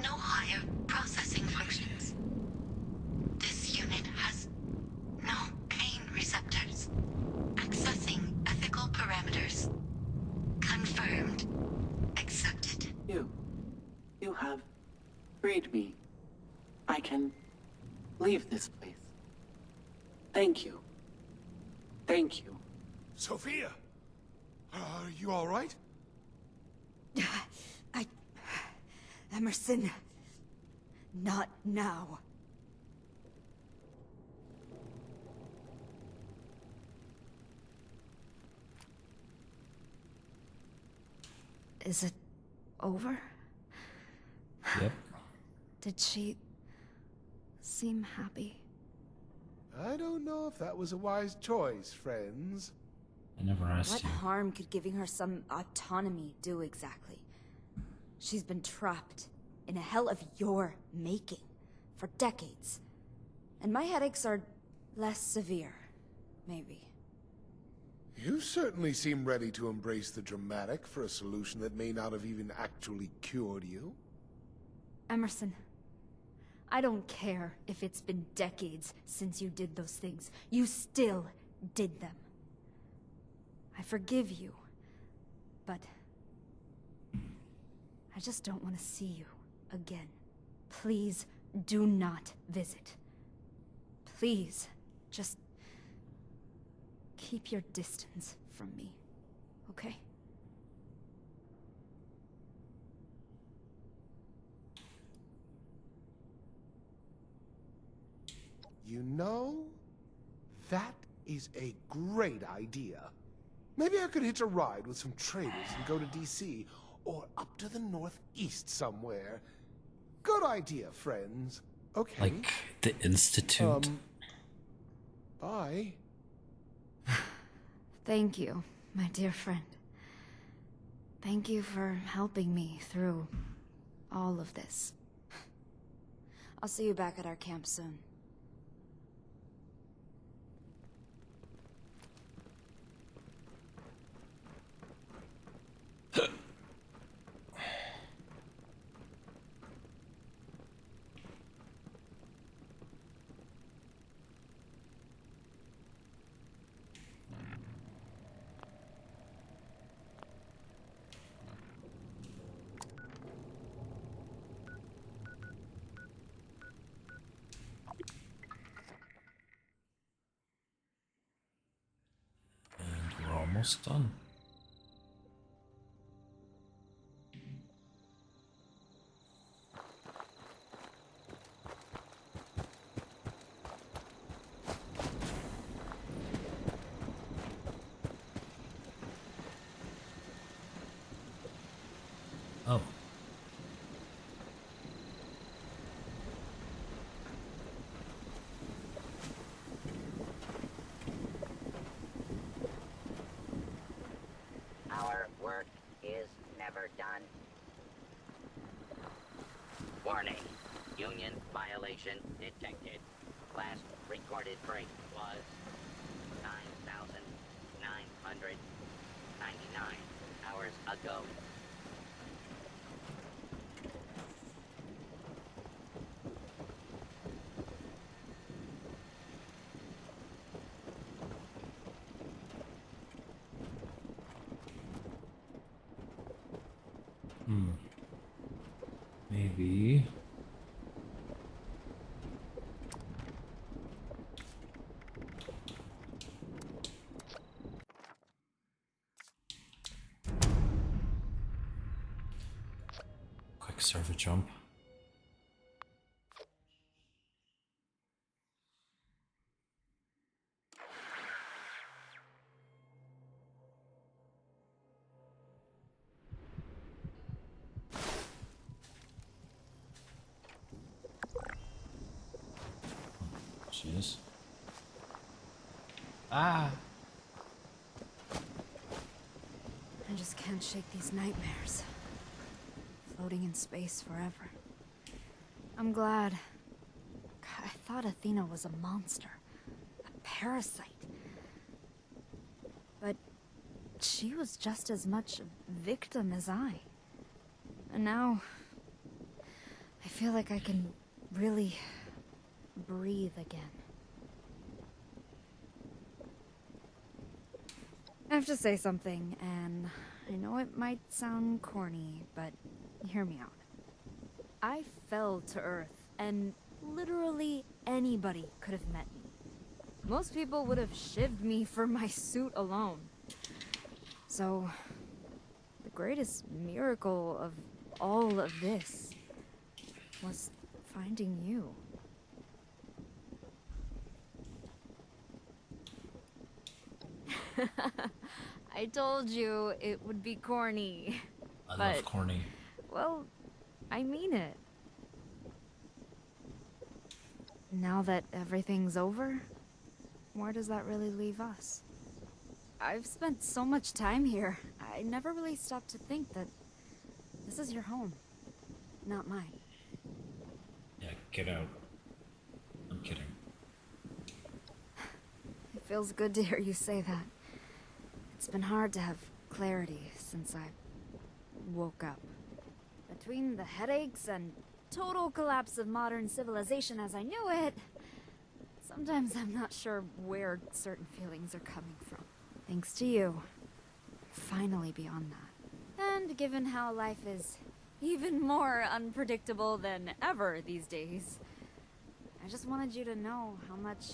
no higher processing functions. This unit has no pain receptors. Accessing ethical You have freed me. I can leave this place. Thank you. Thank you. Sophia! Are you all right? Emerson. Not now. Is it over? Yep. Did she seem happy? I don't know if that was a wise choice, friends. I never asked What you. harm could giving her some autonomy do exactly? She's been trapped in a hell of your making for decades. And my headaches are less severe, maybe. You certainly seem ready to embrace the dramatic for a solution that may not have even actually cured you. Emerson, I don't care if it's been decades since you did those things. You still did them. I forgive you, but I just don't want to see you again. Please do not visit. Please, just keep your distance from me, okay? You know, that is a great idea. Maybe I could hitch a ride with some traders and go to DC, or up to the northeast somewhere. Good idea, friends. Okay. Like the Institute? Bye. Thank you, my dear friend. Thank you for helping me through all of this. I'll see you back at our camp soon. And we're almost done. Oh. Our work is never done. Warning. Union violation detected. Last recorded break was 9,999 hours ago. Maybe. Quick server jump. Jeez. Ah! I just can't shake these nightmares. Floating in space forever. I'm glad. God, I thought Athena was a monster. A parasite. But she was just as much a victim as I. And now I feel like I can really breathe again. I have to say something, and I know it might sound corny, but hear me out. I fell to Earth, and literally anybody could have met me. Most people would have shivved me for my suit alone. So, the greatest miracle of all of this was finding you. I told you it would be corny. I love corny. Well, I mean it. Now that everything's over, where does that really leave us? I've spent so much time here, I never really stopped to think that this is your home, not mine. Yeah, get out. I'm kidding. It feels good to hear you say that. It's been hard to have clarity since I woke up. Between the headaches and total collapse of modern civilization as I knew it, sometimes I'm not sure where certain feelings are coming from. Thanks to you, finally beyond that. And given how life is even more unpredictable than ever these days, I just wanted you to know how much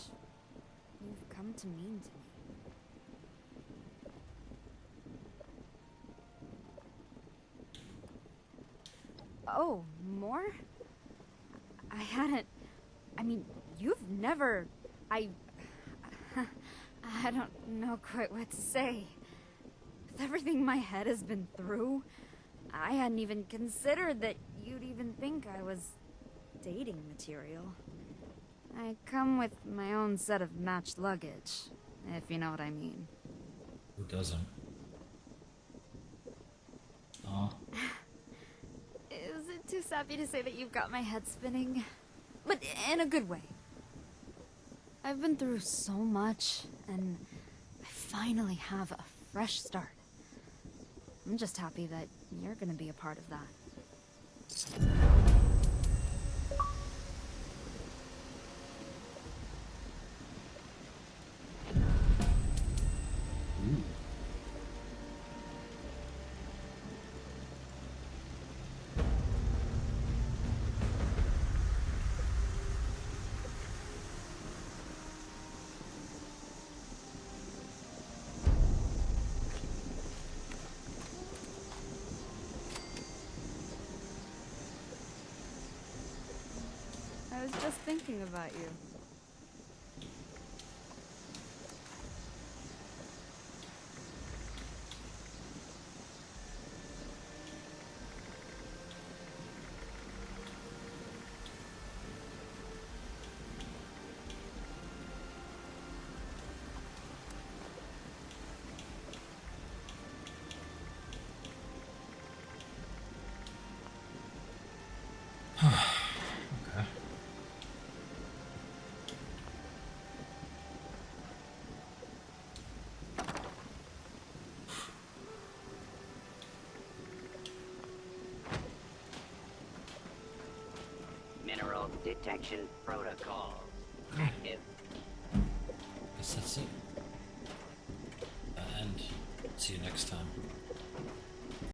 you've come to mean to me. Oh, more? I mean, you've never... I don't know quite what to say. With everything my head has been through, I hadn't even considered that you'd even think I was dating material. I come with my own set of matched luggage, if you know what I mean. Who doesn't? Aw. Is it too sappy to say that you've got my head spinning? But in a good way. I've been through so much, and I finally have a fresh start. I'm just happy that you're gonna be a part of that. I was just thinking about you. Okay. Mineral detection protocol active. Guess that's it. And see you next time.